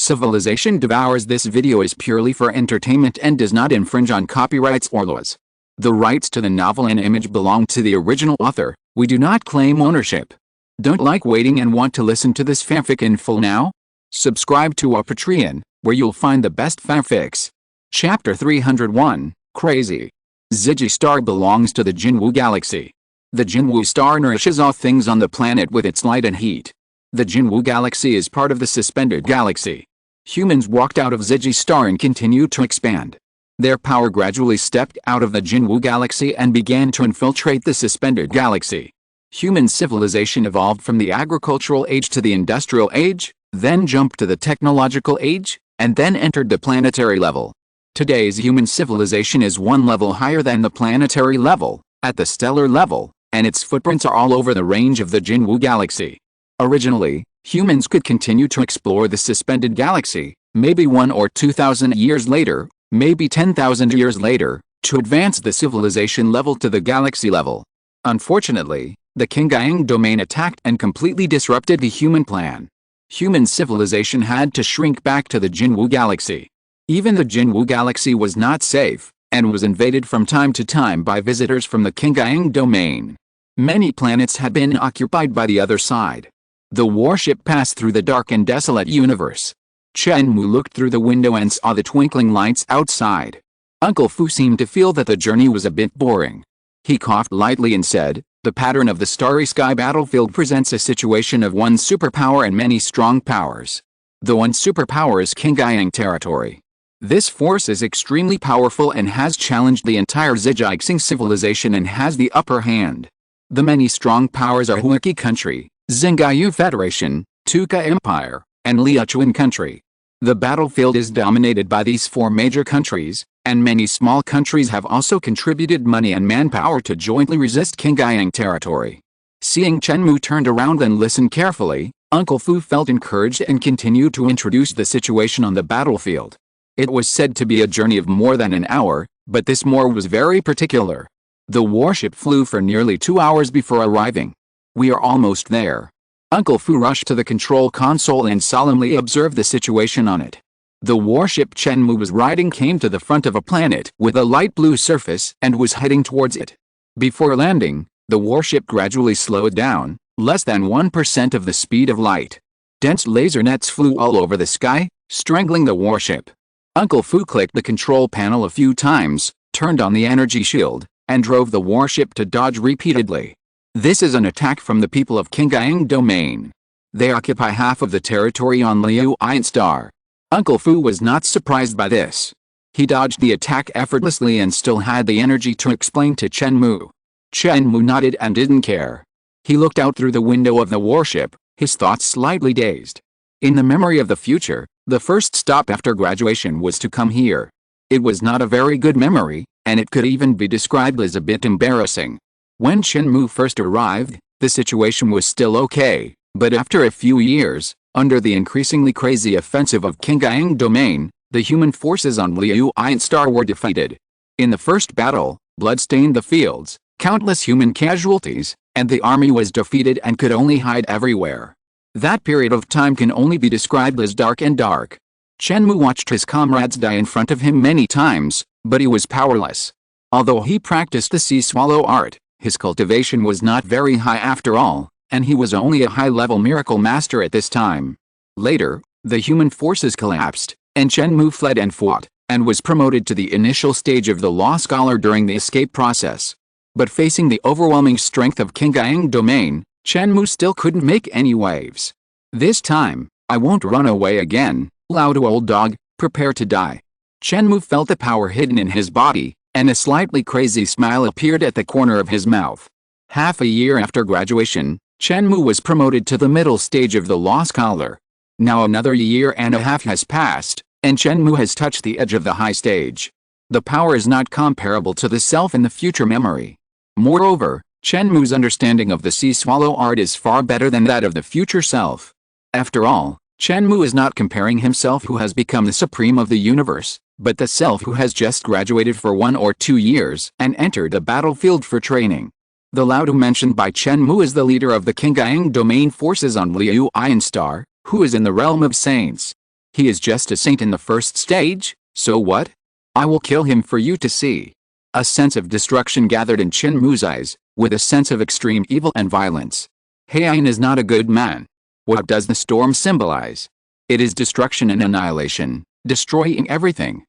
Civilization Devours. This video is purely for entertainment and does not infringe on copyrights or laws. The rights to the novel and image belong to the original author. We do not claim ownership. Don't like waiting and want to listen to this fanfic in full now? Subscribe to our Patreon, where you'll find the best fanfics. Chapter 301, Crazy. Ziggy Star belongs to the Chen Mou galaxy. The Chen Mou star nourishes all things on the planet with its light and heat. The Chen Mou galaxy is part of the suspended galaxy. Humans walked out of Ziggy Star and continued to expand. Their power gradually stepped out of the Chen Mou galaxy and began to infiltrate the suspended galaxy. Human civilization evolved from the agricultural age to the industrial age, then jumped to the technological age, and then entered the planetary level. Today's human civilization is one level higher than the planetary level, at the stellar level, and its footprints are all over the range of the Chen Mou galaxy. Originally, humans could continue to explore the suspended galaxy, maybe 1 or 2,000 years later, maybe 10,000 years later, to advance the civilization level to the galaxy level. Unfortunately, the Haiyan domain attacked and completely disrupted the human plan. Human civilization had to shrink back to the Chen Mou galaxy. Even the Chen Mou galaxy was not safe, and was invaded from time to time by visitors from the Haiyan domain. Many planets had been occupied by the other side. The warship passed through the dark and desolate universe. Chen Mou looked through the window and saw the twinkling lights outside. Uncle Fu seemed to feel that the journey was a bit boring. He coughed lightly and said, "The pattern of the starry sky battlefield presents a situation of one superpower and many strong powers. The one superpower is Haiyan territory. This force is extremely powerful and has challenged the entire Ziggy civilization and has the upper hand. The many strong powers are Huaki country, Zingyu Federation, Tuka Empire, and Liachuan country. The battlefield is dominated by these 4 major countries, and many small countries have also contributed money and manpower to jointly resist Haiyan territory." Seeing Chen Mou turned around and listened carefully, Uncle Fu felt encouraged and continued to introduce the situation on the battlefield. It was said to be a journey of more than an hour, but this more was very particular. The warship flew for nearly 2 hours before arriving. "We are almost there." Uncle Fu rushed to the control console and solemnly observed the situation on it. The warship Chen Mou was riding came to the front of a planet with a light blue surface and was heading towards it. Before landing, the warship gradually slowed down, less than 1% of the speed of light. Dense laser nets flew all over the sky, strangling the warship. Uncle Fu clicked the control panel a few times, turned on the energy shield, and drove the warship to dodge repeatedly. "This is an attack from the people of Haiyan domain. They occupy half of the territory on Haiyan Star." Uncle Fu was not surprised by this. He dodged the attack effortlessly and still had the energy to explain to Chen Mou. Chen Mou nodded and didn't care. He looked out through the window of the warship, his thoughts slightly dazed. In the memory of the future, the first stop after graduation was to come here. It was not a very good memory, and it could even be described as a bit embarrassing. When Chen Mou first arrived, the situation was still okay, but after a few years, under the increasingly crazy offensive of Haiyan domain, the human forces on Haiyan Star were defeated. In the first battle, blood stained the fields, countless human casualties, and the army was defeated and could only hide everywhere. That period of time can only be described as dark and dark. Chen Mou watched his comrades die in front of him many times, but he was powerless. Although he practiced the sea swallow art, his cultivation was not very high after all, and he was only a high-level miracle master at this time. Later, the human forces collapsed, and Chen Mou fled and fought, and was promoted to the initial stage of the law scholar during the escape process. But facing the overwhelming strength of Haiyan domain, Chen Mou still couldn't make any waves. "This time, I won't run away again, loud old dog, prepare to die." Chen Mou felt the power hidden in his body, and a slightly crazy smile appeared at the corner of his mouth. Half a year after graduation, Chen Mou was promoted to the middle stage of the law scholar. Now another year and a half has passed, and Chen Mou has touched the edge of the high stage. The power is not comparable to the self in the future memory. Moreover, Chen Mou's understanding of the sea swallow art is far better than that of the future self. After all, Chen Mou is not comparing himself who has become the supreme of the universe, but the self who has just graduated for 1 or 2 years and entered the battlefield for training. The Lao mentioned by Chen Mou is the leader of the Haiyan domain forces on Haiyan Star, who is in the realm of saints. He is just a saint in the first stage, so what? I will kill him for you to see. A sense of destruction gathered in Chen Mou's eyes, with a sense of extreme evil and violence. Haiyan is not a good man. What does the storm symbolize? It is destruction and annihilation, destroying everything.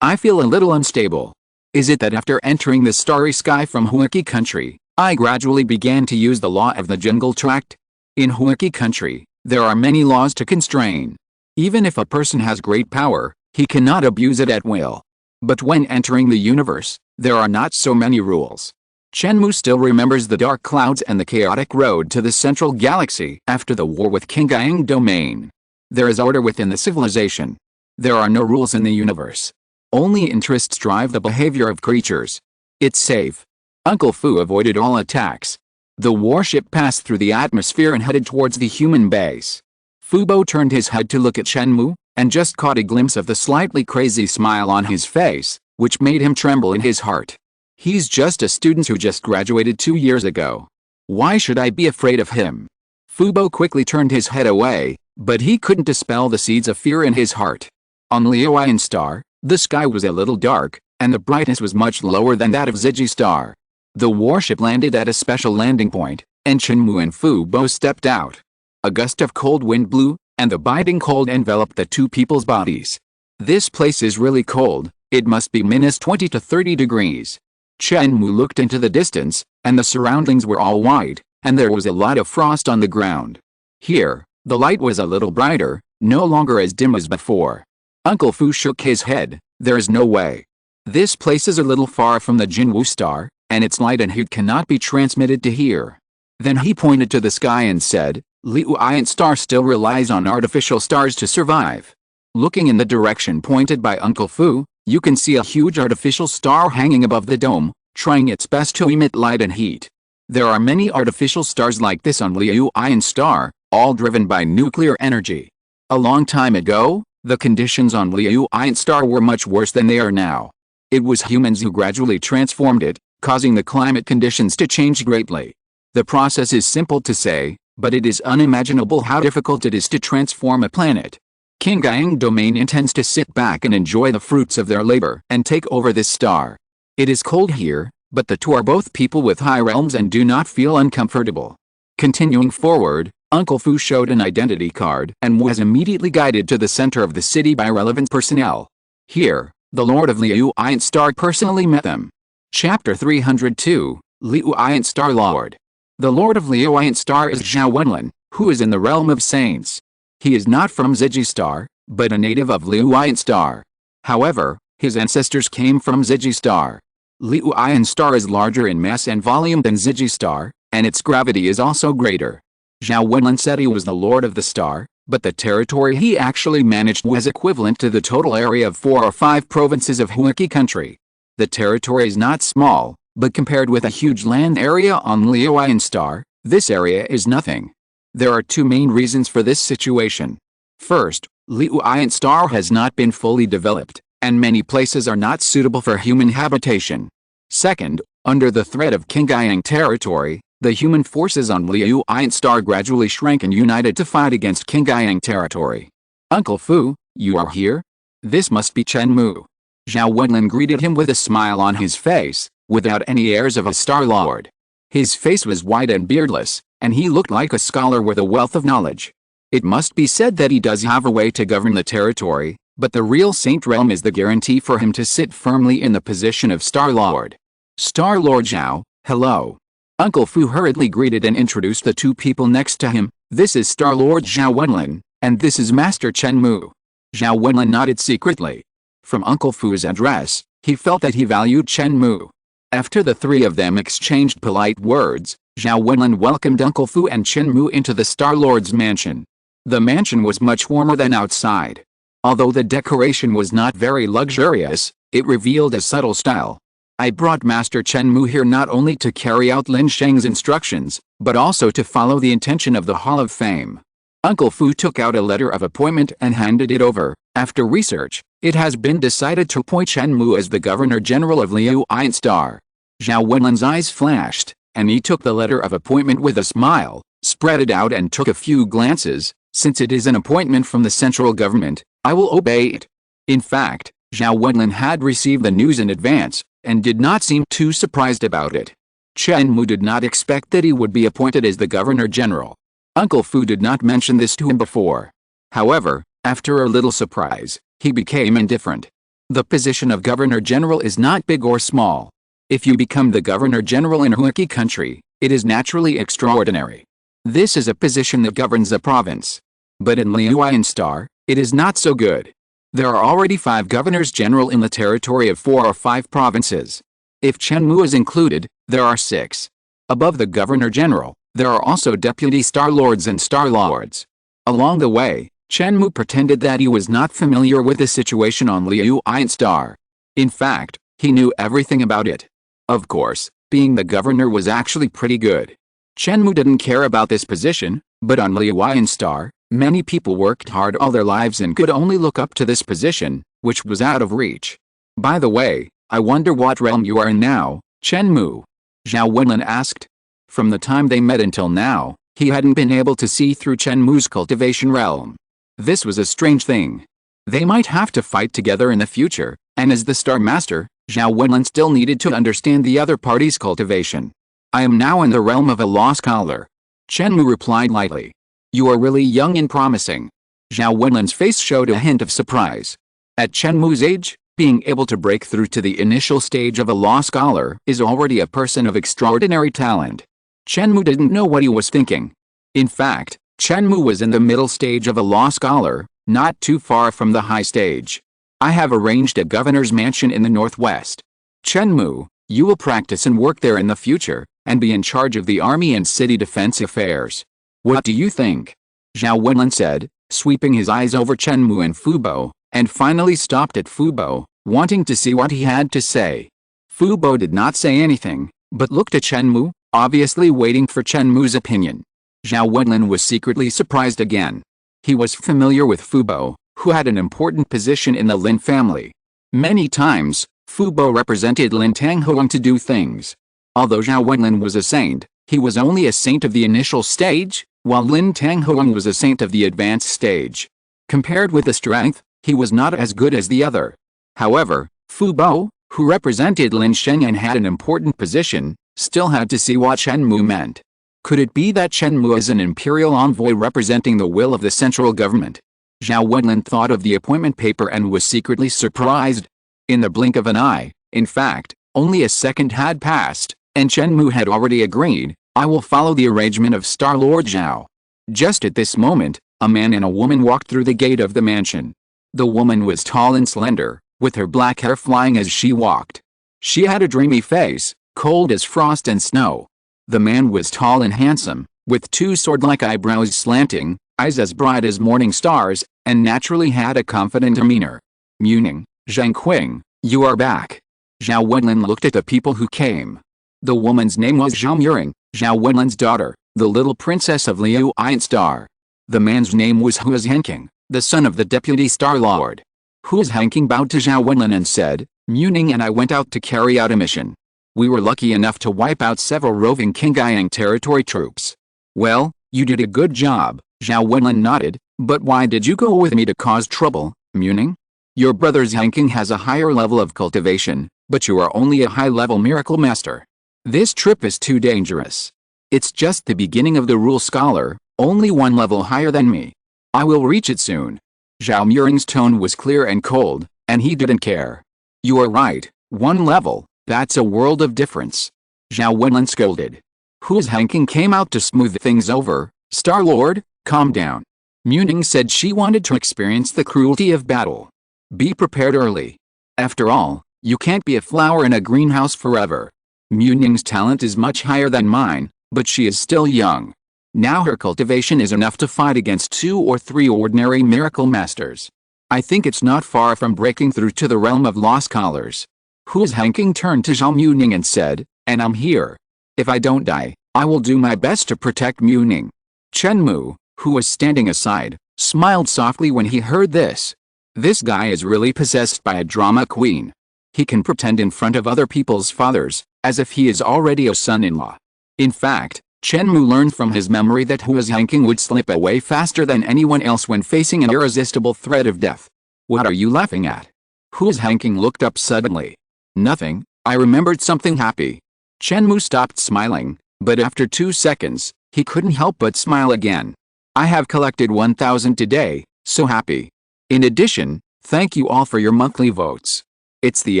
I feel a little unstable. Is it that after entering the starry sky from Huaki country, I gradually began to use the law of the jungle tract? In Huaki country, there are many laws to constrain. Even if a person has great power, he cannot abuse it at will. But when entering the universe, there are not so many rules. Chen Mou still remembers the dark clouds and the chaotic road to the central galaxy after the war with Haiyan domain. There is order within the civilization. There are no rules in the universe. Only interests drive the behavior of creatures. It's safe. Uncle Fu avoided all attacks. The warship passed through the atmosphere and headed towards the human base. Fubo turned his head to look at Chen Mou, and just caught a glimpse of the slightly crazy smile on his face, which made him tremble in his heart. He's just a student who just graduated 2 years ago. Why should I be afraid of him? Fubo quickly turned his head away, but he couldn't dispel the seeds of fear in his heart. On Haiyan Star, the sky was a little dark, and the brightness was much lower than that of Ziggy Star. The warship landed at a special landing point, and Chen Mou and Fubo stepped out. A gust of cold wind blew, and the biting cold enveloped the two people's bodies. This place is really cold, it must be -20 to 30 degrees. Chen Mou looked into the distance, and the surroundings were all white, and there was a lot of frost on the ground. Here, the light was a little brighter, no longer as dim as before. Uncle Fu shook his head. There is no way. This place is a little far from the Jinwu star, and its light and heat cannot be transmitted to here. Then he pointed to the sky and said, Haiyan Star still relies on artificial stars to survive. Looking in the direction pointed by Uncle Fu, you can see a huge artificial star hanging above the dome, trying its best to emit light and heat. There are many artificial stars like this on Haiyan Star, all driven by nuclear energy. A long time ago, the conditions on Haiyan Star were much worse than they are now. It was humans who gradually transformed it, causing the climate conditions to change greatly. The process is simple to say, but it is unimaginable how difficult it is to transform a planet. Haiyan domain intends to sit back and enjoy the fruits of their labor and take over this star. It is cold here, but the two are both people with high realms and do not feel uncomfortable. Continuing forward, Uncle Fu showed an identity card and was immediately guided to the center of the city by relevant personnel. Here, the Lord of Haiyan Star personally met them. Chapter 302, Haiyan Star Lord. The Lord of Haiyan Star is Zhao Wenlin, who is in the realm of saints. He is not from Ziggy Star, but a native of Haiyan Star. However, his ancestors came from Ziggy Star. Haiyan Star is larger in mass and volume than Ziggy Star, and its gravity is also greater. Zhao Wenlin said he was the Lord of the Star, but the territory he actually managed was equivalent to the total area of 4 or 5 provinces of Huaki country. The territory is not small, but compared with a huge land area on Haiyan Star, this area is nothing. There are two main reasons for this situation. First, Haiyan Star has not been fully developed, and many places are not suitable for human habitation. Second, under the threat of Haiyan territory, the human forces on Haiyan Star gradually shrank and united to fight against Haiyan territory. Uncle Fu, you are here? This must be Chen Mou. Zhao Wenlin greeted him with a smile on his face, without any airs of a Star Lord. His face was white and beardless, and he looked like a scholar with a wealth of knowledge. It must be said that he does have a way to govern the territory, but the real Saint Realm is the guarantee for him to sit firmly in the position of Star Lord. Star Lord Zhao, hello. Uncle Fu hurriedly greeted and introduced the two people next to him. This is Star Lord Zhao Wenlin, and this is Master Chen Mou. Zhao Wenlin nodded secretly. From Uncle Fu's address, he felt that he valued Chen Mou. After the three of them exchanged polite words, Zhao Wenlin welcomed Uncle Fu and Chen Mou into the Star Lord's mansion. The mansion was much warmer than outside. Although the decoration was not very luxurious, it revealed a subtle style. I brought Master Chen Mou here not only to carry out Lin Sheng's instructions, but also to follow the intention of the Hall of Fame. Uncle Fu took out a letter of appointment and handed it over. After research, it has been decided to appoint Chen Mou as the Governor-General of Haiyan Star. Zhao Wenlin's eyes flashed, and he took the letter of appointment with a smile, spread it out and took a few glances, Since it is an appointment from the central government, I will obey it. In fact, Zhao Wenlin had received the news in advance, and did not seem too surprised about it. Chen Mou did not expect that he would be appointed as the Governor-General. Uncle Fu did not mention this to him before. However, after a little surprise, he became indifferent. The position of Governor-General is not big or small. If you become the Governor-General in a Huaki country, it is naturally extraordinary. This is a position that governs a province. But in Haiyan Star, it is not so good. There are already 5 governors-general in the territory of 4 or 5 provinces. If Chen Mou is included, there are 6. Above the Governor-General, there are also Deputy Star Lords and Star Lords. Along the way, Chen Mou pretended that he was not familiar with the situation on Haiyan Star. In fact, he knew everything about it. Of course, being the governor was actually pretty good. Chen Mou didn't care about this position, but on Haiyan Star, many people worked hard all their lives and could only look up to this position, which was out of reach. By the way, I wonder what realm you are in now, Chen Mou? Zhao Wenlin asked. From the time they met until now, he hadn't been able to see through Chen Mou's cultivation realm. This was a strange thing. They might have to fight together in the future, and as the Star Master, Zhao Wenlin still needed to understand the other party's cultivation. I am now in the realm of a law scholar. Chen Mou replied lightly. You are really young and promising. Zhao Wenlin's face showed a hint of surprise. At Chen Mou's age, being able to break through to the initial stage of a law scholar is already a person of extraordinary talent. Chen Mou didn't know what he was thinking. In fact, Chen Mou was in the middle stage of a law scholar, not too far from the high stage. I have arranged a governor's mansion in the northwest. Chen Mou, you will practice and work there in the future, and be in charge of the army and city defense affairs. What do you think? Zhao Wenlin said, sweeping his eyes over Chen Mou and Fu Bo, and finally stopped at Fu Bo, wanting to see what he had to say. Fu Bo did not say anything, but looked at Chen Mou, obviously waiting for Chen Mou's opinion. Zhao Wenlin was secretly surprised again. He was familiar with Fu Bo, who had an important position in the Lin family. Many times, Fu Bo represented Lin Tanghuang to do things. Although Zhao Wenlin was a saint, he was only a saint of the initial stage, while Lin Tanghuang was a saint of the advanced stage. Compared with the strength, he was not as good as the other. However, Fu Bo, who represented Lin Sheng and had an important position, still had to see what Chen Mou meant. Could it be that Chen Mou is an imperial envoy representing the will of the central government? Zhao Wenlin thought of the appointment paper and was secretly surprised. In the blink of an eye, in fact, only a second had passed, and Chen Mou had already agreed, I will follow the arrangement of Star Lord Zhao. Just at this moment, a man and a woman walked through the gate of the mansion. The woman was tall and slender, with her black hair flying as she walked. She had a dreamy face, cold as frost and snow. The man was tall and handsome, with 2 sword-like eyebrows slanting, eyes as bright as morning stars, and naturally had a confident demeanor. Muning, Zhang Qing, you are back. Zhao Wenlin looked at the people who came. The woman's name was Zhao Muring, Zhao Wenlin's daughter, the little princess of Haiyan Star. The man's name was Huaz Hanking, the son of the deputy Star Lord. Huaz Hanking bowed to Zhao Wenlin and said, Muning and I went out to carry out a mission. We were lucky enough to wipe out several roving Qingyang territory troops. Well, you did a good job, Zhao Wenlin nodded, but why did you go with me to cause trouble, Muning? Your brother Hanking has a higher level of cultivation, but you are only a high-level miracle master. This trip is too dangerous. It's just the beginning of the rule scholar, only 1 level higher than me. I will reach it soon. Zhao Muring's tone was clear and cold, and he didn't care. You are right, 1 level, that's a world of difference. Zhao Wenlin scolded. Huaz Hanking came out to smooth things over. Star Lord, calm down. Muning said she wanted to experience the cruelty of battle. Be prepared early. After all, you can't be a flower in a greenhouse forever. Muning's talent is much higher than mine, but she is still young. Now her cultivation is enough to fight against 2 or 3 ordinary miracle masters. I think it's not far from breaking through to the realm of law scholars. Huaz Hanking turned to Zhao Muning and said, and I'm here. If I don't die, I will do my best to protect Muning. Chen Mou, who was standing aside, smiled softly when he heard this. This guy is really possessed by a drama queen. He can pretend in front of other people's fathers, as if he is already a son-in-law. In fact, Chen Mou learned from his memory that Hua's Hanking would slip away faster than anyone else when facing an irresistible threat of death. What are you laughing at? Hua's Hanking looked up suddenly. Nothing, I remembered something happy. Chen Mou stopped smiling, but after 2 seconds, he couldn't help but smile again. I have collected 1,000 today, so happy. In addition, thank you all for your monthly votes. It's the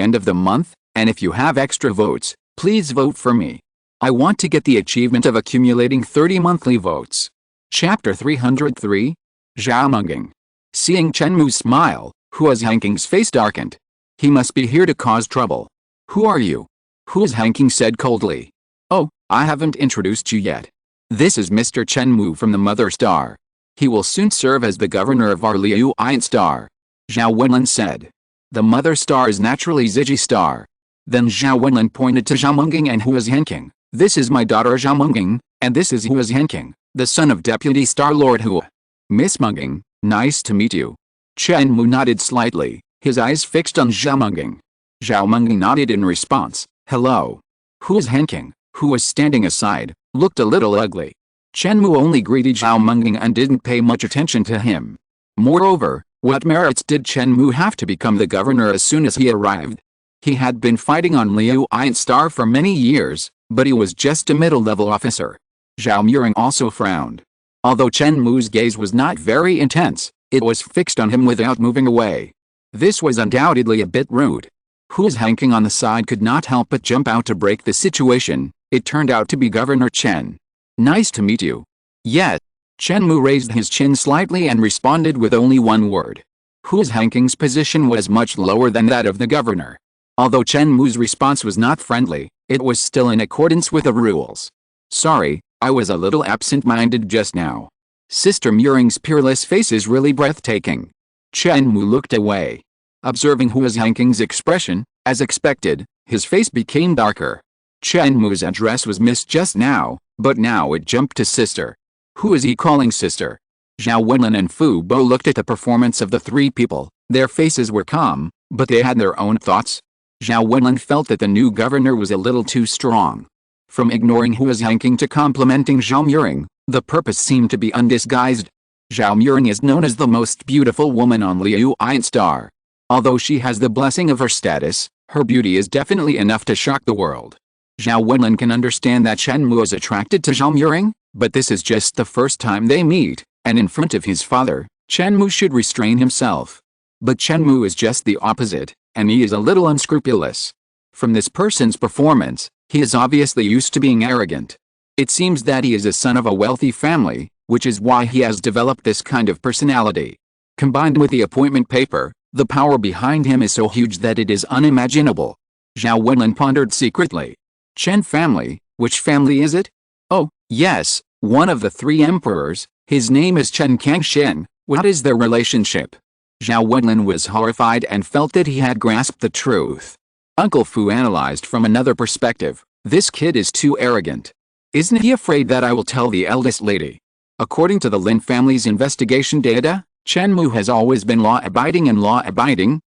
end of the month, and if you have extra votes, please vote for me. I want to get the achievement of accumulating 30 monthly votes. Chapter 303, Zhaomenging. Seeing Chen Mou's smile, Hua's Hanking's face darkened. He must be here to cause trouble. Who are you? Hua's Hanking said coldly. Oh, I haven't introduced you yet. This is Mr. Chen Mou from the Mother Star. He will soon serve as the governor of our Haiyan Star. Zhao Wenlin said. The Mother Star is naturally Ziji Star. Then Zhao Wenlin pointed to Zhaomenging and Hua's Hanking. This is my daughter Zhaomenging, and this is Hua's Hanking, the son of Deputy Star Lord Hua. Miss Menging, nice to meet you. Chen Mou nodded slightly, his eyes fixed on Zhaomenging. Zhaomenging nodded in response. Hello. Hua's Hanking, who was standing aside, looked a little ugly. Chen Mou only greeted Zhaomenging and didn't pay much attention to him. Moreover, what merits did Chen Mou have to become the governor as soon as he arrived? He had been fighting on Haiyan Star for many years, but he was just a middle-level officer. Zhao Muring also frowned. Although Chen Mou's gaze was not very intense, it was fixed on him without moving away. This was undoubtedly a bit rude. Hua's Hanking on the side could not help but jump out to break the situation. It turned out to be Governor Chen. Nice to meet you. Yet, Chen Mou raised his chin slightly and responded with only one word. Hua's Hanking's position was much lower than that of the governor. Although Chen Mou's response was not friendly, it was still in accordance with the rules. Sorry, I was a little absent-minded just now. Sister Muring's peerless face is really breathtaking. Chen Mou looked away. Observing Hua's Hanking's expression, as expected, his face became darker. Chen Mou's address was missed just now, but now it jumped to sister. Who is he calling sister? Zhao Wenlin and Fu Bo looked at the performance of the three people. Their faces were calm, but they had their own thoughts. Zhao Wenlin felt that the new governor was a little too strong. From ignoring Hua's Hanking to complimenting Zhao Muring, the purpose seemed to be undisguised. Zhao Muring is known as the most beautiful woman on Haiyan Star. Although she has the blessing of her status, her beauty is definitely enough to shock the world. Zhao Wenlin can understand that Chen Mou is attracted to Zhao Muring, but this is just the first time they meet, and in front of his father, Chen Mou should restrain himself. But Chen Mou is just the opposite, and he is a little unscrupulous. From this person's performance, he is obviously used to being arrogant. It seems that he is a son of a wealthy family, which is why he has developed this kind of personality. Combined with the appointment paper, the power behind him is so huge that it is unimaginable. Zhao Wenlin pondered secretly. Chen family, which family is it? Oh, yes, one of the three emperors, his name is Chen Kangshen. What is their relationship? Zhao Wenlin was horrified and felt that he had grasped the truth. Uncle Fu analyzed from another perspective. This kid is too arrogant. Isn't he afraid that I will tell the eldest lady? According to the Lin family's investigation data, Chen Mou has always been law-abiding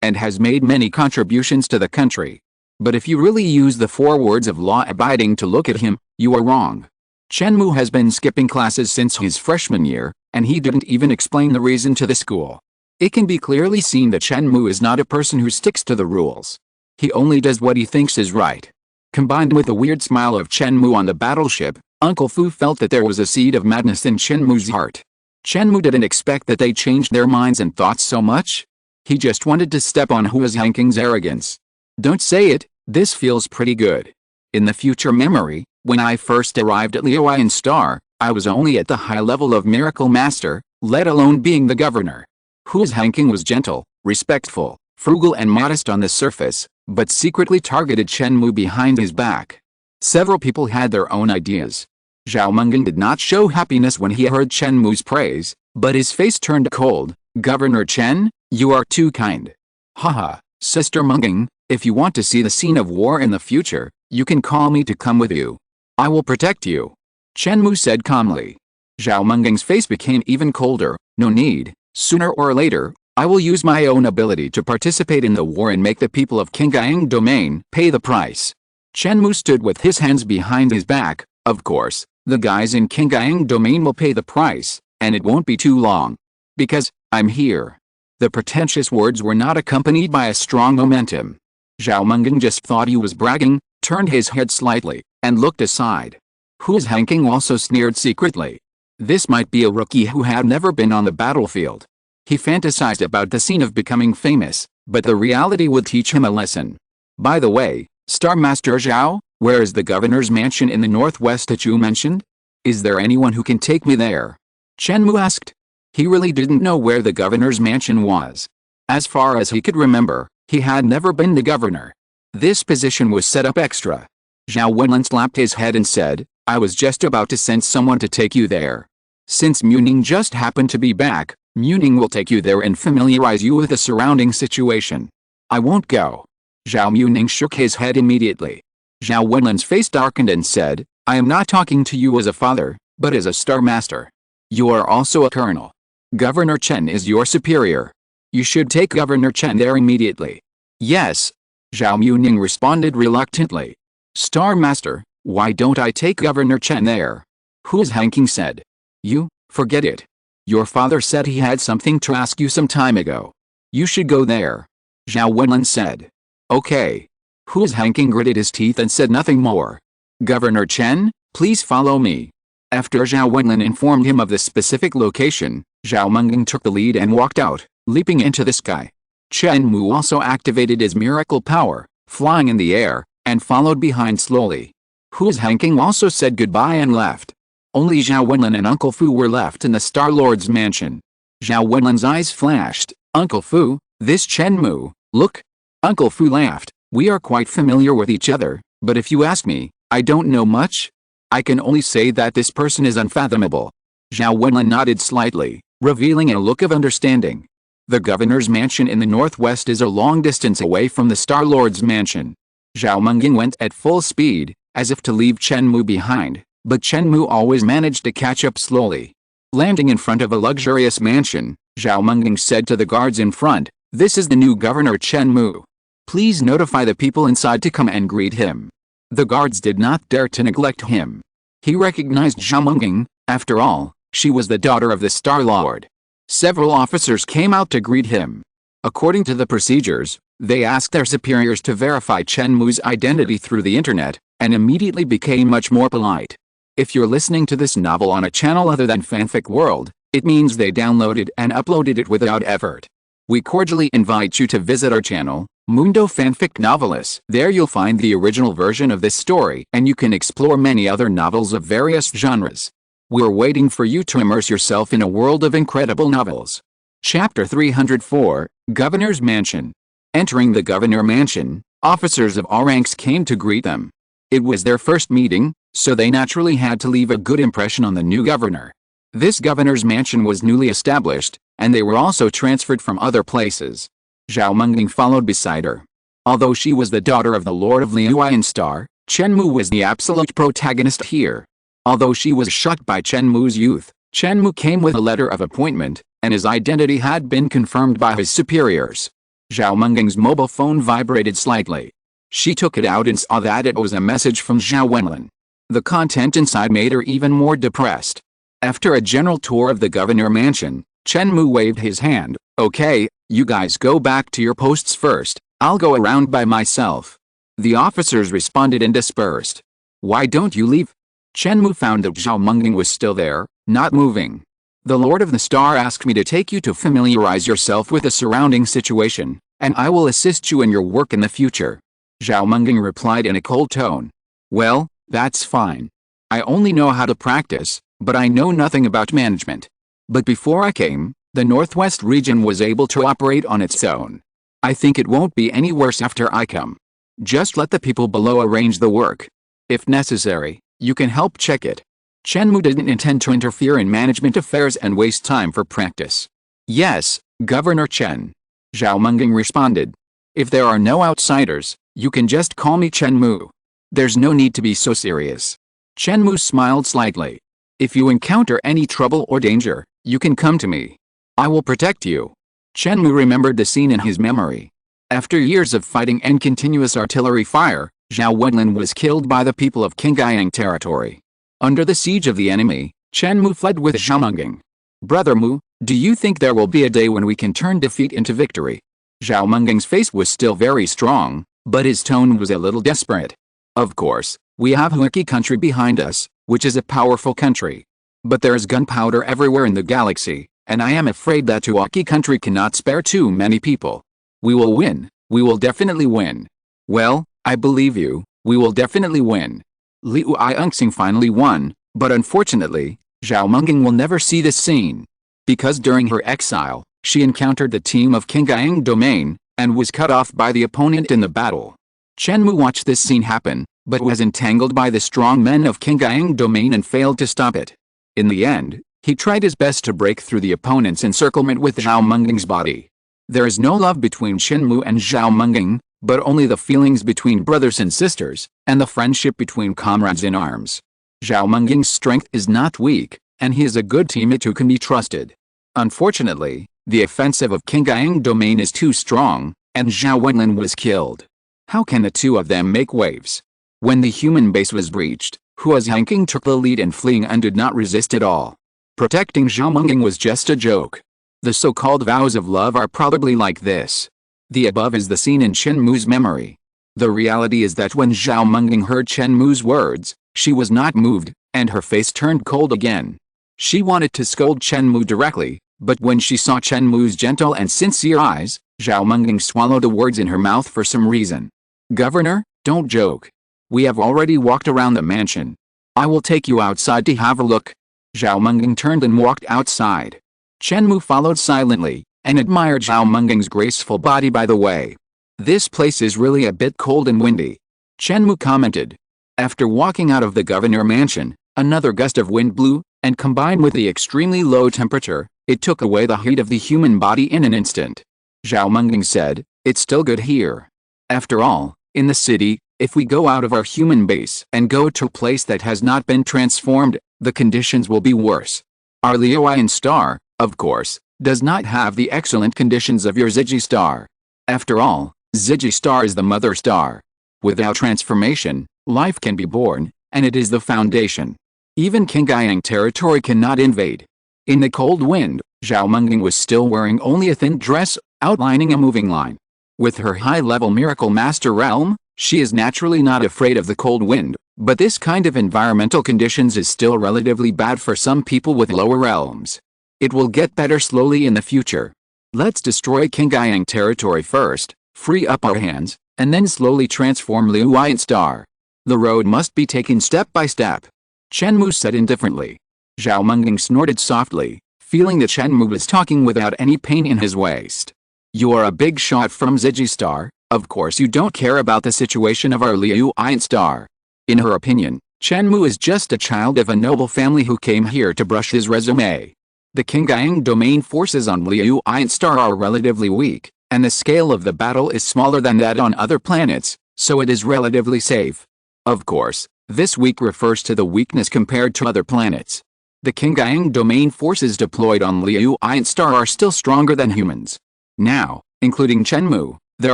and has made many contributions to the country. But if you really use the 4 words of law-abiding to look at him, you are wrong. Chen Mou has been skipping classes since his freshman year, and he didn't even explain the reason to the school. It can be clearly seen that Chen Mou is not a person who sticks to the rules. He only does what he thinks is right. Combined with the weird smile of Chen Mou on the battleship, Uncle Fu felt that there was a seed of madness in Chen Mou's heart. Chen Mou didn't expect that they changed their minds and thoughts so much. He just wanted to step on Hua's Hanking's arrogance. Don't say it, this feels pretty good. In the future memory, when I first arrived at Haiyan Star, I was only at the high level of Miracle Master, let alone being the governor. Hua's Hanking was gentle, respectful, frugal and modest on the surface, but secretly targeted Chen Mou behind his back. Several people had their own ideas. Zhao Menging did not show happiness when he heard Chen Mou's praise, but his face turned cold. Governor Chen, you are too kind. Haha, Sister Menging, if you want to see the scene of war in the future, you can call me to come with you. I will protect you. Chen Mou said calmly. Zhao Menging's face became even colder. No need, sooner or later, I will use my own ability to participate in the war and make the people of Qingyang domain pay the price. Chen Mou stood with his hands behind his back. Of course, The guys in Qingyang domain will pay the price, and it won't be too long. Because, I'm here. The pretentious words were not accompanied by a strong momentum. Zhao Mengeng just thought he was bragging, turned his head slightly, and looked aside. Hu's Hanking also sneered secretly. This might be a rookie who had never been on the battlefield. He fantasized about the scene of becoming famous, but the reality would teach him a lesson. By the way, Star Master Zhao, where is the governor's mansion in the northwest that you mentioned? Is there anyone who can take me there? Chen Mou asked. He really didn't know where the governor's mansion was. As far as he could remember, he had never been the governor. This position was set up extra. Zhao Wenlin slapped his head and said, I was just about to send someone to take you there. Since Muning just happened to be back, Muning will take you there and familiarize you with the surrounding situation. I won't go. Zhao Muning shook his head immediately. Zhao Wenlin's face darkened and said, I am not talking to you as a father, but as a Star Master. You are also a colonel. Governor Chen is your superior. You should take Governor Chen there immediately. Yes. Zhao Muning responded reluctantly. Star Master, why don't I take Governor Chen there? Hu's Hanking said. You, forget it. Your father said he had something to ask you some time ago. You should go there. Zhao Wenlin said. Okay. Hu's Hanking gritted his teeth and said nothing more. Governor Chen, please follow me. After Zhao Wenlin informed him of the specific location, Zhao Mengeng took the lead and walked out, leaping into the sky. Chen Mou also activated his miracle power, flying in the air, and followed behind slowly. Hu's Hanking also said goodbye and left. Only Zhao Wenlin and Uncle Fu were left in the Star Lord's mansion. Zhao Wenlin's eyes flashed. Uncle Fu, this Chen Mou, look. Uncle Fu laughed. We are quite familiar with each other, but if you ask me, I don't know much. I can only say that this person is unfathomable. Zhao Wenlin nodded slightly, revealing a look of understanding. The governor's mansion in the northwest is a long distance away from the Star Lord's mansion. Zhao Mengeng went at full speed, as if to leave Chen Mou behind, but Chen Mou always managed to catch up slowly. Landing in front of a luxurious mansion, Zhao Mengeng said to the guards in front, This is the new Governor Chen Mou. Please notify the people inside to come and greet him. The guards did not dare to neglect him. He recognized Zhao Mengeng. After all, she was the daughter of the Star Lord. Several officers came out to greet him. According to the procedures, they asked their superiors to verify Chen Mou's identity through the internet, and immediately became much more polite. If you're listening to this novel on a channel other than Fanfic World, it means they downloaded and uploaded it without effort. We cordially invite you to visit our channel, Mundo Fanfic Novelis. There you'll find the original version of this story, and you can explore many other novels of various genres. We're waiting for you to immerse yourself in a world of incredible novels. Chapter 304, Governor's Mansion. Entering the Governor Mansion, officers of all ranks came to greet them. It was their first meeting, so they naturally had to leave a good impression on the new governor. This governor's mansion was newly established, and they were also transferred from other places. Zhao Mengeng followed beside her. Although she was the daughter of the Lord of Liuyan Star, Chen Mou was the absolute protagonist here. Although she was shocked by Chen Mou's youth, Chen Mou came with a letter of appointment, and his identity had been confirmed by his superiors. Zhao Mengeng's mobile phone vibrated slightly. She took it out and saw that it was a message from Zhao Wenlin. The content inside made her even more depressed. After a general tour of the governor mansion, Chen Mou waved his hand. Okay, you guys go back to your posts first, I'll go around by myself. The officers responded and dispersed. Why don't you leave? Chen Mou found that Zhao Mengeng was still there, not moving. The Lord of the Star asked me to take you to familiarize yourself with the surrounding situation, and I will assist you in your work in the future. Zhao Mengeng replied in a cold tone. Well, that's fine. I only know how to practice, but I know nothing about management. But before I came, the Northwest region was able to operate on its own. I think it won't be any worse after I come. Just let the people below arrange the work. If necessary, you can help check it. Chen Mou didn't intend to interfere in management affairs and waste time for practice. Yes, Governor Chen. Zhao Mengeng responded. If there are no outsiders, you can just call me Chen Mou. There's no need to be so serious. Chen Mou smiled slightly. If you encounter any trouble or danger, you can come to me. I will protect you. Chen Mou remembered the scene in his memory. After years of fighting and continuous artillery fire, Zhao Wenlin was killed by the people of Qingyang territory. Under the siege of the enemy, Chen Mou fled with Zhao Menging. "Brother Mu, do you think there will be a day when we can turn defeat into victory?" Zhao Menging's face was still very strong, but his tone was a little desperate. "Of course, we have Huiki country behind us, which is a powerful country. But there is gunpowder everywhere in the galaxy, and I am afraid that Huiki country cannot spare too many people. We will win, we will definitely win." "Well, I believe you, we will definitely win." Liu Yangxing finally won, but unfortunately, Zhao Menging will never see this scene. Because during her exile, she encountered the team of Qingyang Domain, and was cut off by the opponent in the battle. Chen Mou watched this scene happen, but was entangled by the strong men of Qingyang Domain and failed to stop it. In the end, he tried his best to break through the opponent's encirclement with Zhao Menging's body. There is no love between Chen Mou and Zhao Menging, but only the feelings between brothers and sisters, and the friendship between comrades in arms. Zhao Menging's strength is not weak, and he is a good teammate who can be trusted. Unfortunately, the offensive of Qingyang Domain is too strong, and Zhao Wenlin was killed. How can the two of them make waves? When the human base was breached, Hua Zhangqing took the lead in fleeing and did not resist at all. Protecting Zhao Menging was just a joke. The so-called vows of love are probably like this. The above is the scene in Chen Mou's memory. The reality is that when Zhao Menging heard Chen Mou's words, she was not moved, and her face turned cold again. She wanted to scold Chen Mou directly, but when she saw Chen Mou's gentle and sincere eyes, Zhao Menging swallowed the words in her mouth for some reason. "Governor, don't joke. We have already walked around the mansion. I will take you outside to have a look." Zhao Menging turned and walked outside. Chen Mou followed silently, and admired Zhao Menging's graceful body by the way. "This place is really a bit cold and windy," Chen Mou commented. After walking out of the governor mansion, another gust of wind blew, and combined with the extremely low temperature, it took away the heat of the human body in an instant. Zhao Menging said, "It's still good here. After all, in the city, if we go out of our human base and go to a place that has not been transformed, the conditions will be worse. Our Haiyan star, of course, does not have the excellent conditions of your Ziggy star. After all, Ziggy star is the mother star. Without transformation, life can be born, and it is the foundation. Even Qingyang territory cannot invade." In the cold wind, Zhao Menging was still wearing only a thin dress, outlining a moving line. With her high-level miracle master realm, she is naturally not afraid of the cold wind, but this kind of environmental conditions is still relatively bad for some people with lower realms. It will get better slowly in the future. Let's destroy Qingyang territory first, free up our hands, and then slowly transform Liu Haiyan star. The road must be taken step by step. Chen Mou said indifferently. Zhao Menging snorted softly, feeling that Chen Mou was talking without any pain in his waist. "You are a big shot from Ziggy star, of course you don't care about the situation of our Liu Haiyan star." In her opinion, Chen Mou is just a child of a noble family who came here to brush his resume. The Qingyang domain forces on Liu Haiyan star are relatively weak, and the scale of the battle is smaller than that on other planets, so it is relatively safe. Of course, this weak refers to the weakness compared to other planets. The Qingyang domain forces deployed on Liu Haiyan star are still stronger than humans. Now, including Chen Mou, there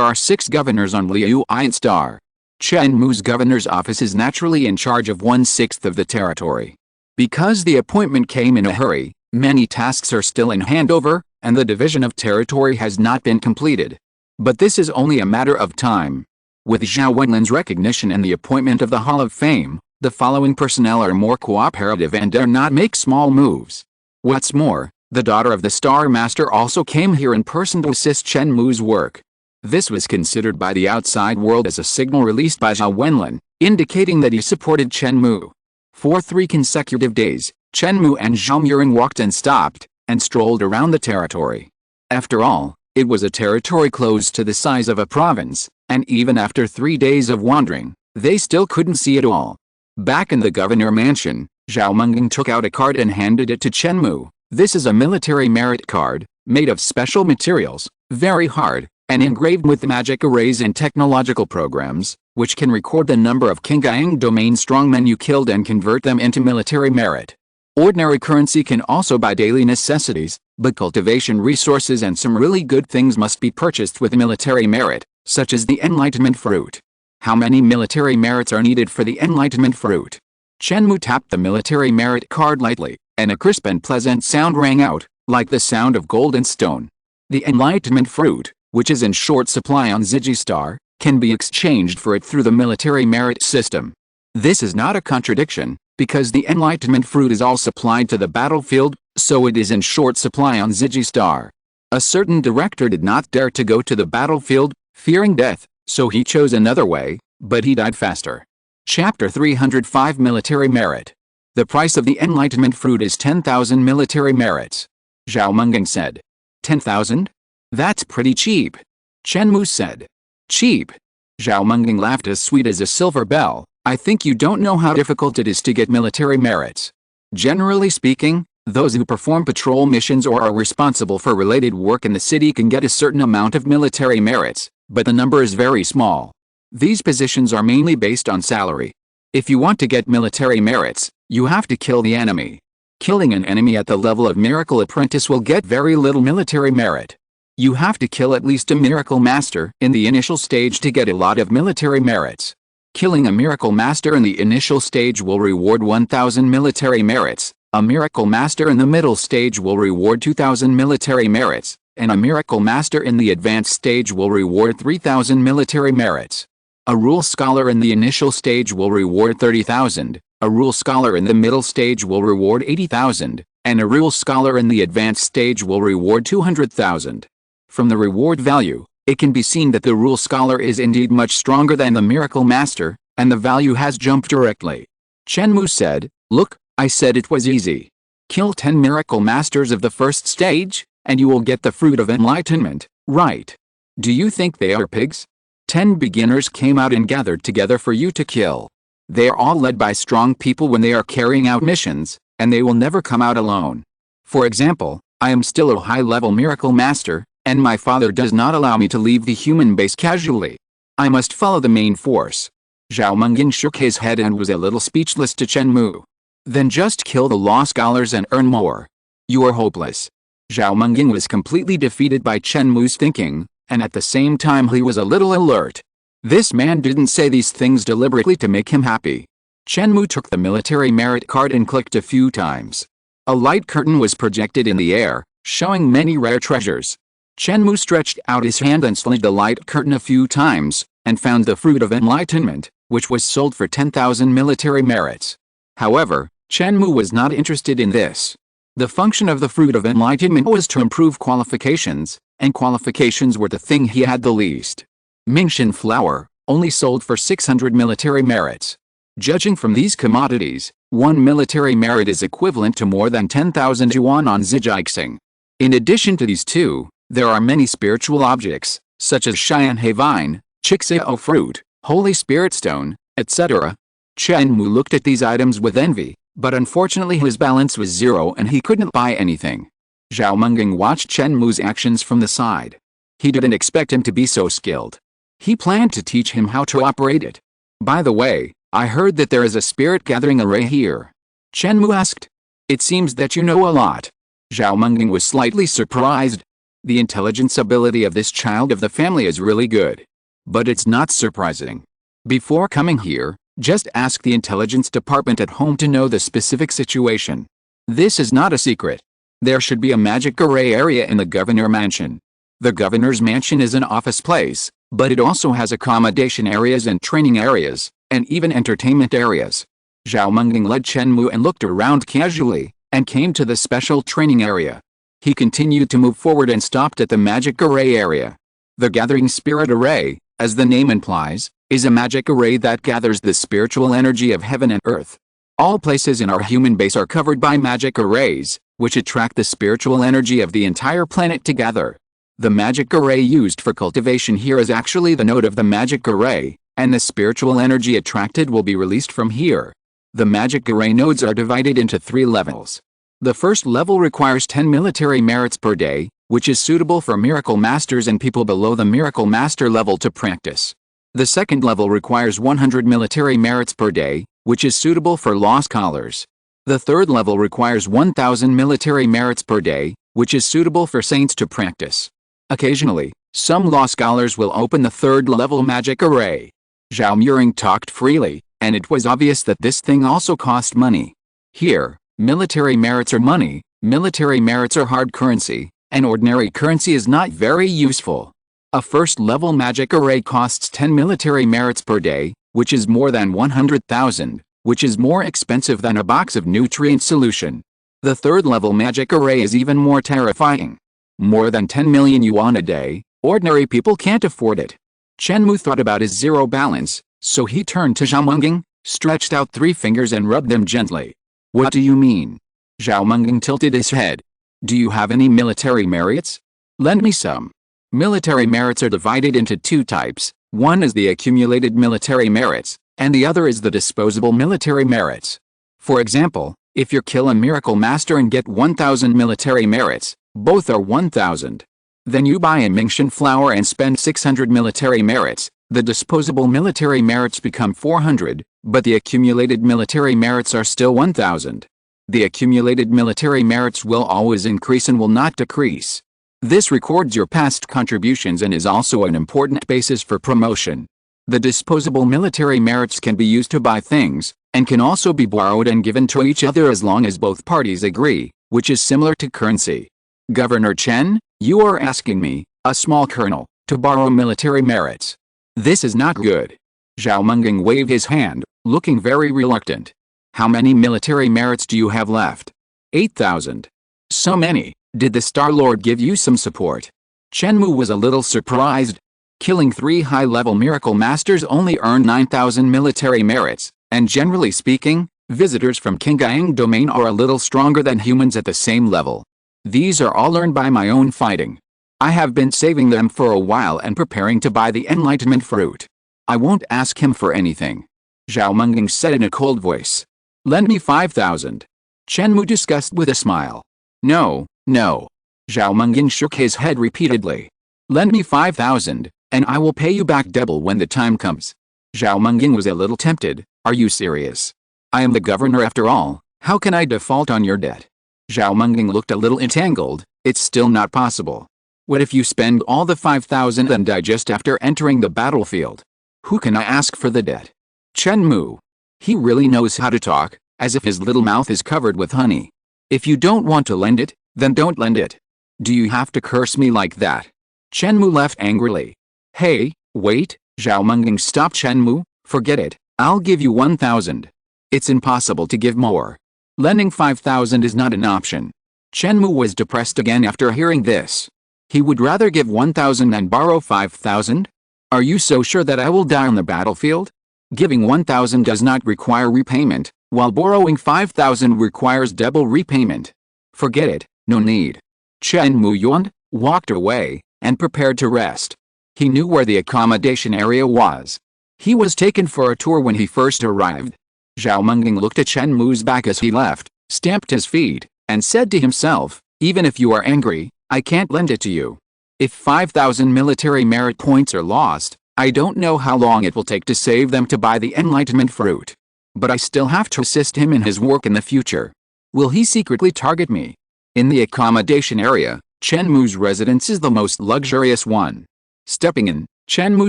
are 6 governors on Liu Haiyan star. Chen Mou's governor's office is naturally in charge of 1/6 of the territory. Because the appointment came in a hurry, many tasks are still in handover, and the division of territory has not been completed. But this is only a matter of time. With Zhao Wenlin's recognition and the appointment of the Hall of Fame, the following personnel are more cooperative and dare not make small moves. What's more, the daughter of the Star Master also came here in person to assist Chen Mou's work. This was considered by the outside world as a signal released by Zhao Wenlin, indicating that he supported Chen Mou. For 3 consecutive days, Chen Mou and Zhao Muying walked and stopped, and strolled around the territory. After all, it was a territory close to the size of a province, and even after 3 days of wandering, they still couldn't see it all. Back in the governor mansion, Zhao Menging took out a card and handed it to Chen Mou. This is a military merit card, made of special materials, very hard, and engraved with magic arrays and technological programs, which can record the number of Qingyang domain strongmen you killed and convert them into military merit. Ordinary currency can also buy daily necessities, but cultivation resources and some really good things must be purchased with military merit, such as the enlightenment fruit. How many military merits are needed for the enlightenment fruit? Chen Mou tapped the military merit card lightly, and a crisp and pleasant sound rang out, like the sound of golden stone. The enlightenment fruit, which is in short supply on Ziggy Star, can be exchanged for it through the military merit system. This is not a contradiction, because the enlightenment fruit is all supplied to the battlefield, so it is in short supply on Ziggy Star. A certain director did not dare to go to the battlefield, fearing death, so he chose another way, but he died faster. Chapter 305 Military Merit. The price of the enlightenment fruit is 10,000 military merits. Zhao Menging said. 10,000? That's pretty cheap. Chen Mou said. Cheap? Zhao Menging laughed as sweet as a silver bell. I think you don't know how difficult it is to get military merits. Generally speaking, those who perform patrol missions or are responsible for related work in the city can get a certain amount of military merits, but the number is very small. These positions are mainly based on salary. If you want to get military merits, you have to kill the enemy. Killing an enemy at the level of Miracle Apprentice will get very little military merit. You have to kill at least a Miracle Master in the initial stage to get a lot of military merits. Killing a Miracle Master in the initial stage will reward 1,000 military merits, a Miracle Master in the middle stage will reward 2,000 military merits, and a Miracle Master in the advanced stage will reward 3,000 military merits. A Rule Scholar in the initial stage will reward 30,000, a Rule Scholar in the middle stage will reward 80,000, and a Rule Scholar in the advanced stage will reward 200,000. From the reward value, it can be seen that the Rule Scholar is indeed much stronger than the Miracle Master, and the value has jumped directly. Chen Mou said, "Look, I said it was easy. Kill 10 Miracle Masters of the first stage, and you will get the fruit of enlightenment, right? Do you think they are pigs? 10 beginners came out and gathered together for you to kill. They are all led by strong people when they are carrying out missions, and they will never come out alone. For example, I am still a high-level Miracle Master, and my father does not allow me to leave the human base casually. I must follow the main force." Zhao Menging shook his head and was a little speechless to Chen Mou. "Then just kill the law scholars and earn more. You are hopeless." Zhao Menging was completely defeated by Chen Mou's thinking, and at the same time he was a little alert. This man didn't say these things deliberately to make him happy. Chen Mou took the military merit card and clicked a few times. A light curtain was projected in the air, showing many rare treasures. Chen Mou stretched out his hand and slid the light curtain a few times, and found the fruit of enlightenment, which was sold for 10,000 military merits. However, Chen Mou was not interested in this. The function of the fruit of enlightenment was to improve qualifications, and qualifications were the thing he had the least. Mingxian flour, only sold for 600 military merits. Judging from these commodities, 1 military merit is equivalent to more than 10,000 yuan on Zijixing. In addition to these two, there are many spiritual objects, such as Haiyan Jue, Chixao fruit, Holy Spirit stone, etc. Chen Mou looked at these items with envy, but unfortunately his balance was zero and he couldn't buy anything. Zhao Menging watched Chen Mou's actions from the side. He didn't expect him to be so skilled. He planned to teach him how to operate it. "By the way, I heard that there is a spirit gathering array here." Chen Mou asked. "It seems that you know a lot." Zhao Menging was slightly surprised. The intelligence ability of this child of the family is really good. But it's not surprising. Before coming here, just ask the intelligence department at home to know the specific situation. This is not a secret. There should be a magic array area in the governor mansion. The governor's mansion is an office place, but it also has accommodation areas and training areas, and even entertainment areas. Zhao Menging led Chen Mou and looked around casually, and came to the special training area. He continued to move forward and stopped at the magic array area. The Gathering Spirit Array, as the name implies, is a magic array that gathers the spiritual energy of heaven and earth. All places in our human base are covered by magic arrays, which attract the spiritual energy of the entire planet together. The magic array used for cultivation here is actually the node of the magic array, and the spiritual energy attracted will be released from here. The magic array nodes are divided into 3 levels. The first level requires 10 military merits per day, which is suitable for Miracle Masters and people below the Miracle Master level to practice. The second level requires 100 military merits per day, which is suitable for Law Scholars. The third level requires 1,000 military merits per day, which is suitable for Saints to practice. Occasionally, some Law Scholars will open the third level magic array. Zhao Mering talked freely, and it was obvious that this thing also cost money. Here, military merits are money, military merits are hard currency, and ordinary currency is not very useful. A first-level magic array costs 10 military merits per day, which is more than 100,000, which is more expensive than a box of nutrient solution. The third-level magic array is even more terrifying. More than 10 million yuan a day, ordinary people can't afford it. Chen Mou thought about his zero balance, so he turned to Zhao Menging, stretched out 3 fingers and rubbed them gently. What do you mean? Zhao Menging tilted his head. Do you have any military merits? Lend me some. Military merits are divided into 2 types. One is the accumulated military merits, and the other is the disposable military merits. For example, if you kill a miracle master and get 1,000 military merits, both are 1,000. Then you buy a Mingxian flower and spend 600 military merits, the disposable military merits become 400, but the accumulated military merits are still 1,000. The accumulated military merits will always increase and will not decrease. This records your past contributions and is also an important basis for promotion. The disposable military merits can be used to buy things, and can also be borrowed and given to each other as long as both parties agree, which is similar to currency. Governor Chen, you are asking me, a small colonel, to borrow military merits. This is not good. Zhao Menging waved his hand, looking very reluctant. How many military merits do you have left? 8,000. So many. Did the Star Lord give you some support? Chen Mou was a little surprised. Killing 3 high-level miracle masters only earned 9,000 military merits, and generally speaking, visitors from Qingyang domain are a little stronger than humans at the same level. These are all earned by my own fighting. I have been saving them for a while and preparing to buy the enlightenment fruit. I won't ask him for anything. Zhao Menging said in a cold voice. Lend me 5,000. Chen Mou discussed with a smile. No, no. Zhao Menging shook his head repeatedly. Lend me 5,000, and I will pay you back double when the time comes. Zhao Menging was a little tempted. Are you serious? I am the governor after all. How can I default on your debt? Zhao Menging looked a little entangled. It's still not possible. What if you spend all the 5,000 and die just after entering the battlefield? Who can I ask for the debt? Chen Mou. He really knows how to talk, as if his little mouth is covered with honey. If you don't want to lend it, then don't lend it. Do you have to curse me like that? Chen Mou left angrily. Hey, wait, Zhao Menging stopped Chen Mou. Forget it, I'll give you 1,000. It's impossible to give more. Lending 5,000 is not an option. Chen Mou was depressed again after hearing this. He would rather give 1,000 than borrow 5,000? Are you so sure that I will die on the battlefield? Giving 1,000 does not require repayment, while borrowing 5,000 requires double repayment. Forget it, no need. Chen Mou yawned, walked away, and prepared to rest. He knew where the accommodation area was. He was taken for a tour when he first arrived. Zhao Menging looked at Chen Mou's back as he left, stamped his feet, and said to himself, even if you are angry, I can't lend it to you. If 5,000 military merit points are lost, I don't know how long it will take to save them to buy the enlightenment fruit. But I still have to assist him in his work in the future. Will he secretly target me? In the accommodation area, Chen Mou's residence is the most luxurious one. Stepping in, Chen Mou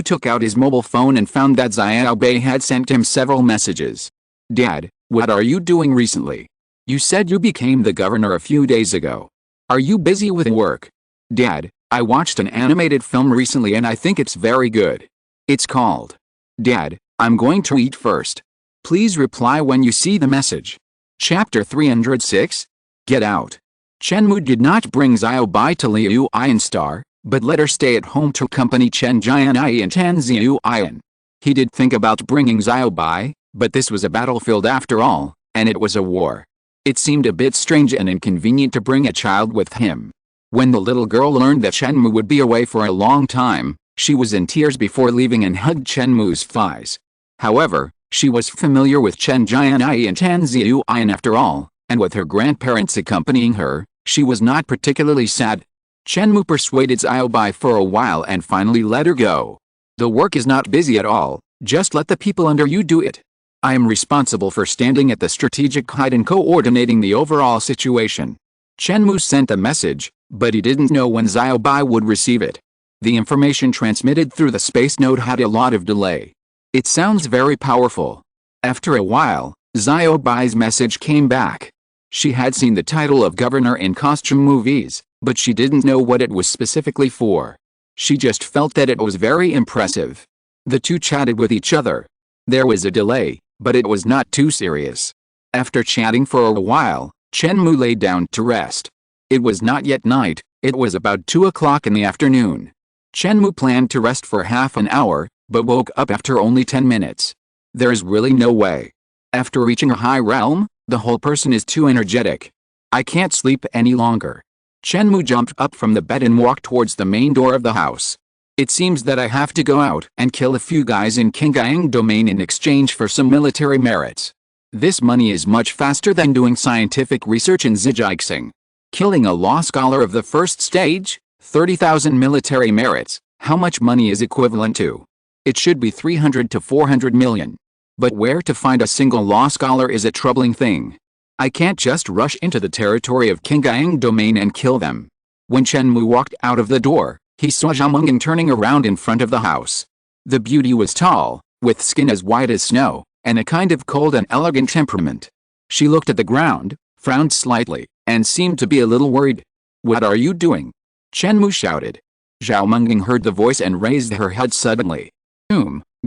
took out his mobile phone and found that Xiao Bei had sent him several messages. Dad, what are you doing recently? You said you became the governor a few days ago. Are you busy with work? Dad, I watched an animated film recently and I think it's very good. It's called. Dad, I'm going to eat first. Please reply when you see the message. Chapter 306? Get out. Chen Mou did not bring Xiao Bai to Liu Ayan Star, but let her stay at home to accompany Chen Jianai and Tan Ziu Ayan. He did think about bringing Xiao Bai, but this was a battlefield after all, and it was a war. It seemed a bit strange and inconvenient to bring a child with him. When the little girl learned that Chen Mou would be away for a long time, she was in tears before leaving and hugged Chen Mou's thighs. However, she was familiar with Chen Jianai and Tan Ziu Ayan after all, and with her grandparents accompanying her, she was not particularly sad. Chen Mou persuaded Xiao Bai for a while and finally let her go. The work is not busy at all, just let the people under you do it. I am responsible for standing at the strategic height and coordinating the overall situation. Chen Mou sent a message, but he didn't know when Xiao Bai would receive it. The information transmitted through the space node had a lot of delay. It sounds very powerful. After a while, Xiao Bai's message came back. She had seen the title of governor in costume movies, but she didn't know what it was specifically for. She just felt that it was very impressive. The two chatted with each other. There was a delay, but it was not too serious. After chatting for a while, Chen Mou lay down to rest. It was not yet night, it was about 2 o'clock in the afternoon. Chen Mou planned to rest for half an hour, but woke up after only 10 minutes. There's really no way. After reaching a high realm, the whole person is too energetic. I can't sleep any longer. Chen Mou jumped up from the bed and walked towards the main door of the house. It seems that I have to go out and kill a few guys in Qingyang domain in exchange for some military merits. This money is much faster than doing scientific research in Zhijiaxing. Killing a law scholar of the first stage, 30,000 military merits, how much money is equivalent to? It should be 300 to 400 million. But where to find a single law scholar is a troubling thing. I can't just rush into the territory of Qingyang domain and kill them. When Chen Mou walked out of the door, he saw Zhao Menging turning around in front of the house. The beauty was tall, with skin as white as snow, and a kind of cold and elegant temperament. She looked at the ground, frowned slightly, and seemed to be a little worried. "What are you doing?" Chen Mou shouted. Zhao Menging heard the voice and raised her head suddenly.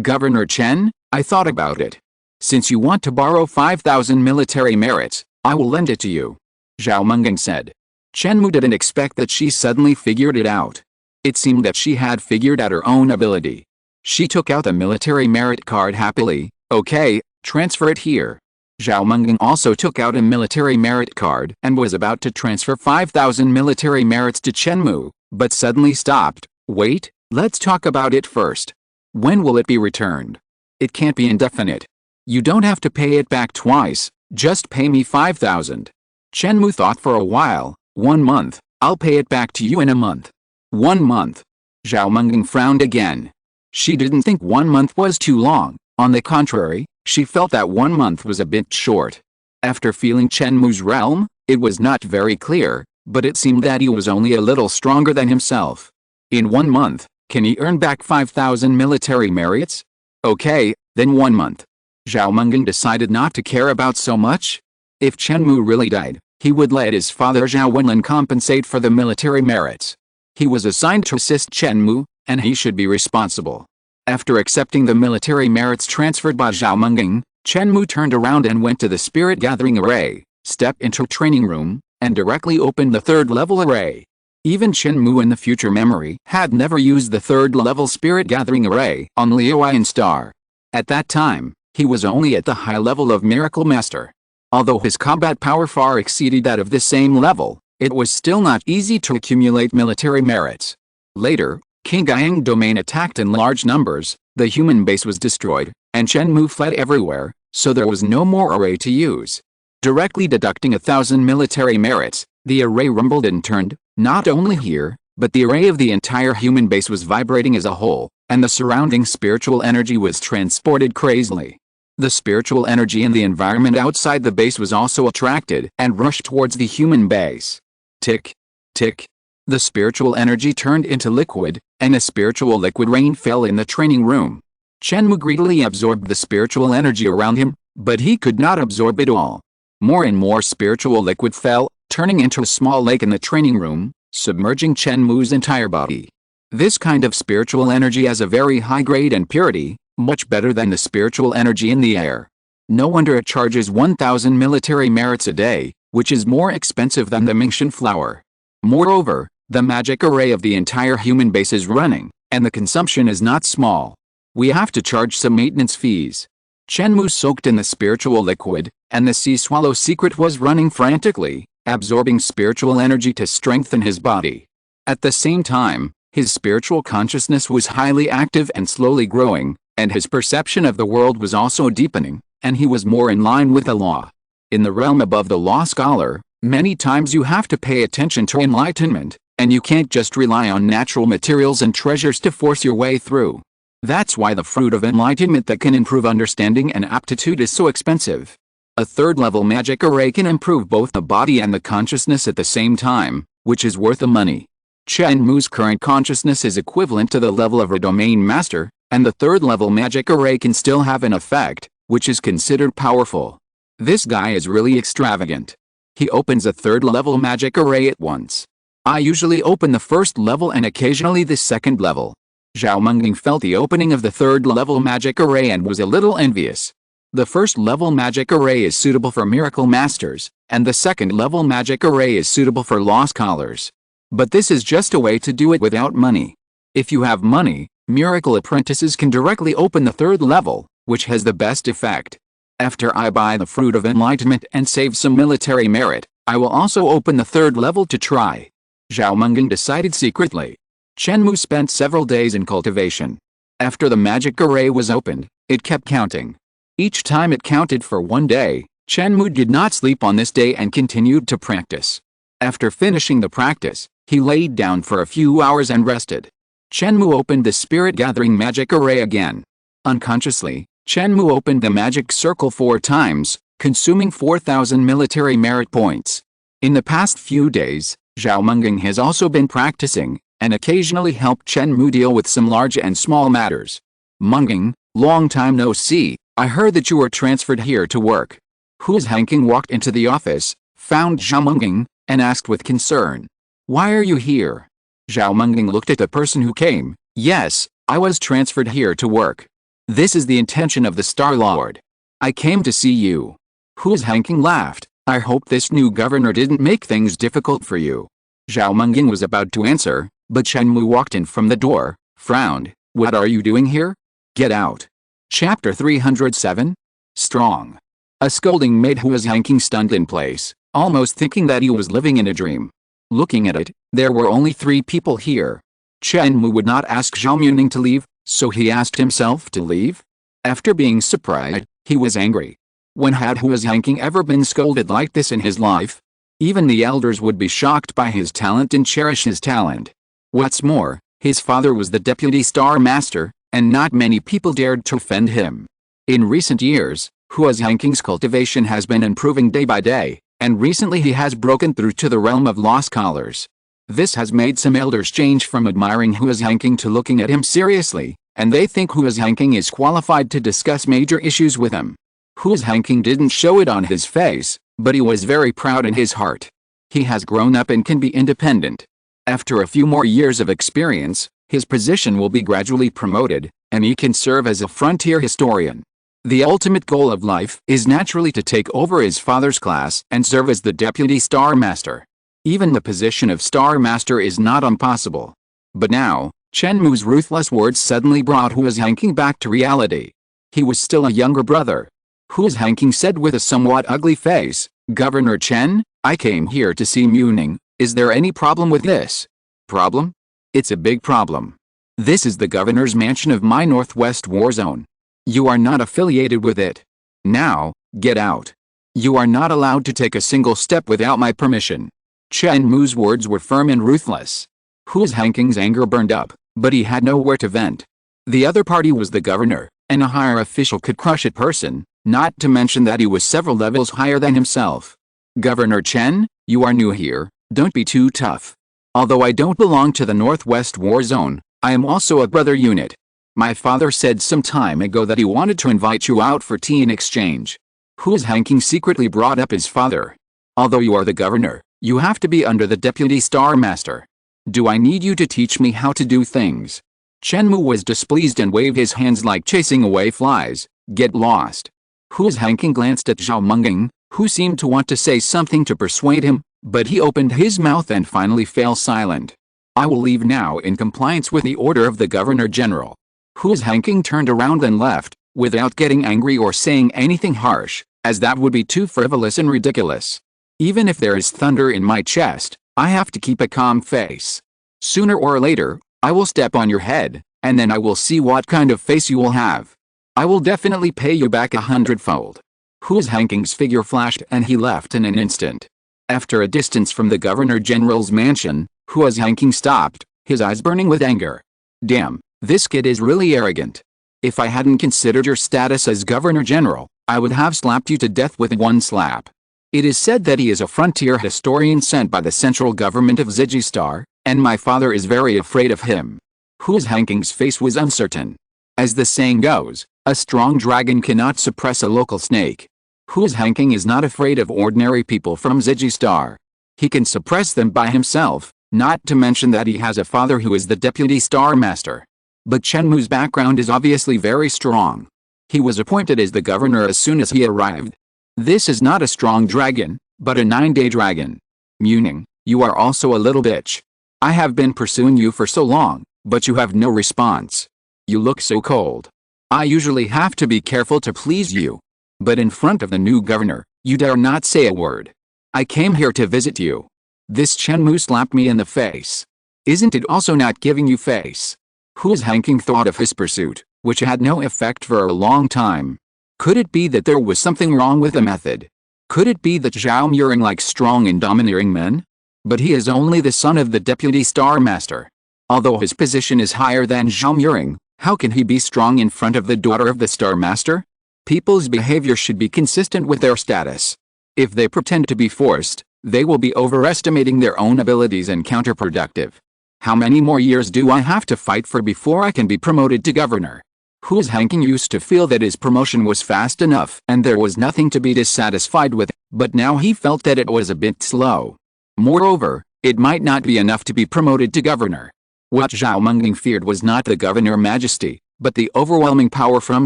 Governor Chen, I thought about it. Since you want to borrow 5,000 military merits, I will lend it to you. Zhao Menging said. Chen Mou didn't expect that she suddenly figured it out. It seemed that she had figured out her own ability. She took out the military merit card happily. Okay, transfer it here. Zhao Menging also took out a military merit card and was about to transfer 5,000 military merits to Chen Mou, but suddenly stopped. Wait, let's talk about it first. When will it be returned? It can't be indefinite. You don't have to pay it back twice, just pay me 5,000. Chen Mou thought for a while. 1 month, I'll pay it back to you in a month. 1 month. Zhao Menging frowned again. She didn't think 1 month was too long. On the contrary, she felt that 1 month was a bit short. After feeling Chen Mou's realm, it was not very clear, but it seemed that he was only a little stronger than himself. In 1 month, can he earn back 5,000 military merits? Okay, then 1 month. Zhao Menging decided not to care about so much. If Chen Mou really died, he would let his father Zhao Wenlin compensate for the military merits. He was assigned to assist Chen Mou, and he should be responsible. After accepting the military merits transferred by Zhao Menging, Chen Mou turned around and went to the spirit gathering array, stepped into training room, and directly opened the 3rd level array. Even Chen Mou in the future memory had never used the 3rd level spirit gathering array on Liuyan Star. At that time, he was only at the high level of Miracle Master. Although his combat power far exceeded that of the same level, it was still not easy to accumulate military merits. Later, Qingyang domain attacked in large numbers, the human base was destroyed, and Chen Mou fled everywhere, so there was no more array to use. Directly deducting 1,000 military merits, the array rumbled and turned. Not only here, but the array of the entire human base was vibrating as a whole, and the surrounding spiritual energy was transported crazily. The spiritual energy in the environment outside the base was also attracted and rushed towards the human base. Tick, tick. The spiritual energy turned into liquid, and a spiritual liquid rain fell in the training room. Chen Mou greedily absorbed the spiritual energy around him, but he could not absorb it all. More and more spiritual liquid fell, turning into a small lake in the training room, submerging Chen Mou's entire body. This kind of spiritual energy has a very high grade and purity, much better than the spiritual energy in the air. No wonder it charges 1,000 military merits a day, which is more expensive than the Mingxian flower. Moreover, the magic array of the entire human base is running, and the consumption is not small. We have to charge some maintenance fees. Chen Mou soaked in the spiritual liquid, and the sea swallow secret was running frantically, absorbing spiritual energy to strengthen his body. At the same time, his spiritual consciousness was highly active and slowly growing, and his perception of the world was also deepening, and he was more in line with the law. In the realm above the law scholar, many times you have to pay attention to enlightenment, and you can't just rely on natural materials and treasures to force your way through. That's why the fruit of enlightenment that can improve understanding and aptitude is so expensive. A 3rd level magic array can improve both the body and the consciousness at the same time, which is worth the money. Chen Mou's current consciousness is equivalent to the level of a domain master, and the 3rd level magic array can still have an effect, which is considered powerful. This guy is really extravagant. He opens a third-level magic array at once. I usually open the first level and occasionally the second level. Zhao Menging felt the opening of the third-level magic array and was a little envious. The first-level magic array is suitable for miracle masters, and the second-level magic array is suitable for lost scholars. But this is just a way to do it without money. If you have money, miracle apprentices can directly open the third level, which has the best effect. After I buy the fruit of enlightenment and save some military merit, I will also open the third level to try. Zhao Menging decided secretly. Chen Mou spent several days in cultivation. After the magic array was opened, it kept counting. Each time it counted for 1 day, Chen Mou did not sleep on this day and continued to practice. After finishing the practice, he laid down for a few hours and rested. Chen Mou opened the spirit-gathering magic array again. Unconsciously, Chen Mou opened the magic circle 4 times, consuming 4,000 military merit points. In the past few days, Zhao Menging has also been practicing, and occasionally helped Chen Mou deal with some large and small matters. Menging, long time no see, I heard that you were transferred here to work. Hu's Hanking walked into the office, found Zhao Menging, and asked with concern. Why are you here? Zhao Menging looked at the person who came. Yes, I was transferred here to work. This is the intention of the Star Lord. I came to see you. Hu's Hanking laughed. I hope this new governor didn't make things difficult for you. Zhao Menging was about to answer, but Chen Mou walked in from the door, frowned. What are you doing here? Get out. Chapter 307? Strong. A scolding made Hu's Hanking stunned in place, almost thinking that he was living in a dream. Looking at it, there were only 3 people here. Chen Mou would not ask Zhao Menging to leave, so he asked himself to leave. After being surprised, he was angry. When had Hu's Hanking ever been scolded like this in his life? Even the elders would be shocked by his talent and cherish his talent. What's more, his father was the deputy star master, and not many people dared to offend him. In recent years, Hu's Hanking's cultivation has been improving day by day, and recently he has broken through to the realm of lost scholars. This has made some elders change from admiring Hu's Hanking to looking at him seriously, and they think Hu's Hanking is qualified to discuss major issues with him. Hu's Hanking didn't show it on his face, but he was very proud in his heart. He has grown up and can be independent. After a few more years of experience, his position will be gradually promoted, and he can serve as a frontier historian. The ultimate goal of life is naturally to take over his father's class and serve as the deputy star master. Even the position of star master is not impossible. But now, Chen Mou's ruthless words suddenly brought Hu's Hanking back to reality. He was still a younger brother. Hu's Hanking said with a somewhat ugly face, Governor Chen, I came here to see Muning. Is there any problem with this? Problem? It's a big problem. This is the governor's mansion of my Northwest War Zone. You are not affiliated with it. Now, get out. You are not allowed to take a single step without my permission. Chen Mou's words were firm and ruthless. Hu's Hanking's anger burned up, but he had nowhere to vent. The other party was the governor, and a higher official could crush a person, not to mention that he was several levels higher than himself. Governor Chen, you are new here, don't be too tough. Although I don't belong to the Northwest War Zone, I am also a brother unit. My father said some time ago that he wanted to invite you out for tea in exchange. Hu's Hanking secretly brought up his father. Although you are the governor, you have to be under the deputy star master. Do I need you to teach me how to do things? Chen Mou was displeased and waved his hands like chasing away flies. Get lost. Hu's Hanking glanced at Zhao Menging, who seemed to want to say something to persuade him, but he opened his mouth and finally fell silent. I will leave now in compliance with the order of the Governor General. Hu's Hanking turned around and left, without getting angry or saying anything harsh, as that would be too frivolous and ridiculous. Even if there is thunder in my chest, I have to keep a calm face. Sooner or later, I will step on your head, and then I will see what kind of face you will have. I will definitely pay you back 100-fold. Hu's Hanking's figure flashed and he left in an instant. After a distance from the Governor General's mansion, Hu's Hanking stopped, his eyes burning with anger. Damn, this kid is really arrogant. If I hadn't considered your status as Governor General, I would have slapped you to death with one slap. It is said that he is a frontier historian sent by the central government of Zigistar, and my father is very afraid of him. Hu's Hanking's face was uncertain. As the saying goes, A strong dragon cannot suppress a local snake. Who's Hanking is not afraid of ordinary people from Ziggy Star. He can suppress them by himself, not to mention that he has a father who is the Deputy Star Master. But Chen Mou's background is obviously very strong. He was appointed as the governor as soon as he arrived. This is not a strong dragon, but a 9-day dragon. Meaning, you are also a little bitch. I have been pursuing you for so long, but you have no response. You look so cold. I usually have to be careful to please you. But in front of the new governor, you dare not say a word. I came here to visit you. This Chen Mou slapped me in the face. Isn't it also not giving you face? Who's Hanking thought of his pursuit, which had no effect for a long time. Could it be that there was something wrong with the method? Could it be that Zhao Muring likes strong and domineering men? But he is only the son of the Deputy Star Master. Although his position is higher than Zhao Muring, how can he be strong in front of the daughter of the Star Master? People's behavior should be consistent with their status. If they pretend to be forced, they will be overestimating their own abilities and counterproductive. How many more years do I have to fight for before I can be promoted to governor? Who's Hanking used to feel that his promotion was fast enough and there was nothing to be dissatisfied with, but now he felt that it was a bit slow. Moreover, it might not be enough to be promoted to governor. What Zhao Menging feared was not the governor majesty, but the overwhelming power from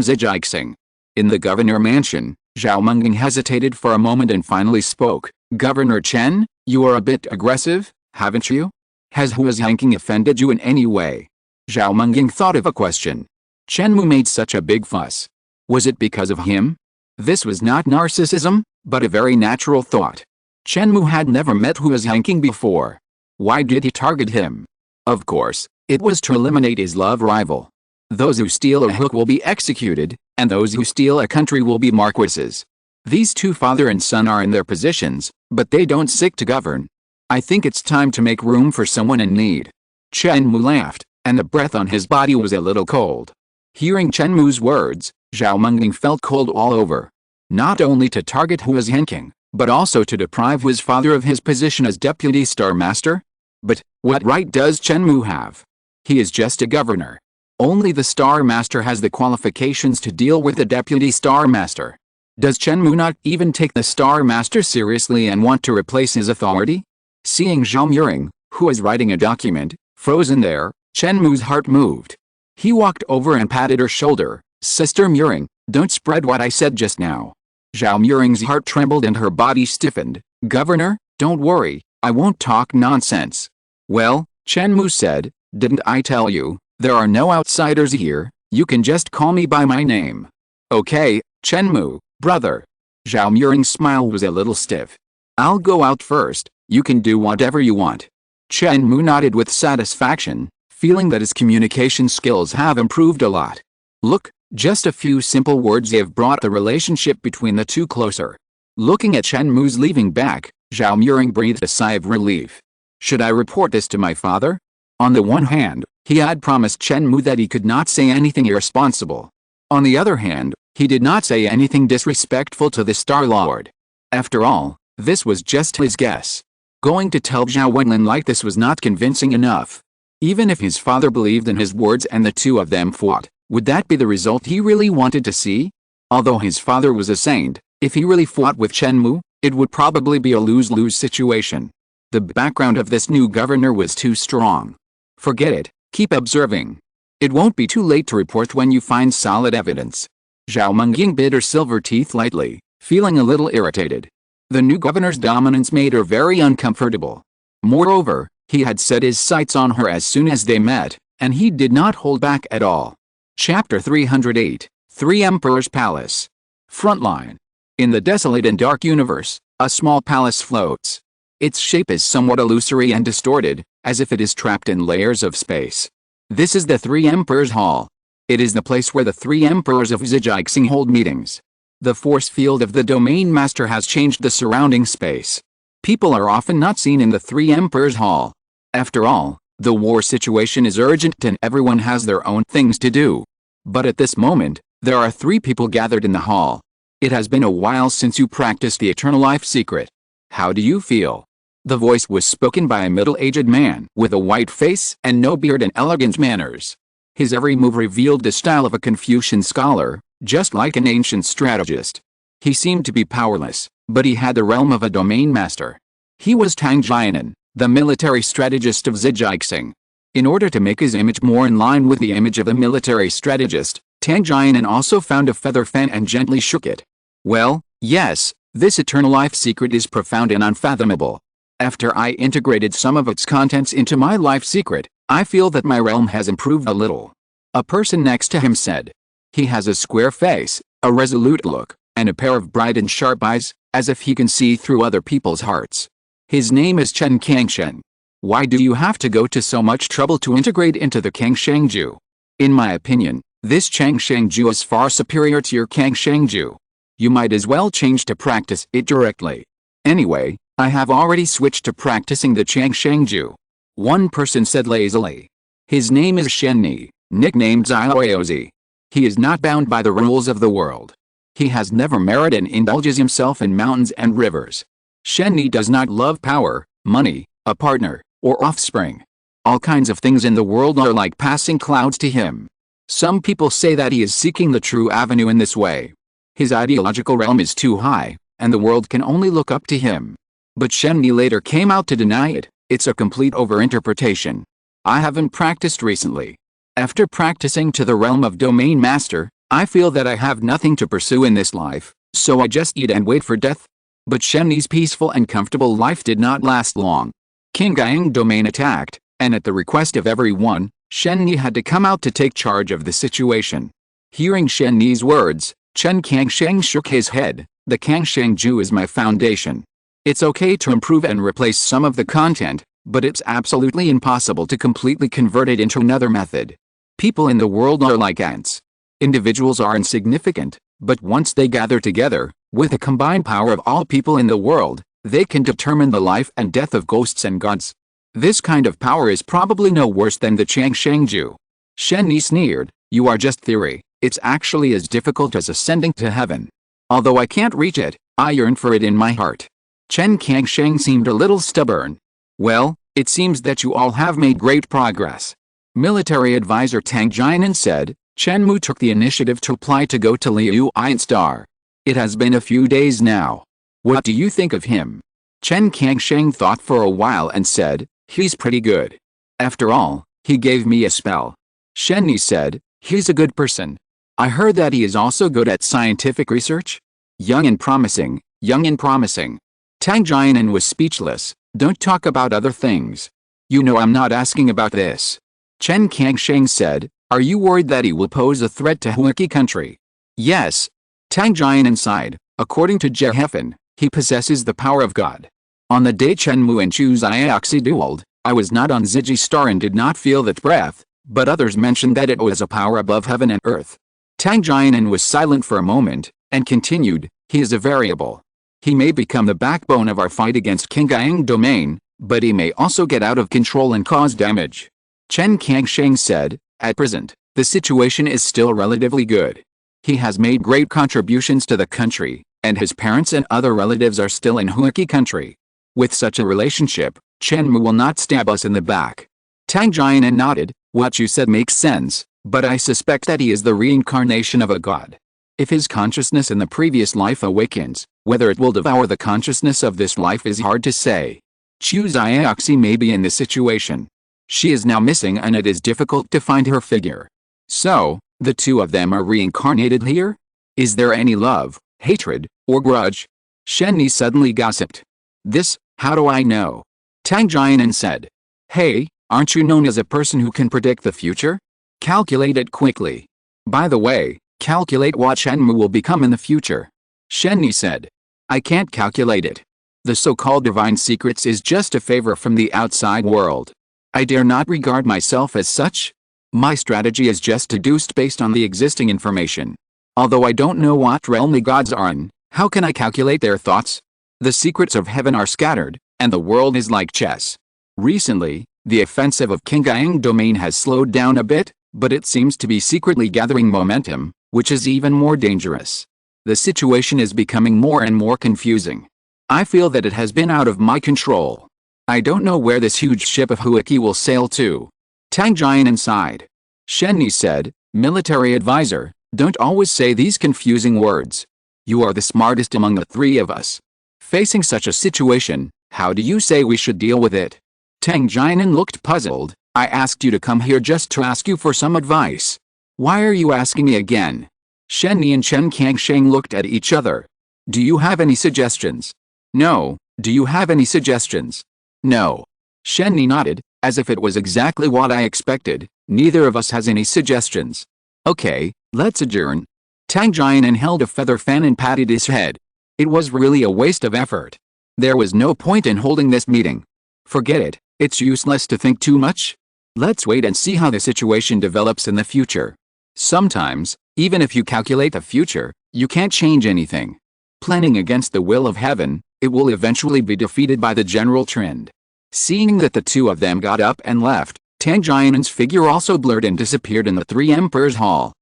Zijixing. In the governor mansion, Zhao Menging hesitated for a moment and finally spoke. Governor Chen, you are a bit aggressive, haven't you? Has Huaz Hanking offended you in any way? Zhao Menging thought of a question. Chen Mou made such a big fuss. Was it because of him? This was not narcissism, but a very natural thought. Chen Mou had never met Huaz Hanking before. Why did he target him? Of course, it was to eliminate his love rival. Those who steal a hook will be executed, and those who steal a country will be marquises. These two father and son are in their positions, but they don't seek to govern. I think it's time to make room for someone in need. Chen Mou laughed, and the breath on his body was a little cold. Hearing Chen Mou's words, Zhao Menging felt cold all over. Not only to target Huaz Hanking, but also to deprive his father of his position as Deputy Star Master? But, what right does Chen Mou have? He is just a governor. Only the Star Master has the qualifications to deal with the Deputy Star Master. Does Chen Mou not even take the Star Master seriously and want to replace his authority? Seeing Zhao Muring, who was writing a document, frozen there, Chen Mou's heart moved. He walked over and patted her shoulder. Sister Muring, don't spread what I said just now. Zhao Muring's heart trembled and her body stiffened. Governor, don't worry, I won't talk nonsense. Well, Chen Mou said, didn't I tell you, there are no outsiders here, you can just call me by my name. Okay, Chen Mou, brother. Zhao Muring's smile was a little stiff. I'll go out first, you can do whatever you want. Chen Mou nodded with satisfaction, feeling that his communication skills have improved a lot. Look, just a few simple words have brought the relationship between the two closer. Looking at Chen Mou's leaving back, Zhao Muring breathed a sigh of relief. Should I report this to my father? On the one hand, he had promised Chen Mou that he could not say anything irresponsible. On the other hand, he did not say anything disrespectful to the Star Lord. After all, this was just his guess. Going to tell Zhao Wenlin like this was not convincing enough. Even if his father believed in his words and the two of them fought, would that be the result he really wanted to see? Although his father was a saint, if he really fought with Chen Mou, it would probably be a lose-lose situation. The background of this new governor was too strong. Forget it, keep observing. It won't be too late to report when you find solid evidence. Zhao Menging bit her silver teeth lightly, feeling a little irritated. The new governor's dominance made her very uncomfortable. Moreover, he had set his sights on her as soon as they met, and he did not hold back at all. Chapter 308, Three Emperors' Palace. Frontline. In the desolate and dark universe, a small palace floats. Its shape is somewhat illusory and distorted, as if it is trapped in layers of space. This is the Three Emperors' Hall. It is the place where the three emperors of Zijixing hold meetings. The force field of the Domain Master has changed the surrounding space. People are often not seen in the Three Emperors' Hall. After all, the war situation is urgent and everyone has their own things to do. But at this moment, there are three people gathered in the hall. It has been a while since you practiced the Eternal Life Secret. How do you feel? The voice was spoken by a middle-aged man with a white face and no beard and elegant manners. His every move revealed the style of a Confucian scholar, just like an ancient strategist. He seemed to be powerless, but he had the realm of a domain master. He was Tang Jianan, the military strategist of Zijixing. In order to make his image more in line with the image of a military strategist, Tang Jianan also found a feather fan and gently shook it. Well, yes, this eternal life secret is profound and unfathomable. After I integrated some of its contents into my life secret, I feel that my realm has improved a little. A person next to him said. He has a square face, a resolute look, and a pair of bright and sharp eyes, as if he can see through other people's hearts. His name is Chen Kangsheng. Why do you have to go to so much trouble to integrate into the Kangsheng Jue? In my opinion, this Kangsheng Jue is far superior to your Kangsheng Jue. You might as well change to practice it directly. Anyway, I have already switched to practicing the Kangsheng Jue. One person said lazily. His name is Chen Mou, nicknamed Ziozi. He is not bound by the rules of the world. He has never married and indulges himself in mountains and rivers. Chen Mou does not love power, money, a partner, or offspring. All kinds of things in the world are like passing clouds to him. Some people say that he is seeking the true avenue in this way. His ideological realm is too high, and the world can only look up to him. But Chen Mou later came out to deny it. It's a complete overinterpretation. I haven't practiced recently. After practicing to the realm of domain master, I feel that I have nothing to pursue in this life, so I just eat and wait for death. But Chen Mou's peaceful and comfortable life did not last long. Qingyang domain attacked, and at the request of everyone, Chen Mou had to come out to take charge of the situation. Hearing Chen Mou's words, Chen Kangsheng shook his head. The Kangsheng Jue is my foundation. It's okay to improve and replace some of the content, but it's absolutely impossible to completely convert it into another method. People in the world are like ants. Individuals are insignificant, but once they gather together, with the combined power of all people in the world, they can determine the life and death of ghosts and gods. This kind of power is probably no worse than the Kangsheng Jue. Chen Mou sneered, you are just theory, it's actually as difficult as ascending to heaven. Although I can't reach it, I yearn for it in my heart. Chen Kangsheng seemed a little stubborn. Well, it seems that you all have made great progress. Military advisor Tang Jianan said. Chen Mou took the initiative to apply to go to Liu Iron Star. It has been a few days now. What do you think of him? Chen Kangsheng thought for a while and said, he's pretty good. After all, he gave me a spell. Chen Mou said, he's a good person. I heard that he is also good at scientific research. Young and promising, young and promising. Tang Jianan was speechless. Don't talk about other things. You know I'm not asking about this. Chen Kangsheng said, are you worried that he will pose a threat to Huaki country? Yes. Tang Jianan sighed. According to Jehefen, he possesses the power of God. On the day Chen Mou and Chu Xiaoxi dueled, I was not on Ziji Star and did not feel that breath, but others mentioned that it was a power above heaven and earth. Tang Jianan was silent for a moment, and continued, he is a variable. He may become the backbone of our fight against Qingyang domain, but he may also get out of control and cause damage. Chen Kangsheng said, at present, the situation is still relatively good. He has made great contributions to the country, and his parents and other relatives are still in Huaki country. With such a relationship, Chen Mou will not stab us in the back. Tang Jianan nodded, what you said makes sense, but I suspect that he is the reincarnation of a god. If his consciousness in the previous life awakens, whether it will devour the consciousness of this life is hard to say. Chu Xiaoxi may be in this situation. She is now missing and it is difficult to find her figure. So, the two of them are reincarnated here? Is there any love, hatred, or grudge? Chen Mou suddenly gossiped. This, how do I know? Tang Jianan said. Hey, aren't you known as a person who can predict the future? Calculate it quickly. By the way, calculate what Chen Mou will become in the future. Chen Mou said. I can't calculate it. The so-called divine secrets is just a favor from the outside world. I dare not regard myself as such. My strategy is just deduced based on the existing information. Although I don't know what realm the gods are in, how can I calculate their thoughts? The secrets of heaven are scattered, and the world is like chess. Recently, the offensive of Qingyang domain has slowed down a bit, but it seems to be secretly gathering momentum, which is even more dangerous. The situation is becoming more and more confusing. I feel that it has been out of my control. I don't know where this huge ship of Huaki will sail to. Tang Jianan sighed. Chen Mou said, military advisor, Don't always say these confusing words. You are the smartest among the three of us. Facing such a situation, how do you say we should deal with it? Tang Jianan looked puzzled. I asked you to come here just to ask you for some advice. Why are you asking me again? Shen Ni and Chen Kangsheng looked at each other. Do you have any suggestions? No. Do you have any suggestions? No. Shen Ni nodded, as if it was exactly what I expected. Neither of us has any suggestions. Okay, let's adjourn. Tang Jianan held a feather fan and patted his head. It was really a waste of effort. There was no point in holding this meeting. Forget it, it's useless to think too much. Let's wait and see how the situation develops in the future. Sometimes, even if you calculate the future, you can't change anything. Planning against the will of heaven, it will eventually be defeated by the general trend. Seeing that the two of them got up and left, Tang Jianan's figure also blurred and disappeared in the Three Emperors Hall.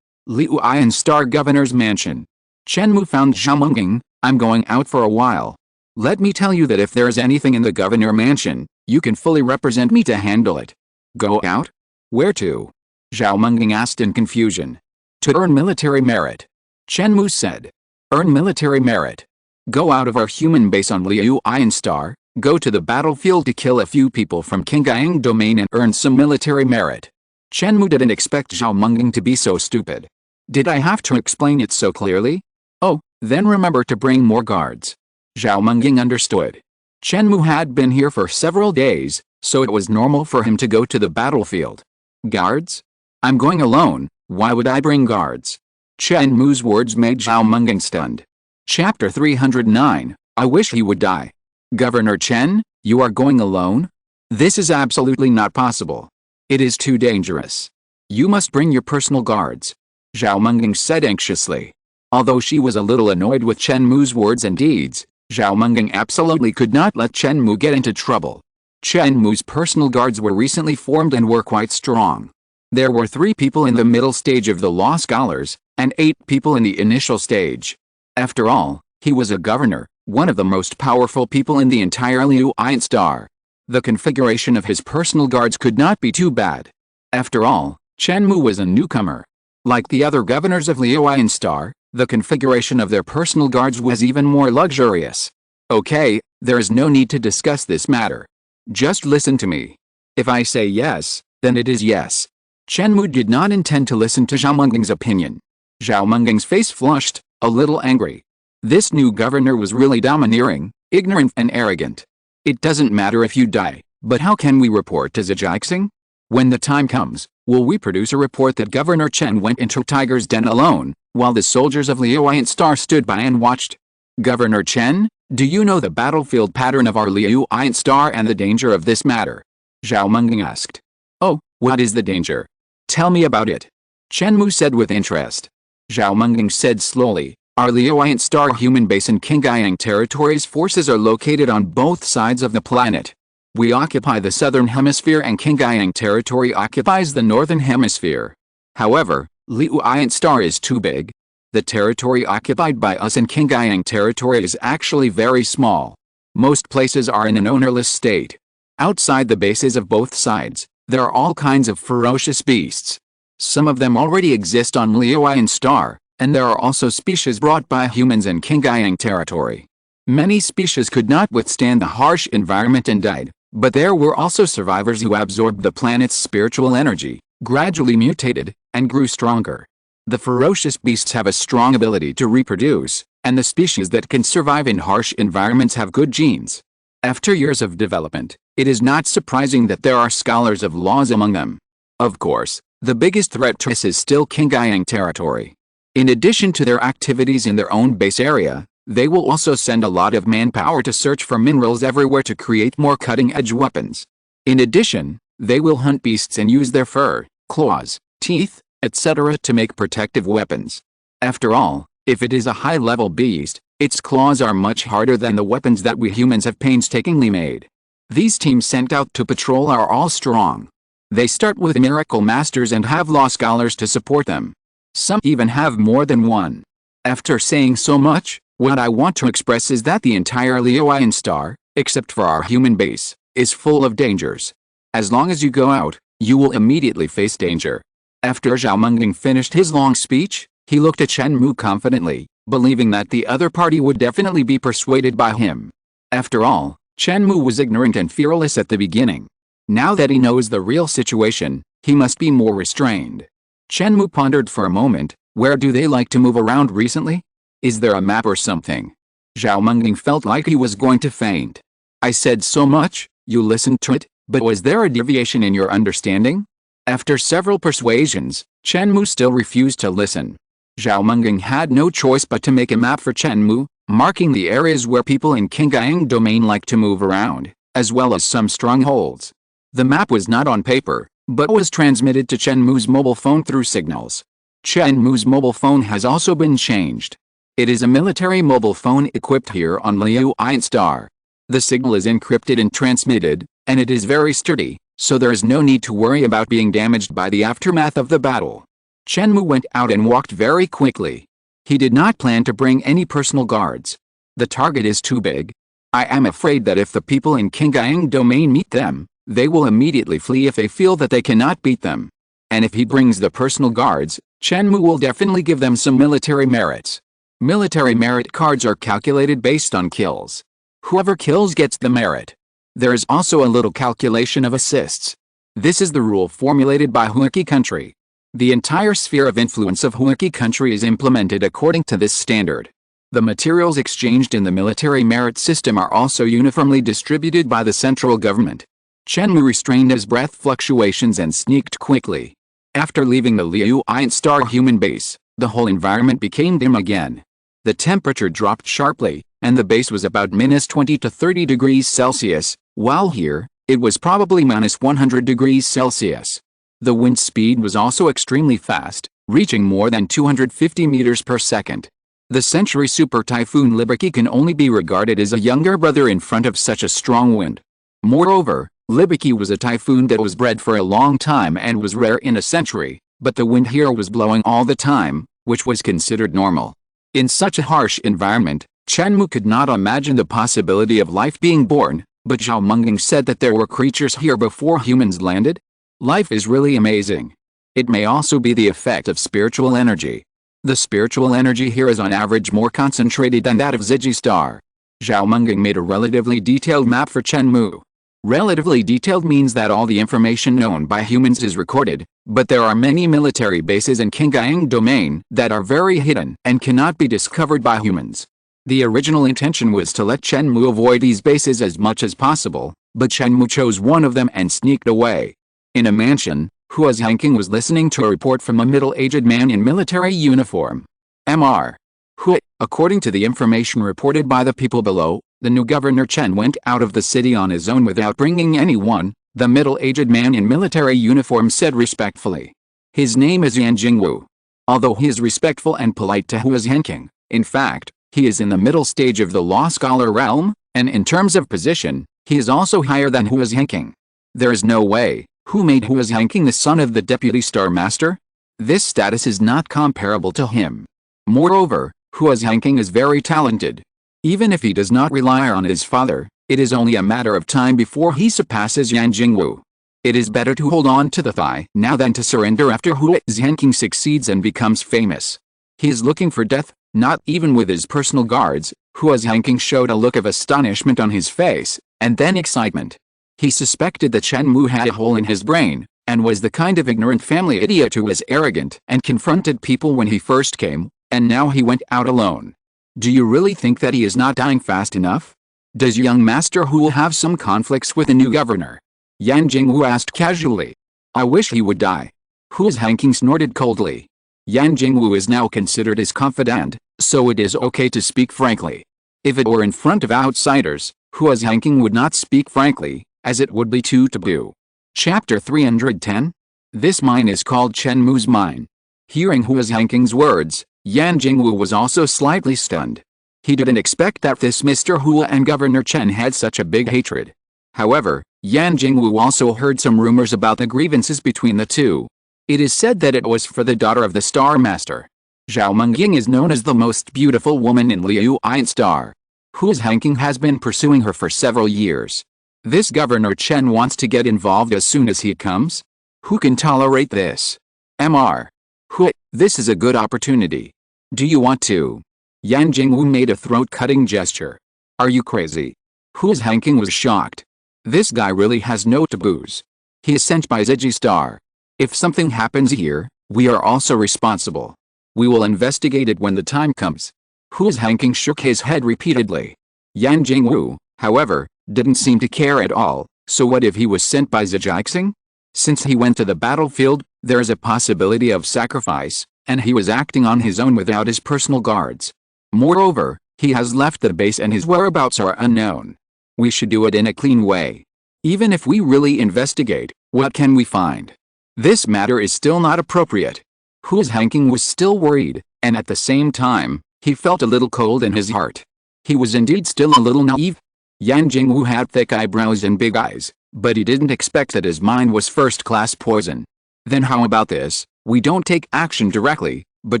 Liu Haiyan Star Governor's Mansion. Chen Mou found Zhao Menging. I'm going out for a while. Let me tell you that if there is anything in the Governor Mansion, you can fully represent me to handle it. Go out? Where to? Zhao Menging asked in confusion. To earn military merit. Chen Mou said. Earn military merit. Go out of our human base on Liu Haiyan Star, go to the battlefield to kill a few people from Qingyang domain and earn some military merit. Chen Mou didn't expect Zhao Menging to be so stupid. Did I have to explain it so clearly? Oh, then remember to bring more guards. Zhao Menging understood. Chen Mou had been here for several days, so it was normal for him to go to the battlefield. Guards? I'm going alone, why would I bring guards? Chen Mou's words made Zhao Menging stunned. Chapter 309, I wish he would die. Governor Chen, you are going alone? This is absolutely not possible. It is too dangerous. You must bring your personal guards. Zhao Menging said anxiously. Although she was a little annoyed with Chen Mou's words and deeds, Zhao Menging absolutely could not let Chen Mou get into trouble. Chen Mou's personal guards were recently formed and were quite strong. There were 3 people in the middle stage of the Law Scholars, and 8 people in the initial stage. After all, he was a governor, one of the most powerful people in the entire Liu Haiyan Star. The configuration of his personal guards could not be too bad. After all, Chen Mou was a newcomer. Like the other governors of Liu Haiyan Star, the configuration of their personal guards was even more luxurious. Okay, there is no need to discuss this matter. Just listen to me. If I say yes, then it is yes. Chen Mou did not intend to listen to Zhao Menging's opinion. Zhao Menging's face flushed, a little angry. This new governor was really domineering, ignorant and arrogant. It doesn't matter if you die, but how can we report to Zhixing? When the time comes, will we produce a report that Governor Chen went into Tiger's Den alone, while the soldiers of Liu Haiyan Star stood by and watched? Governor Chen, do you know the battlefield pattern of our Liu Haiyan Star and the danger of this matter? Zhao Menging asked. Oh, what is the danger? Tell me about it. Chen Mou said with interest. Zhao Menging said slowly, our Liu Haiyan Star human base in Qingyang territory's forces are located on both sides of the planet. We occupy the southern hemisphere and Qingyang territory occupies the northern hemisphere. However, Liu Haiyan Star is too big. The territory occupied by us in Qingyang territory is actually very small. Most places are in an ownerless state. Outside the bases of both sides, there are all kinds of ferocious beasts. Some of them already exist on Liu Haiyan Star, and there are also species brought by humans in Qingyang territory. Many species could not withstand the harsh environment and died, but there were also survivors who absorbed the planet's spiritual energy, gradually mutated, and grew stronger. The ferocious beasts have a strong ability to reproduce, and the species that can survive in harsh environments have good genes. After years of development, it is not surprising that there are scholars of laws among them. Of course, the biggest threat to us is still Qingyang territory. In addition to their activities in their own base area, they will also send a lot of manpower to search for minerals everywhere to create more cutting-edge weapons. In addition, they will hunt beasts and use their fur, claws, teeth, etc. to make protective weapons. After all, if it is a high-level beast, its claws are much harder than the weapons that we humans have painstakingly made. These teams sent out to patrol are all strong. They start with miracle masters and have law scholars to support them. Some even have more than one. After saying so much, what I want to express is that the entire Liu Haiyan Star, except for our human base, is full of dangers. As long as you go out, you will immediately face danger. After Zhao Menging finished his long speech, he looked at Chen Mou confidently, believing that the other party would definitely be persuaded by him. After all, Chen Mou was ignorant and fearless at the beginning. Now that he knows the real situation, he must be more restrained. Chen Mou pondered for a moment. Where do they like to move around recently? Is there a map or something? Zhao Menging felt like he was going to faint. I said so much, you listened to it, but was there a deviation in your understanding? After several persuasions, Chen Mou still refused to listen. Zhao Menging had no choice but to make a map for Chen Mou, marking the areas where people in Qingyang domain like to move around, as well as some strongholds. The map was not on paper, but was transmitted to Chen Mou's mobile phone through signals. Chen Mou's mobile phone has also been changed. It is a military mobile phone equipped here on Liu Iron Star. The signal is encrypted and transmitted, and it is very sturdy, so there is no need to worry about being damaged by the aftermath of the battle. Chen Mou went out and walked very quickly. He did not plan to bring any personal guards. The target is too big. I am afraid that if the people in Qingyang domain meet them, they will immediately flee if they feel that they cannot beat them. And if he brings the personal guards, Chen Mou will definitely give them some military merits. Military merit cards are calculated based on kills. Whoever kills gets the merit. There is also a little calculation of assists. This is the rule formulated by Huaqi country. The entire sphere of influence of Huaqi country is implemented according to this standard. The materials exchanged in the military merit system are also uniformly distributed by the central government. Chen Mou restrained his breath fluctuations and sneaked quickly. After leaving the Liu Iron Star human base, the whole environment became dim again. The temperature dropped sharply, and the base was about -20 to 30 degrees Celsius, while here, it was probably -100 degrees Celsius. The wind speed was also extremely fast, reaching more than 250 meters per second. The century super typhoon Libiki can only be regarded as a younger brother in front of such a strong wind. Moreover, Libiki was a typhoon that was bred for a long time and was rare in a century, but the wind here was blowing all the time, which was considered normal. In such a harsh environment, Chen Mou could not imagine the possibility of life being born, but Zhao Menging said that there were creatures here before humans landed. Life is really amazing. It may also be the effect of spiritual energy. The spiritual energy here is on average more concentrated than that of Ziji Star. Zhao Menging made a relatively detailed map for Chen Mou. Relatively detailed means that all the information known by humans is recorded, but there are many military bases in Qingyang domain that are very hidden and cannot be discovered by humans. The original intention was to let Chen Mou avoid these bases as much as possible, but Chen Mou chose one of them and sneaked away. In a mansion, Hua Zhanking was listening to a report from a middle-aged man in military uniform. Mr. Hua, according to the information reported by the people below, the new governor Chen went out of the city on his own without bringing anyone, the middle-aged man in military uniform said respectfully. His name is Yan Jingwu. Although he is respectful and polite to Hua Zhanking, in fact, he is in the middle stage of the law scholar realm, and in terms of position, he is also higher than Hua Zhanking. There is no way. Who made Hua Zhanking the son of the deputy star master? This status is not comparable to him. Moreover, Hua Zhanking is very talented. Even if he does not rely on his father, it is only a matter of time before he surpasses Yan Jingwu. It is better to hold on to the thigh now than to surrender after Hua Zhanking succeeds and becomes famous. He is looking for death, not even with his personal guards. Hua Zhanking showed a look of astonishment on his face, and then excitement. He suspected that Chen Mou had a hole in his brain, and was the kind of ignorant family idiot who was arrogant and confronted people when he first came, and now he went out alone. Do you really think that he is not dying fast enough? Does young Master Hu have some conflicts with the new governor? Yan Jingwu asked casually. I wish he would die. Hua Zhanking snorted coldly. Yan Jingwu is now considered his confidant, so it is okay to speak frankly. If it were in front of outsiders, Hua Zhanking would not speak frankly, as it would be too taboo. Chapter 310. This mine is called Chen Mou's mine. Hearing Hua Zhanking's words, Yan Jingwu was also slightly stunned. He didn't expect that this Mr. Hua and Governor Chen had such a big hatred. However, Yan Jingwu also heard some rumors about the grievances between the two. It is said that it was for the daughter of the Star Master. Zhao Mengying is known as the most beautiful woman in Liu Iron Star. Hua Zhanking has been pursuing her for several years. This Governor Chen wants to get involved as soon as he comes? Who can tolerate this? Mr. Hui, this is a good opportunity. Do you want to? Yan Jingwu made a throat-cutting gesture. Are you crazy? Hu's Hanking was shocked. This guy really has no taboos. He is sent by Ziggy Star. If something happens here, we are also responsible. We will investigate it when the time comes. Hu's Hanking shook his head repeatedly. Yan Jingwu, however, didn't seem to care at all. So what if he was sent by Zhixing? Since he went to the battlefield, there is a possibility of sacrifice, and he was acting on his own without his personal guards. Moreover, he has left the base and his whereabouts are unknown. We should do it in a clean way. Even if we really investigate, what can we find? This matter is still not appropriate. Hu's Hanking was still worried, and at the same time, he felt a little cold in his heart. He was indeed still a little naive. Yan Jingwu had thick eyebrows and big eyes, but he didn't expect that his mind was first-class poison. Then how about this? We don't take action directly, but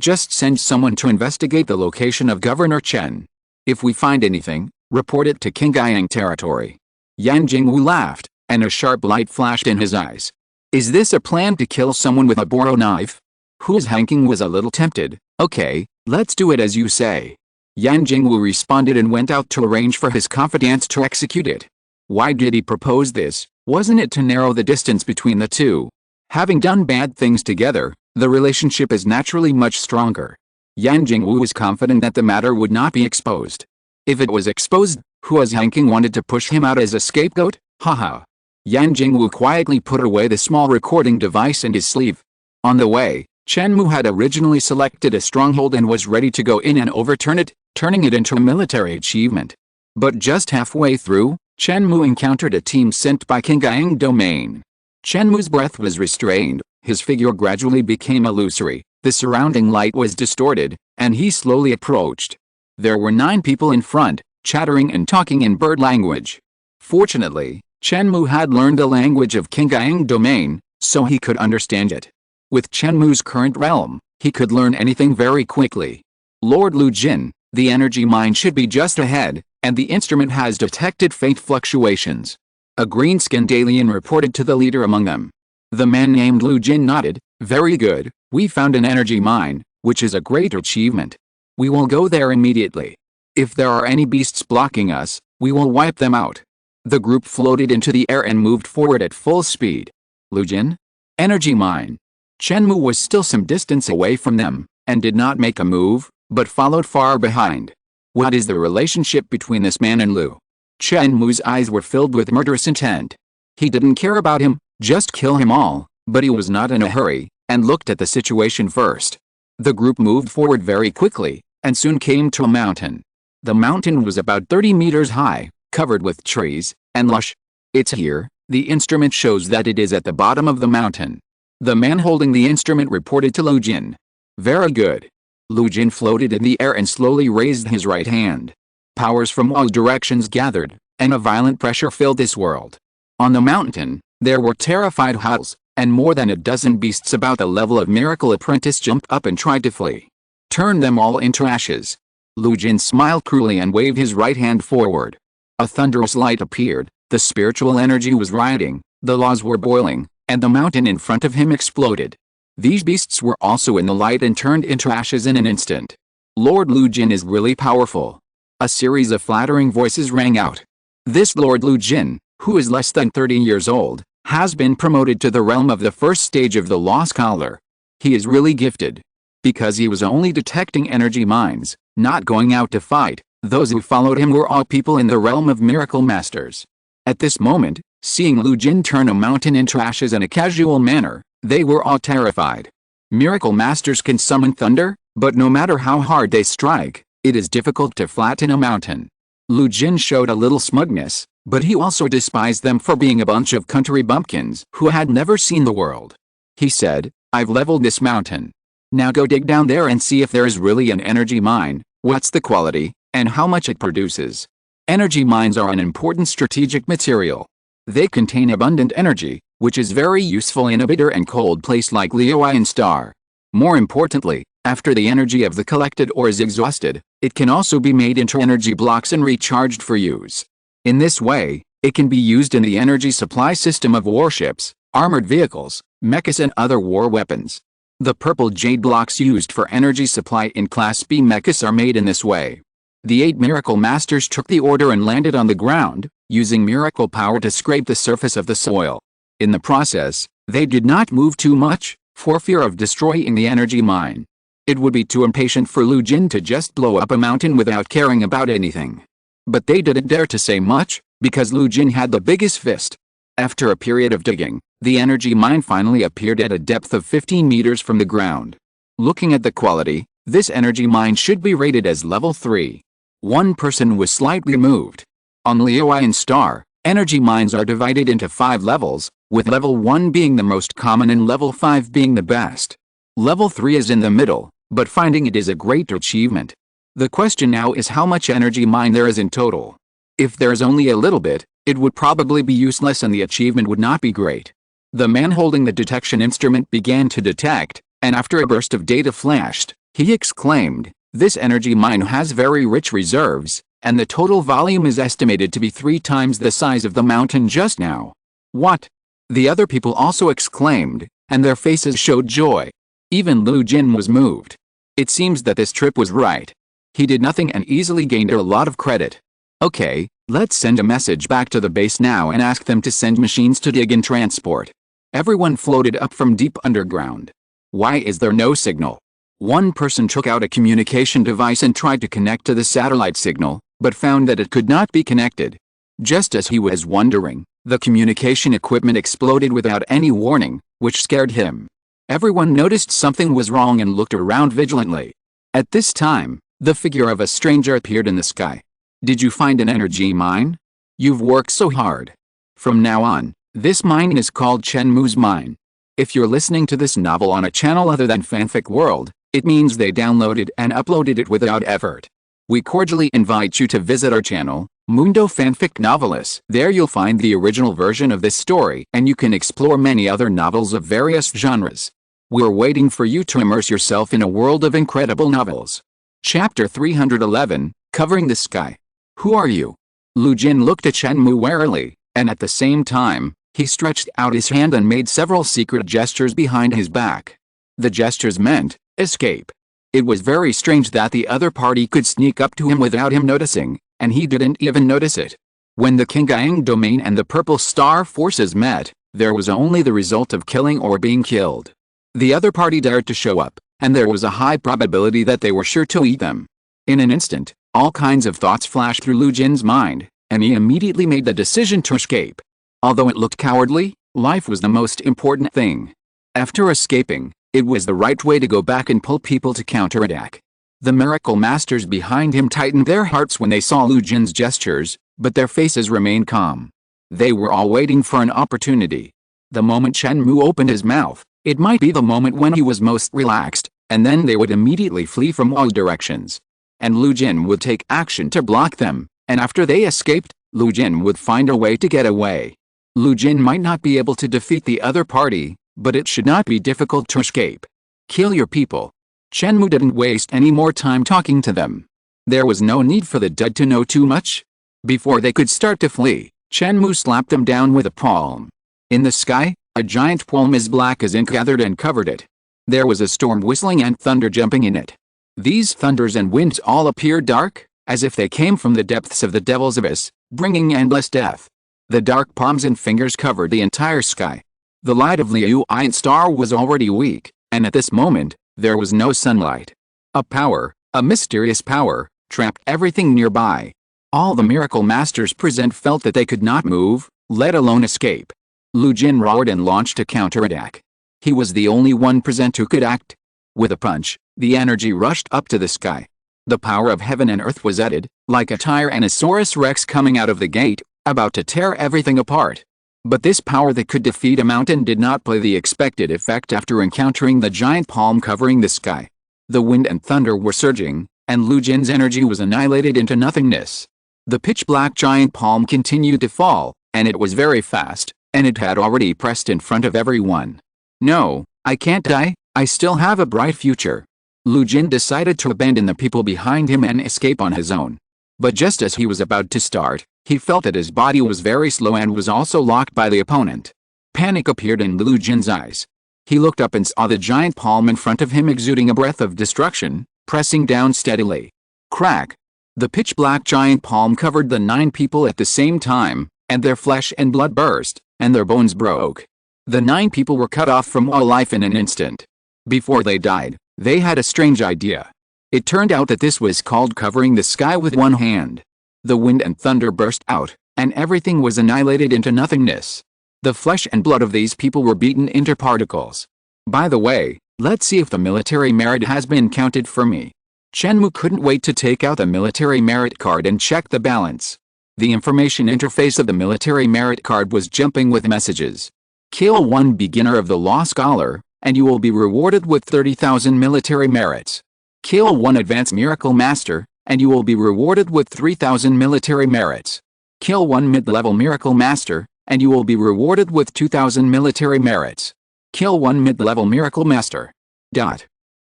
just send someone to investigate the location of Governor Chen. If we find anything, report it to Qingyang territory. Yan Jingwu laughed, and a sharp light flashed in his eyes. Is this a plan to kill someone with a boro knife? Hu's Hanking was a little tempted. Okay, let's do it as you say. Yan Jingwu responded and went out to arrange for his confidant to execute it. Why did he propose this? Wasn't it to narrow the distance between the two? Having done bad things together, the relationship is naturally much stronger. Yan Jingwu was confident that the matter would not be exposed. If it was exposed, Hu's Hanking wanted to push him out as a scapegoat? Haha. Yan Jingwu quietly put away the small recording device in his sleeve. On the way, Chen Mou had originally selected a stronghold and was ready to go in and overturn it, turning it into a military achievement. But just halfway through, Chen Mou encountered a team sent by Qingyang domain. Chen Mou's breath was restrained, his figure gradually became illusory, the surrounding light was distorted, and he slowly approached. There were 9 people in front, chattering and talking in bird language. Fortunately, Chen Mou had learned the language of Qingyang domain, so he could understand it. With Chen Mou's current realm, he could learn anything very quickly. Lord Lu Jin, the energy mine should be just ahead, and the instrument has detected faint fluctuations. A green-skinned alien reported to the leader among them. The man named Lu Jin nodded. Very good, we found an energy mine, which is a great achievement. We will go there immediately. If there are any beasts blocking us, we will wipe them out. The group floated into the air and moved forward at full speed. Lu Jin? Energy mine. Chen Mou was still some distance away from them, and did not make a move, but followed far behind. What is the relationship between this man and Lu? Chen Mou's eyes were filled with murderous intent. He didn't care about him, just kill him all, but he was not in a hurry, and looked at the situation first. The group moved forward very quickly, and soon came to a mountain. The mountain was about 30 meters high, covered with trees, and lush. It's here, the instrument shows that it is at the bottom of the mountain. The man holding the instrument reported to Lu Jin. Very good. Lu Jin floated in the air and slowly raised his right hand. Powers from all directions gathered, and a violent pressure filled this world. On the mountain, there were terrified howls, and more than a dozen beasts about the level of Miracle Apprentice jumped up and tried to flee. Turn them all into ashes. Lu Jin smiled cruelly and waved his right hand forward. A thunderous light appeared, the spiritual energy was rioting, the laws were boiling, and the mountain in front of him exploded. These beasts were also in the light and turned into ashes in an instant. Lord Lu Jin is really powerful. A series of flattering voices rang out. This Lord Lu Jin, who is less than 30 years old, has been promoted to the realm of the first stage of the Law Scholar. He is really gifted. Because he was only detecting energy mines, not going out to fight, those who followed him were all people in the realm of miracle masters. At this moment, seeing Lu Jin turn a mountain into ashes in a casual manner, they were all terrified. Miracle masters can summon thunder, but no matter how hard they strike, it is difficult to flatten a mountain. Lu Jin showed a little smugness, but he also despised them for being a bunch of country bumpkins who had never seen the world. He said, I've leveled this mountain. Now go dig down there and see if there is really an energy mine, what's the quality, and how much it produces. Energy mines are an important strategic material. They contain abundant energy, which is very useful in a bitter and cold place like Haiyan Star. More importantly, after the energy of the collected ore is exhausted, it can also be made into energy blocks and recharged for use. In this way, it can be used in the energy supply system of warships, armored vehicles, mechas and other war weapons. The purple jade blocks used for energy supply in Class B mechas are made in this way. The 8 miracle masters took the order and landed on the ground, using miracle power to scrape the surface of the soil. In the process, they did not move too much, for fear of destroying the energy mine. It would be too impatient for Lu Jin to just blow up a mountain without caring about anything. But they didn't dare to say much, because Lu Jin had the biggest fist. After a period of digging, the energy mine finally appeared at a depth of 15 meters from the ground. Looking at the quality, this energy mine should be rated as level 3. One person was slightly moved. On Haiyan Star, energy mines are divided into 5 levels, with level 1 being the most common and level 5 being the best. Level 3 is in the middle, but finding it is a great achievement. The question now is how much energy mine there is in total. If there is only a little bit, it would probably be useless and the achievement would not be great. The man holding the detection instrument began to detect, and after a burst of data flashed, he exclaimed, "This energy mine has very rich reserves, and the total volume is estimated to be 3 times the size of the mountain just now." "What?" the other people also exclaimed, and their faces showed joy. Even Lu Jin was moved. It seems that this trip was right. He did nothing and easily gained a lot of credit. Okay, let's send a message back to the base now and ask them to send machines to dig and transport. Everyone floated up from deep underground. Why is there no signal? One person took out a communication device and tried to connect to the satellite signal, but found that it could not be connected. Just as he was wondering, the communication equipment exploded without any warning, which scared him. Everyone noticed something was wrong and looked around vigilantly. At this time, the figure of a stranger appeared in the sky. "Did you find an energy mine? You've worked so hard. From now on, this mine is called Chen Mou's mine." If you're listening to this novel on a channel other than Fanfic World, it means they downloaded and uploaded it without effort. We cordially invite you to visit our channel, Mundo Fanfic Novelis. There you'll find the original version of this story and you can explore many other novels of various genres. We're waiting for you to immerse yourself in a world of incredible novels. Chapter 311, Covering the Sky. "Who are you?" Lu Jin looked at Chen Mou warily, and at the same time, he stretched out his hand and made several secret gestures behind his back. The gestures meant, escape. It was very strange that the other party could sneak up to him without him noticing, and he didn't even notice it. When the Qingyang domain and the Purple Star forces met, there was only the result of killing or being killed. The other party dared to show up, and there was a high probability that they were sure to eat them. In an instant, all kinds of thoughts flashed through Lu Jin's mind, and he immediately made the decision to escape. Although it looked cowardly, life was the most important thing. After escaping, it was the right way to go back and pull people to counterattack. The miracle masters behind him tightened their hearts when they saw Lu Jin's gestures, but their faces remained calm. They were all waiting for an opportunity. The moment Chen Mou opened his mouth, it might be the moment when he was most relaxed, and then they would immediately flee from all directions. And Lu Jin would take action to block them, and after they escaped, Lu Jin would find a way to get away. Lu Jin might not be able to defeat the other party, but it should not be difficult to escape. Kill your people. Chen Mou didn't waste any more time talking to them. There was no need for the dead to know too much. Before they could start to flee, Chen Mou slapped them down with a palm. In the sky, a giant palm as black as ink gathered and covered it. There was a storm whistling and thunder jumping in it. These thunders and winds all appeared dark, as if they came from the depths of the devil's abyss, bringing endless death. The dark palms and fingers covered the entire sky. The light of Haiyan Star was already weak, and at this moment, there was no sunlight. A mysterious power, trapped everything nearby. All the miracle masters present felt that they could not move, let alone escape. Lu Jin roared and launched a counterattack. He was the only one present who could act. With a punch, the energy rushed up to the sky. The power of heaven and earth was added, like a Tyrannosaurus Rex coming out of the gate, about to tear everything apart. But this power that could defeat a mountain did not play the expected effect after encountering the giant palm covering the sky. The wind and thunder were surging, and Lu Jin's energy was annihilated into nothingness. The pitch-black giant palm continued to fall, and it was very fast, and it had already pressed in front of everyone. "No, I can't die, I still have a bright future." Lu Jin decided to abandon the people behind him and escape on his own. But just as he was about to start, he felt that his body was very slow and was also locked by the opponent. Panic appeared in Lu Jin's eyes. He looked up and saw the giant palm in front of him exuding a breath of destruction, pressing down steadily. Crack! The pitch-black giant palm covered the 9 people at the same time, and their flesh and blood burst, and their bones broke. The 9 people were cut off from all life in an instant. Before they died, they had a strange idea. It turned out that this was called covering the sky with one hand. The wind and thunder burst out, and everything was annihilated into nothingness. The flesh and blood of these people were beaten into particles. By the way, let's see if the military merit has been counted for me. Chen Mou couldn't wait to take out the military merit card and check the balance. The information interface of the military merit card was jumping with messages. Kill 1 beginner of the law scholar, and you will be rewarded with 30,000 military merits. Kill 1 advanced miracle master, and you will be rewarded with 3,000 military merits. Kill 1 mid-level miracle master, and you will be rewarded with 2,000 military merits. Kill 1 mid-level miracle master.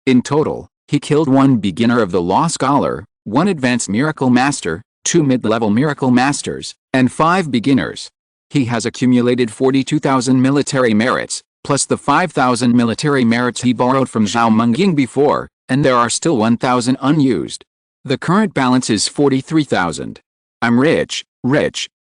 In total, he killed 1 beginner of the law scholar, 1 advanced miracle master, 2 mid-level miracle masters, and 5 beginners. He has accumulated 42,000 military merits, plus the 5,000 military merits he borrowed from Zhao Mengying before, and there are still 1,000 unused. The current balance is 43,000. I'm rich.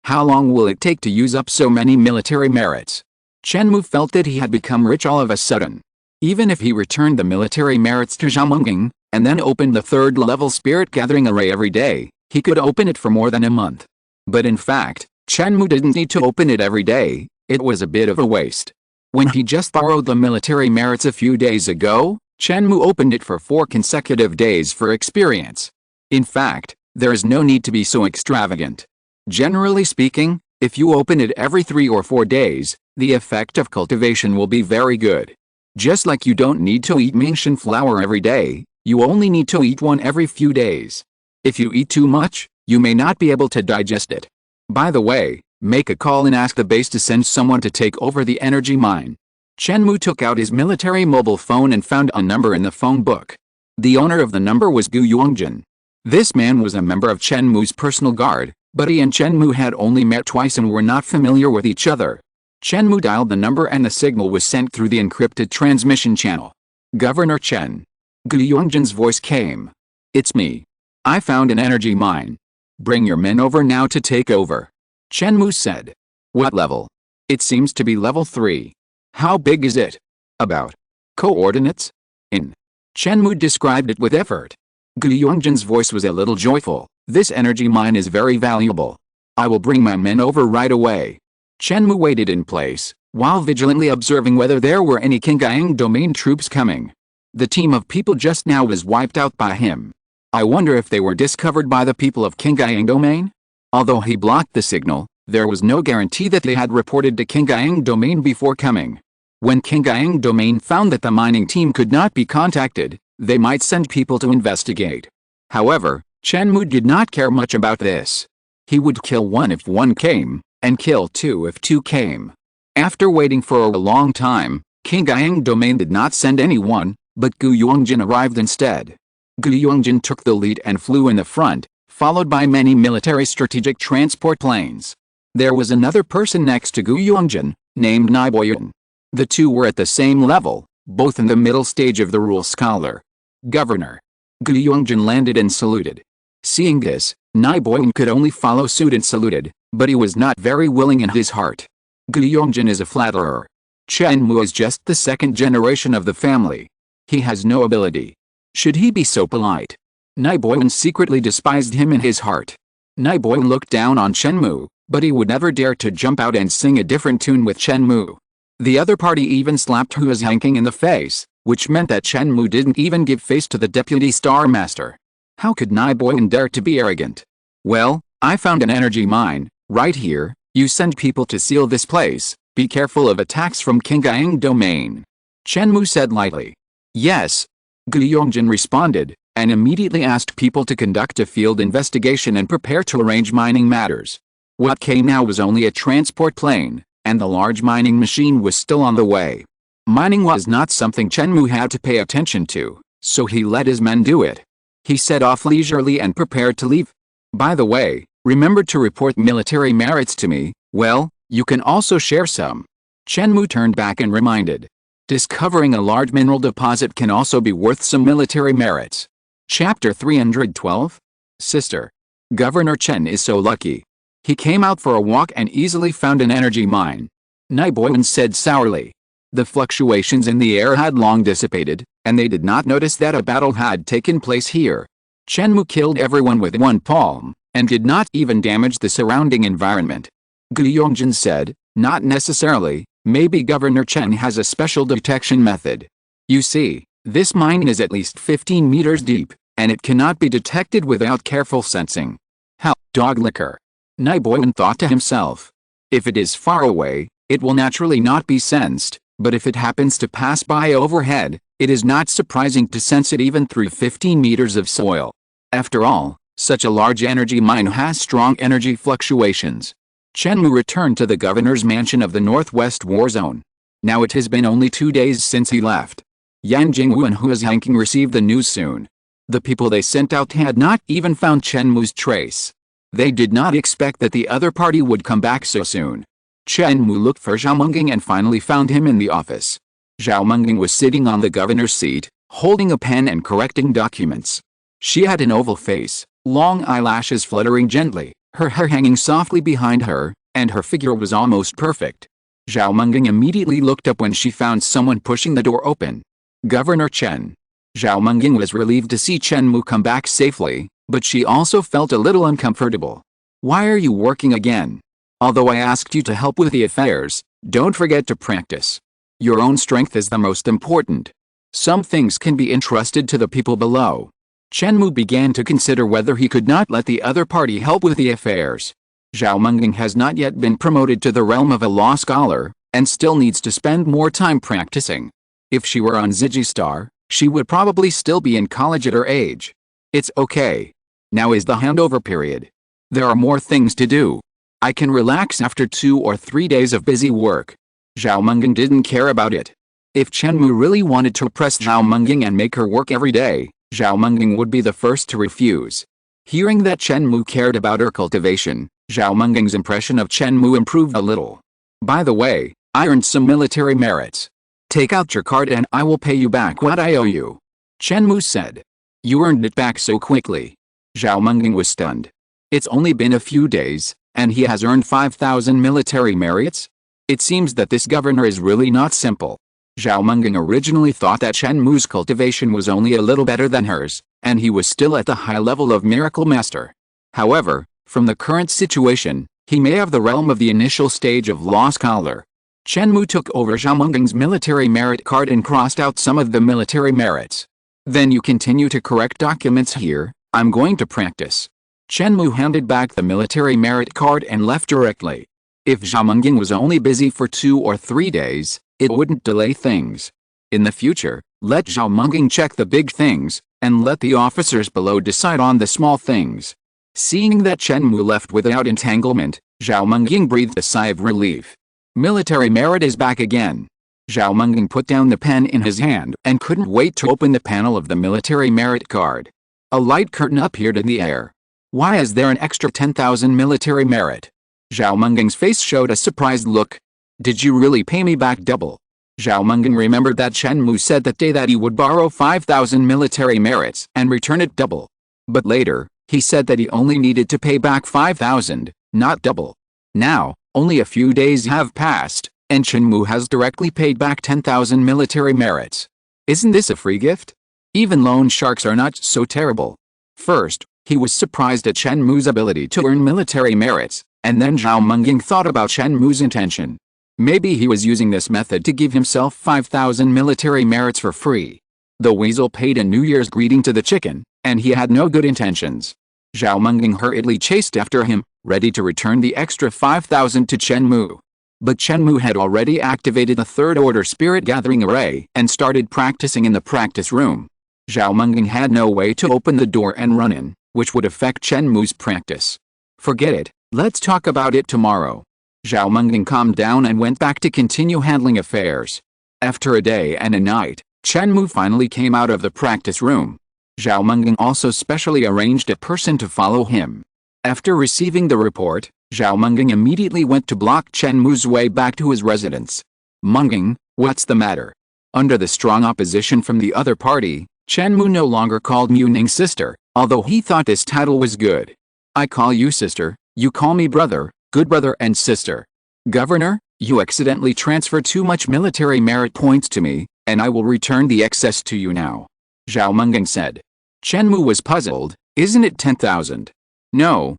How long will it take to use up so many military merits? Chen Mou felt that he had become rich all of a sudden. Even if he returned the military merits to Zhao Mengying, and then opened the 3rd level spirit gathering array every day, he could open it for more than a month. But in fact, Chen Mou didn't need to open it every day. It was a bit of a waste. When he just borrowed the military merits a few days ago, Chen Mou opened it for 4 consecutive days for experience. In fact, there is no need to be so extravagant. Generally speaking, if you open it every 3 or 4 days, the effect of cultivation will be very good. Just like you don't need to eat Mingxian flower every day, you only need to eat one every few days. If you eat too much, you may not be able to digest it. By the way, make a call and ask the base to send someone to take over the energy mine. Chen Mou took out his military mobile phone and found a number in the phone book. The owner of the number was Gu Yongjin. This man was a member of Chen Mou's personal guard, but he and Chen Mou had only met twice and were not familiar with each other. Chen Mou dialed the number and the signal was sent through the encrypted transmission channel. Governor Chen. Gu Yongjin's voice came. It's me. I found an energy mine. Bring your men over now to take over. Chen Mou said. What level? It seems to be level 3. How big is it? About. Coordinates? In. Chen Mou described it with effort. Gu Yongjin's voice was a little joyful. This energy mine is very valuable. I will bring my men over right away. Chen Mou waited in place, while vigilantly observing whether there were any Qingyang domain troops coming. The team of people just now was wiped out by him. I wonder if they were discovered by the people of Qingyang domain? Although he blocked the signal, there was no guarantee that they had reported to Qingyang domain before coming. When Qingyang domain found that the mining team could not be contacted, they might send people to investigate. However, Chen Mou did not care much about this. He would kill 1 if 1 came, and kill 2 if 2 came. After waiting for a long time, Qingyang domain did not send anyone, but Gu Yongjin arrived instead. Gu Yongjin took the lead and flew in the front, followed by many military strategic transport planes. There was another person next to Gu Yongjin, named Naiboyan. The two were at the same level, both in the middle stage of the rule scholar. Governor. Gu Yongjin landed and saluted. Seeing this, Naiboyan could only follow suit and saluted, but he was not very willing in his heart. Gu Yongjin is a flatterer. Chen Mou is just the 2nd generation of the family. He has no ability. Should he be so polite? Naiboyan secretly despised him in his heart. Naiboyan looked down on Chen Mou, but he would never dare to jump out and sing a different tune with Chen Mou. The other party even slapped Hua's Hanking in the face, which meant that Chen Mou didn't even give face to the deputy star master. How could Naiboyan dare to be arrogant? Well, I found an energy mine, right here. You send people to seal this place. Be careful of attacks from Qingyang domain. Chen Mou said lightly. Yes. Gu Yongjin responded, and immediately asked people to conduct a field investigation and prepare to arrange mining matters. What came now was only a transport plane, and the large mining machine was still on the way. Mining was not something Chen Mou had to pay attention to, so he let his men do it. He set off leisurely and prepared to leave. By the way, remember to report military merits to me. Well, you can also share some. Chen Mou turned back and reminded. Discovering a large mineral deposit can also be worth some military merits. Chapter 312. Sister. Governor Chen is so lucky. He came out for a walk and easily found an energy mine. Naiboyan said sourly. The fluctuations in the air had long dissipated, and they did not notice that a battle had taken place here. Chen Mou killed everyone with one palm, and did not even damage the surrounding environment. Gu Yongjin said, not necessarily, maybe Governor Chen has a special detection method. You see, this mine is at least 15 meters deep, and it cannot be detected without careful sensing. How, dog liquor. Naiboyan thought to himself. If it is far away, it will naturally not be sensed, but if it happens to pass by overhead, it is not surprising to sense it even through 15 meters of soil. After all, such a large energy mine has strong energy fluctuations. Chen Mou returned to the governor's mansion of the Northwest War Zone. Now it has been only 2 days since he left. Yan Jingwu and Hua's Hanking received the news soon. The people they sent out had not even found Chen Mou's trace. They did not expect that the other party would come back so soon. Chen Mou looked for Zhao Menging and finally found him in the office. Zhao Menging was sitting on the governor's seat, holding a pen and correcting documents. She had an oval face, long eyelashes fluttering gently, her hair hanging softly behind her, and her figure was almost perfect. Zhao Menging immediately looked up when she found someone pushing the door open. Governor Chen. Zhao Menging was relieved to see Chen Mou come back safely, but she also felt a little uncomfortable. Why are you working again? Although I asked you to help with the affairs, don't forget to practice. Your own strength is the most important. Some things can be entrusted to the people below. Chen Mou began to consider whether he could not let the other party help with the affairs. Zhao Menging has not yet been promoted to the realm of a law scholar, and still needs to spend more time practicing. If she were on Ziji Star, she would probably still be in college at her age. It's okay. Now is the handover period. There are more things to do. I can relax after 2 or 3 days of busy work. Zhao Menging didn't care about it. If Chen Mou really wanted to oppress Zhao Menging and make her work every day, Zhao Menging would be the first to refuse. Hearing that Chen Mou cared about her cultivation, Zhao Menging's impression of Chen Mou improved a little. By the way, I earned some military merits. Take out your card and I will pay you back what I owe you. Chen Mou said. You earned it back so quickly. Zhao Menging was stunned. It's only been a few days, and he has earned 5,000 military merits? It seems that this governor is really not simple. Zhao Menging originally thought that Chen Mou's cultivation was only a little better than hers, and he was still at the high level of Miracle Master. However, from the current situation, he may have the realm of the initial stage of Law Scholar. Chen Mou took over Zhao Menging's military merit card and crossed out some of the military merits. Then you continue to correct documents here, I'm going to practice. Chen Mou handed back the military merit card and left directly. If Zhao Menging was only busy for 2 or 3 days, it wouldn't delay things. In the future, let Zhao Menging check the big things, and let the officers below decide on the small things. Seeing that Chen Mou left without entanglement, Zhao Menging breathed a sigh of relief. Military merit is back again. Zhao Menging put down the pen in his hand and couldn't wait to open the panel of the military merit card. A light curtain appeared in the air. Why is there an extra 10,000 military merit? Zhao Menging's face showed a surprised look. Did you really pay me back double? Zhao Menging remembered that Chen Mou said that day that he would borrow 5,000 military merits and return it double. But later, he said that he only needed to pay back 5,000, not double. Now, only a few days have passed, and Chen Mou has directly paid back 10,000 military merits. Isn't this a free gift? Even loan sharks are not so terrible. First, he was surprised at Chen Mou's ability to earn military merits, and then Zhao Menging thought about Chen Mou's intention. Maybe he was using this method to give himself 5,000 military merits for free. The weasel paid a New Year's greeting to the chicken, and he had no good intentions. Zhao Menging hurriedly chased after him, ready to return the extra 5,000 to Chen Mou. But Chen Mou had already activated the third-order spirit gathering array and started practicing in the practice room. Zhao Menging had no way to open the door and run in, which would affect Chen Mou's practice. Forget it, let's talk about it tomorrow. Zhao Menging calmed down and went back to continue handling affairs. After a day and a night, Chen Mou finally came out of the practice room. Zhao Menging also specially arranged a person to follow him. After receiving the report, Zhao Menging immediately went to block Chen Mou's way back to his residence. Menging, what's the matter? Under the strong opposition from the other party, Chen Mou no longer called Mu Ning sister, although he thought this title was good. I call you sister, you call me brother, good brother and sister. Governor, you accidentally transfer too much military merit points to me, and I will return the excess to you now. Zhao Menging said. Chen Mou was puzzled. Isn't it 10,000? No,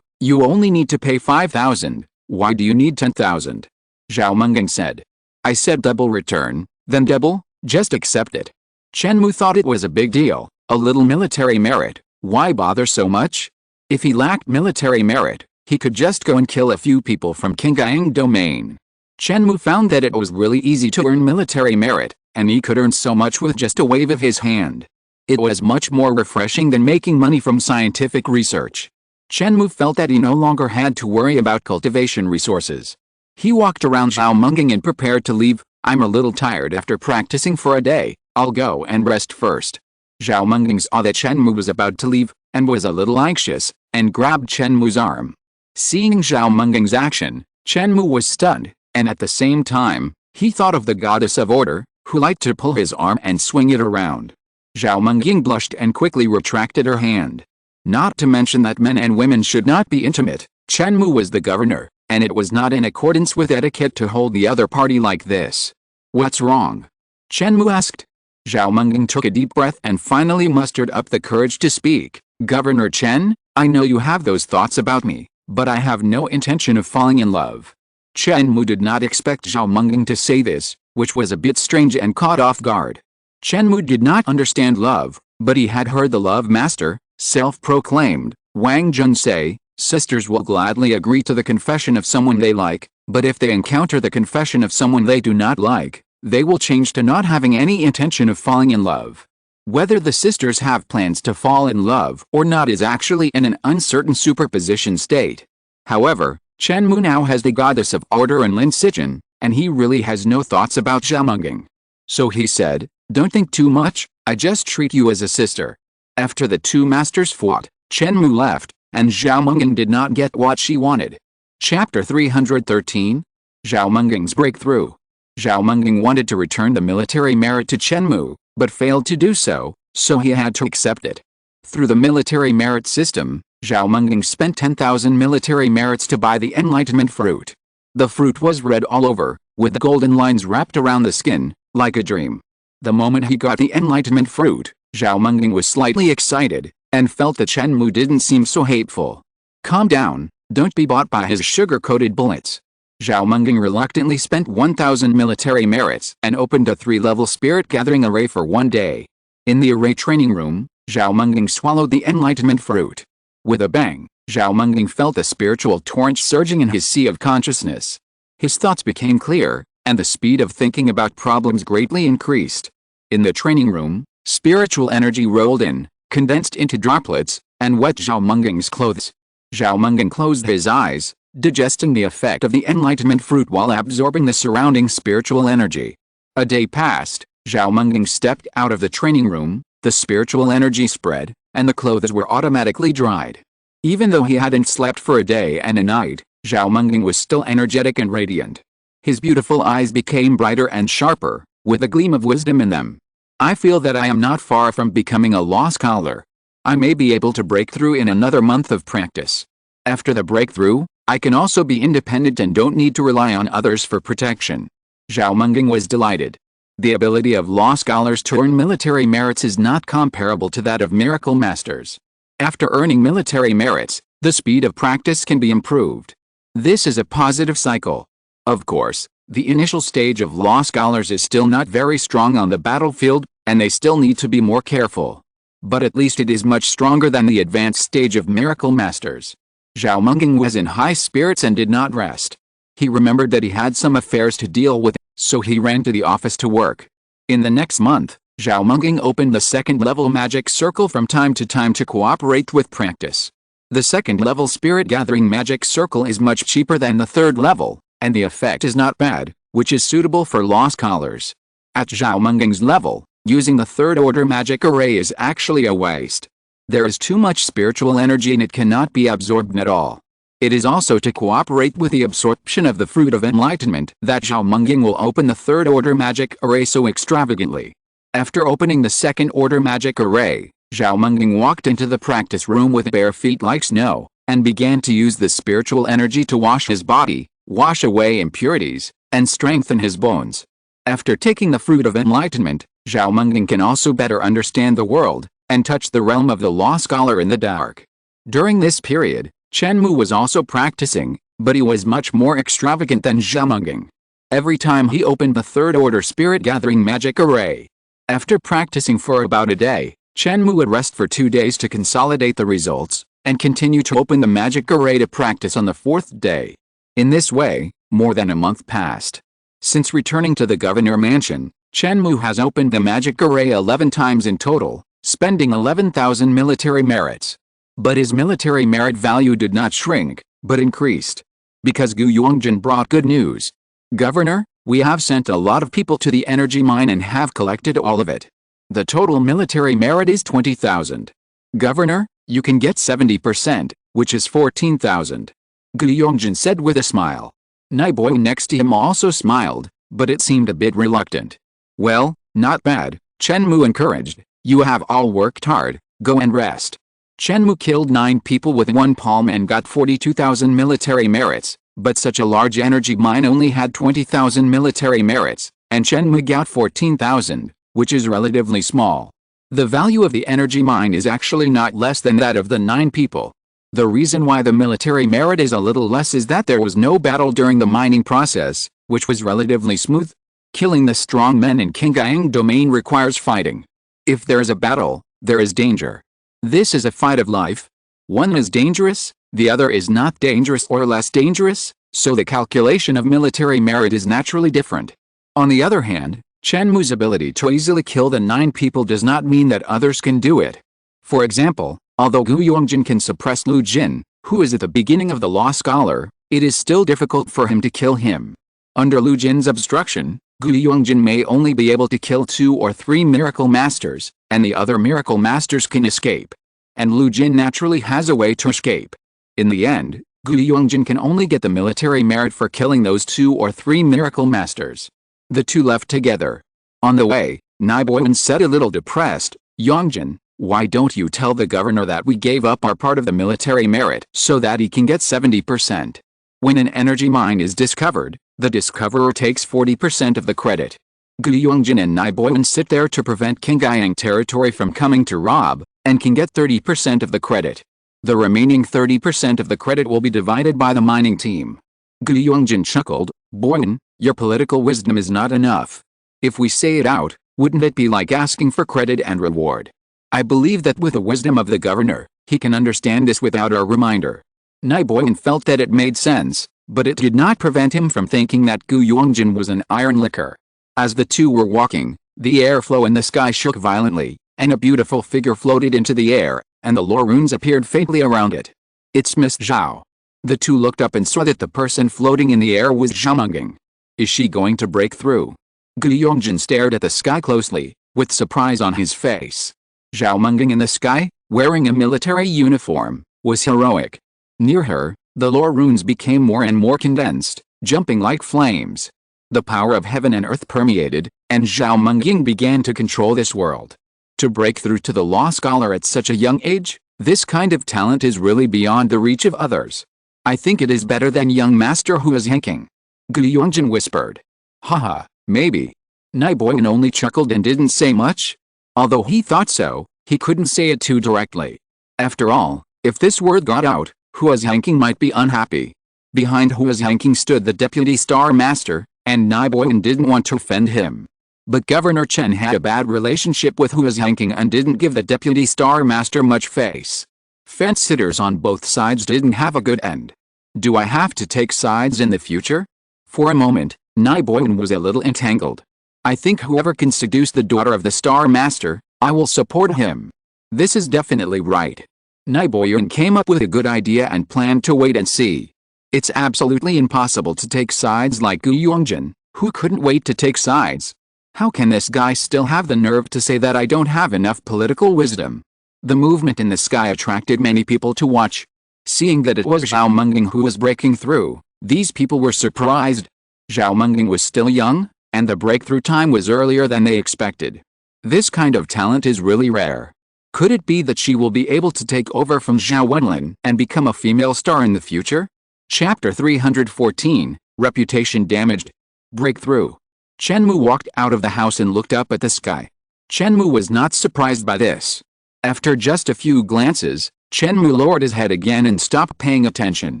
you only need to pay 5,000, why do you need 10,000? Zhao Menging said. I said double return, then double, just accept it. Chen Mou thought it was a big deal, a little military merit, why bother so much? If he lacked military merit, he could just go and kill a few people from Qingyang domain. Chen Mou found that it was really easy to earn military merit, and he could earn so much with just a wave of his hand. It was much more refreshing than making money from scientific research. Chen Mou felt that he no longer had to worry about cultivation resources. He walked around Zhao Menging and prepared to leave. I'm a little tired after practicing for a day, I'll go and rest first. Zhao Menging saw that Chen Mou was about to leave, and was a little anxious, and grabbed Chen Mou's arm. Seeing Zhao Menging's action, Chen Mou was stunned, and at the same time, he thought of the goddess of order, who liked to pull his arm and swing it around. Zhao Menging blushed and quickly retracted her hand. Not to mention that men and women should not be intimate, Chen Mou was the governor, and it was not in accordance with etiquette to hold the other party like this. What's wrong? Chen Mou asked. Zhao Menging took a deep breath and finally mustered up the courage to speak. Governor Chen, I know you have those thoughts about me, but I have no intention of falling in love. Chen Mou did not expect Zhao Menging to say this, which was a bit strange and caught off guard. Chen Mou did not understand love, but he had heard the love master, self-proclaimed, Wang Jun say, sisters will gladly agree to the confession of someone they like, but if they encounter the confession of someone they do not like, they will change to not having any intention of falling in love. Whether the sisters have plans to fall in love or not is actually in an uncertain superposition state. However, Chen Mou now has the goddess of order and Lin Sijin, and he really has no thoughts about Zhao Menging. So he said, don't think too much, I just treat you as a sister. After the two masters fought, Chen Mou left, and Zhao Menging did not get what she wanted. Chapter 313? Zhao Menging's Breakthrough. Zhao Menging wanted to return the military merit to Chen Mou, but failed to do so, so he had to accept it. Through the military merit system, Zhao Menging spent 10,000 military merits to buy the enlightenment fruit. The fruit was red all over, with golden lines wrapped around the skin, like a dream. The moment he got the enlightenment fruit, Zhao Menging was slightly excited, and felt that Chen Mou didn't seem so hateful. Calm down, don't be bought by his sugar-coated bullets. Zhao Menging reluctantly spent 1,000 military merits and opened a 3-level spirit gathering array for one day. In the array training room, Zhao Menging swallowed the enlightenment fruit. With a bang, Zhao Menging felt a spiritual torrent surging in his sea of consciousness. His thoughts became clear, and the speed of thinking about problems greatly increased. In the training room, spiritual energy rolled in, condensed into droplets, and wet Zhao Menging's clothes. Zhao Menging closed his eyes, digesting the effect of the enlightenment fruit while absorbing the surrounding spiritual energy. A day passed, Zhao Menging stepped out of the training room, the spiritual energy spread, and the clothes were automatically dried. Even though he hadn't slept for a day and a night, Zhao Menging was still energetic and radiant. His beautiful eyes became brighter and sharper, with a gleam of wisdom in them. I feel that I am not far from becoming a law scholar. I may be able to break through in another month of practice. After the breakthrough, I can also be independent and don't need to rely on others for protection. Zhao Menging was delighted. The ability of law scholars to earn military merits is not comparable to that of miracle masters. After earning military merits, the speed of practice can be improved. This is a positive cycle. Of course, the initial stage of law scholars is still not very strong on the battlefield, and they still need to be more careful. But at least it is much stronger than the advanced stage of miracle masters. Zhao Menging was in high spirits and did not rest. He remembered that he had some affairs to deal with, so he ran to the office to work. In the next month, Zhao Menging opened the second-level magic circle from time to time to cooperate with practice. The second-level spirit gathering magic circle is much cheaper than the third level, and the effect is not bad, which is suitable for law scholars. At Zhao Menging's level, using the third-order magic array is actually a waste. There is too much spiritual energy and it cannot be absorbed at all. It is also to cooperate with the absorption of the fruit of enlightenment that Zhao Mengying will open the third order magic array so extravagantly. After opening the second order magic array, Zhao Mengying walked into the practice room with bare feet like snow, and began to use the spiritual energy to wash his body, wash away impurities, and strengthen his bones. After taking the fruit of enlightenment, Zhao Mengying can also better understand the world, and touch the realm of the law scholar in the dark. During this period, Chen Mou was also practicing, but he was much more extravagant than Zhao Mengying. Every time he opened the third order spirit gathering magic array. After practicing for about a day, Chen Mou would rest for 2 days to consolidate the results, and continue to open the magic array to practice on the fourth day. In this way, more than a month passed. Since returning to the governor mansion, Chen Mou has opened the magic array 11 times in total, spending 11,000 military merits. But his military merit value did not shrink, but increased. Because Gu Yongjin brought good news. Governor, we have sent a lot of people to the energy mine and have collected all of it. The total military merit is 20,000. Governor, you can get 70%, which is 14,000. Gu Yongjin said with a smile. Naiboy next to him also smiled, but it seemed a bit reluctant. Well, not bad, Chen Mou encouraged. You have all worked hard, go and rest. Chen Mou killed 9 people with 1 palm and got 42,000 military merits, but such a large energy mine only had 20,000 military merits, and Chen Mou got 14,000, which is relatively small. The value of the energy mine is actually not less than that of the 9 people. The reason why the military merit is a little less is that there was no battle during the mining process, which was relatively smooth. Killing the strong men in Qingyang domain requires fighting. If there is a battle, there is danger. This is a fight of life. One is dangerous, the other is not dangerous or less dangerous, so the calculation of military merit is naturally different. On the other hand, Chen Mou's ability to easily kill the 9 people does not mean that others can do it. For example, although Gu Yongjin can suppress Lu Jin, who is at the beginning of the law scholar, it is still difficult for him to kill him. Under Lu Jin's obstruction, Gu Yongjin may only be able to kill 2 or 3 miracle masters, and the other miracle masters can escape. And Lu Jin naturally has a way to escape. In the end, Gu Yongjin can only get the military merit for killing those 2 or 3 miracle masters. The two left together. On the way, Naiboyan said a little depressed, Yongjin, why don't you tell the governor that we gave up our part of the military merit so that he can get 70%? When an energy mine is discovered, the discoverer takes 40% of the credit. Gu Yongjin and Naiboyan sit there to prevent Qingyang territory from coming to rob, and can get 30% of the credit. The remaining 30% of the credit will be divided by the mining team. Gu Yongjin chuckled, Boyan, your political wisdom is not enough. If we say it out, wouldn't it be like asking for credit and reward? I believe that with the wisdom of the governor, he can understand this without our reminder. Naiboyan felt that it made sense, but it did not prevent him from thinking that Gu Yongjin was an iron liquor. As the two were walking, the airflow in the sky shook violently, and a beautiful figure floated into the air, and the lore runes appeared faintly around it. It's Miss Zhao. The two looked up and saw that the person floating in the air was Zhao Mengying. Is she going to break through? Gu Yongjin stared at the sky closely, with surprise on his face. Zhao Mengying in the sky, wearing a military uniform, was heroic. Near her, the lore runes became more and more condensed, jumping like flames. The power of heaven and earth permeated, and Zhao Mengying began to control this world. To break through to the law scholar at such a young age, this kind of talent is really beyond the reach of others. I think it is better than young master who is hanking. Gu Yongjin whispered. Haha, maybe. Naiboyan only chuckled and didn't say much. Although he thought so, he couldn't say it too directly. After all, if this word got out, Hua's hanking might be unhappy. Behind Hua's hanking stood the deputy star master, and Naiboyan didn't want to offend him. But Governor Chen had a bad relationship with Hua's hanking and didn't give the deputy star master much face. Fence-sitters on both sides didn't have a good end. Do I have to take sides in the future? For a moment, Naiboyan was a little entangled. I think whoever can seduce the daughter of the Star Master, I will support him. This is definitely right. Naiboyan came up with a good idea and planned to wait and see. It's absolutely impossible to take sides like Gu Yongjin, who couldn't wait to take sides. How can this guy still have the nerve to say that I don't have enough political wisdom? The movement in the sky attracted many people to watch. Seeing that it was Zhao Menging who was breaking through, these people were surprised. Zhao Menging was still young, and the breakthrough time was earlier than they expected. This kind of talent is really rare. Could it be that she will be able to take over from Zhao Wenlin and become a female star in the future? Chapter 314, Reputation Damaged. Breakthrough. Chen Mou walked out of the house and looked up at the sky. Chen Mou was not surprised by this. After just a few glances, Chen Mou lowered his head again and stopped paying attention.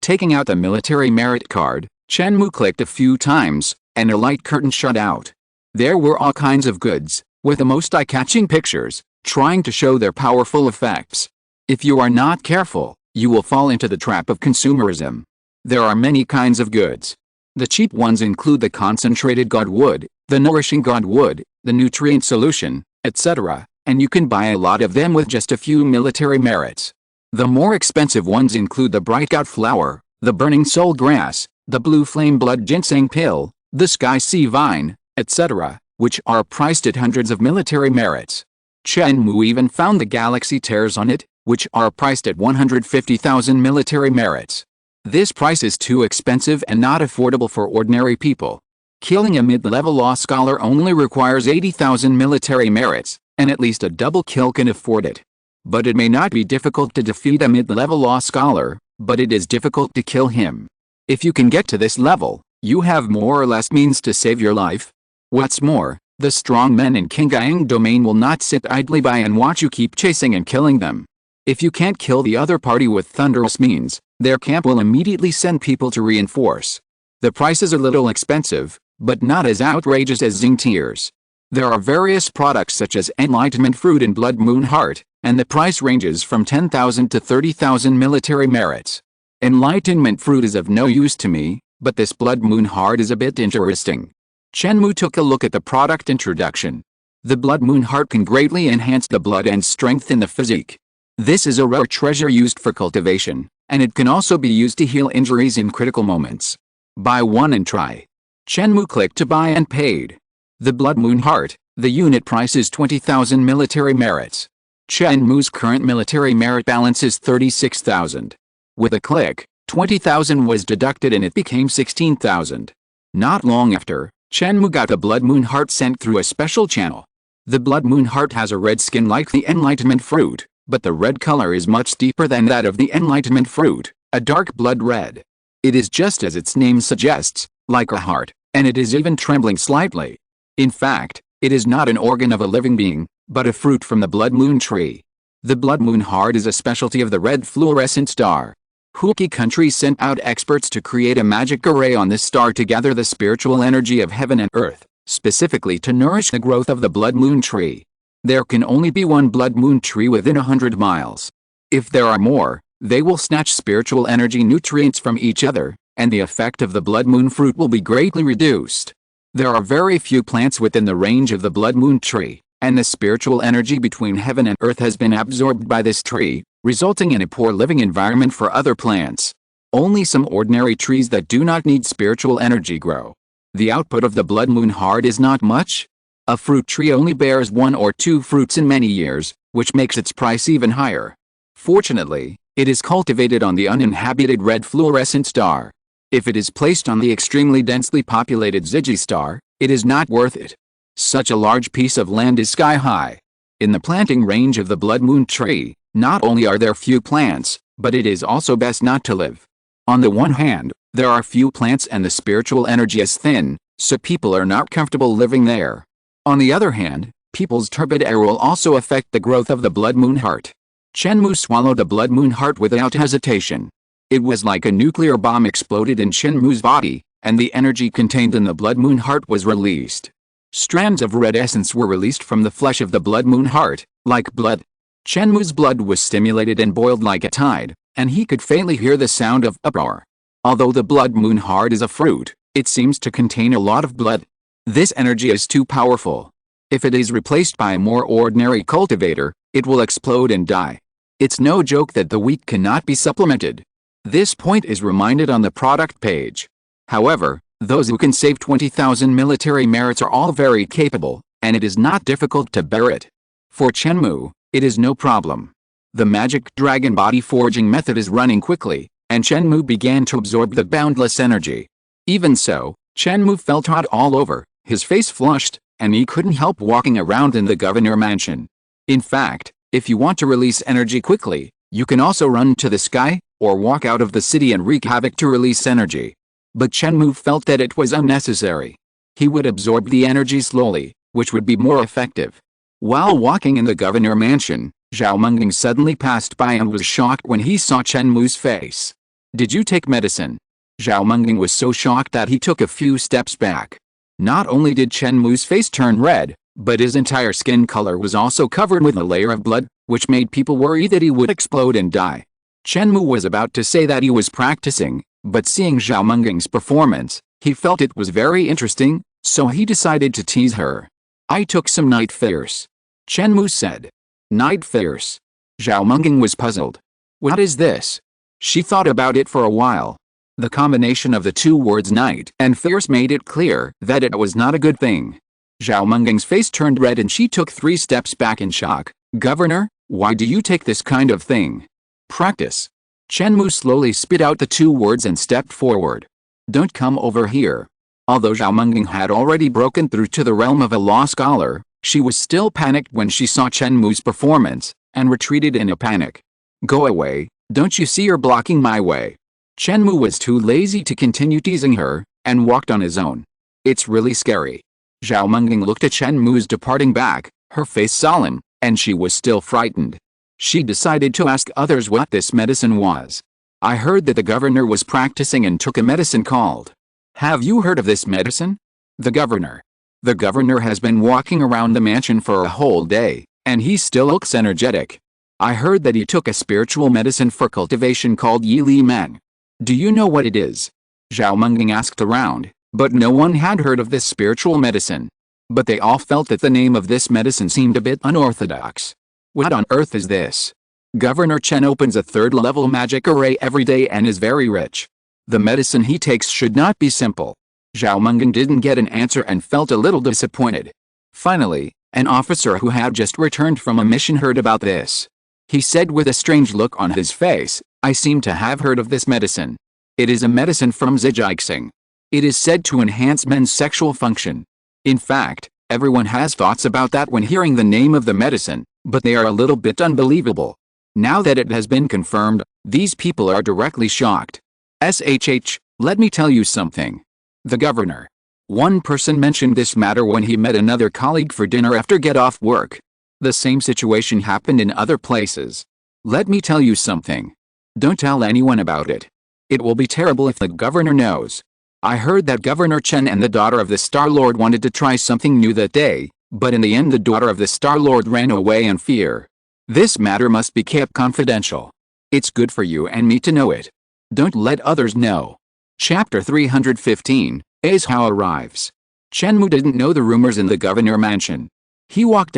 Taking out the military merit card, Chen Mou clicked a few times, and a light curtain shut out. There were all kinds of goods, with the most eye-catching pictures, trying to show their powerful effects. If you are not careful, you will fall into the trap of consumerism. There are many kinds of goods. The cheap ones include the concentrated god wood, the nourishing god wood, the nutrient solution, etc., and you can buy a lot of them with just a few military merits. The more expensive ones include the bright god flower, the burning soul grass, the blue flame blood ginseng pill, the sky sea vine, etc., which are priced at hundreds of military merits. Chen Mou even found the galaxy tears on it, which are priced at 150,000 military merits. This price is too expensive and not affordable for ordinary people. Killing a mid-level law scholar only requires 80,000 military merits, and at least a double kill can afford it. But it may not be difficult to defeat a mid-level law scholar, but it is difficult to kill him. If you can get to this level, you have more or less means to save your life. What's more, the strong men in Qingyang domain will not sit idly by and watch you keep chasing and killing them. If you can't kill the other party with thunderous means, their camp will immediately send people to reinforce. The price is a little expensive, but not as outrageous as Xing Tears. There are various products such as Enlightenment Fruit and Blood Moon Heart, and the price ranges from 10,000 to 30,000 military merits. Enlightenment Fruit is of no use to me, but this Blood Moon Heart is a bit interesting. Chen Mou took a look at the product introduction. The Blood Moon Heart can greatly enhance the blood and strengthen the physique. This is a rare treasure used for cultivation, and it can also be used to heal injuries in critical moments. Buy one and try. Chen Mou clicked to buy and paid. The Blood Moon Heart, the unit price is 20,000 military merits. Chen Mou's current military merit balance is 36,000. With a click, 20,000 was deducted and it became 16,000. Not long after, Chen Mou got the Blood Moon Heart sent through a special channel. The Blood Moon Heart has a red skin like the Enlightenment Fruit, but the red color is much deeper than that of the Enlightenment Fruit, a dark blood red. It is just as its name suggests, like a heart, and it is even trembling slightly. In fact, it is not an organ of a living being, but a fruit from the Blood Moon tree. The Blood Moon Heart is a specialty of the red fluorescent star. Huqi country sent out experts to create a magic array on this star to gather the spiritual energy of heaven and earth, specifically to nourish the growth of the Blood Moon tree. There can only be one Blood Moon tree within 100 miles. If there are more, they will snatch spiritual energy nutrients from each other, and the effect of the Blood Moon fruit will be greatly reduced. There are very few plants within the range of the Blood Moon tree, and the spiritual energy between heaven and earth has been absorbed by this tree, resulting in a poor living environment for other plants. Only some ordinary trees that do not need spiritual energy grow. The output of the Blood Moon Heart is not much. A fruit tree only bears 1 or 2 fruits in many years, which makes its price even higher. Fortunately, it is cultivated on the uninhabited red fluorescent star. If it is placed on the extremely densely populated Ziggy star, it is not worth it. Such a large piece of land is sky high. In the planting range of the Blood Moon tree, not only are there few plants, but it is also best not to live. On the one hand, there are few plants and the spiritual energy is thin, so people are not comfortable living there. On the other hand, people's turbid air will also affect the growth of the Blood Moon Heart. Chen Mou swallowed the Blood Moon Heart without hesitation. It was like a nuclear bomb exploded in Chen Mou's body, and the energy contained in the Blood Moon Heart was released. Strands of red essence were released from the flesh of the Blood Moon Heart, like blood. Chen Mou's blood was stimulated and boiled like a tide, and he could faintly hear the sound of uproar. Although the Blood Moon Heart is a fruit, it seems to contain a lot of blood. This energy is too powerful. If it is replaced by a more ordinary cultivator, it will explode and die. It's no joke that the wheat cannot be supplemented. This point is reminded on the product page. However, those who can save 20,000 military merits are all very capable, and it is not difficult to bear it. For Chen Mou, it is no problem. The magic dragon body forging method is running quickly, and Chen Mou began to absorb the boundless energy. Even so, Chen Mou felt hot all over, his face flushed, and he couldn't help walking around in the governor mansion. In fact, if you want to release energy quickly, you can also run to the sky, or walk out of the city and wreak havoc to release energy. But Chen Mou felt that it was unnecessary. He would absorb the energy slowly, which would be more effective. While walking in the governor mansion, Zhao Menging suddenly passed by and was shocked when he saw Chen Mou's face. "Did you take medicine?" Zhao Menging was so shocked that he took a few steps back. Not only did Chen Mou's face turn red, but his entire skin color was also covered with a layer of blood, which made people worry that he would explode and die. Chen Mou was about to say that he was practicing, but seeing Zhao Menging's performance, he felt it was very interesting, so he decided to tease her. "I took some night fears," Chen Mou said. "Night fears?" Zhao Menging was puzzled. "What is this?" She thought about it for a while. The combination of the two words night and fierce made it clear that it was not a good thing. Zhao Menging's face turned red and she took 3 steps back in shock. "Governor, why do you take this kind of thing?" "Practice." Chen Mou slowly spit out the 2 words and stepped forward. "Don't come over here." Although Zhao Menging had already broken through to the realm of a law scholar, she was still panicked when she saw Chen Mou's performance, and retreated in a panic. "Go away, don't you see you're blocking my way?" Chen Mou was too lazy to continue teasing her, and walked on his own. "It's really scary." Zhao Menging looked at Chen Mou's departing back, her face solemn, and she was still frightened. She decided to ask others what this medicine was. "I heard that the governor was practicing and took a medicine called." "Have you heard of this medicine?" "The governor. The governor has been walking around the mansion for a whole day, and he still looks energetic. I heard that he took a spiritual medicine for cultivation called Yi Li Man. Do you know what it is?" Zhao Menging asked around, but no one had heard of this spiritual medicine. But they all felt that the name of this medicine seemed a bit unorthodox. "What on earth is this?" "Governor Chen opens a 3rd-level magic array every day and is very rich. The medicine he takes should not be simple." Zhao Menging didn't get an answer and felt a little disappointed. Finally, an officer who had just returned from a mission heard about this. He said with a strange look on his face, "I seem to have heard of this medicine. It is a medicine from Zijixing. It is said to enhance men's sexual function. In fact, everyone has thoughts about that when hearing the name of the medicine, but they are a little bit unbelievable. Now that it has been confirmed, these people are directly shocked. Let me tell you something." The governor. One person mentioned this matter when he met another colleague for dinner after get off work. The same situation happened in other places. "Let me tell you something. Don't tell anyone about it. It will be terrible if the governor knows. I heard that Governor Chen and the daughter of the Star Lord wanted to try something new that day, but in the end the daughter of the Star Lord ran away in fear. This matter must be kept confidential. It's good for you and me to know it. Don't let others know." Chapter 315, Ace Hao arrives. Chen Mou didn't know the rumors in the governor mansion. He walked,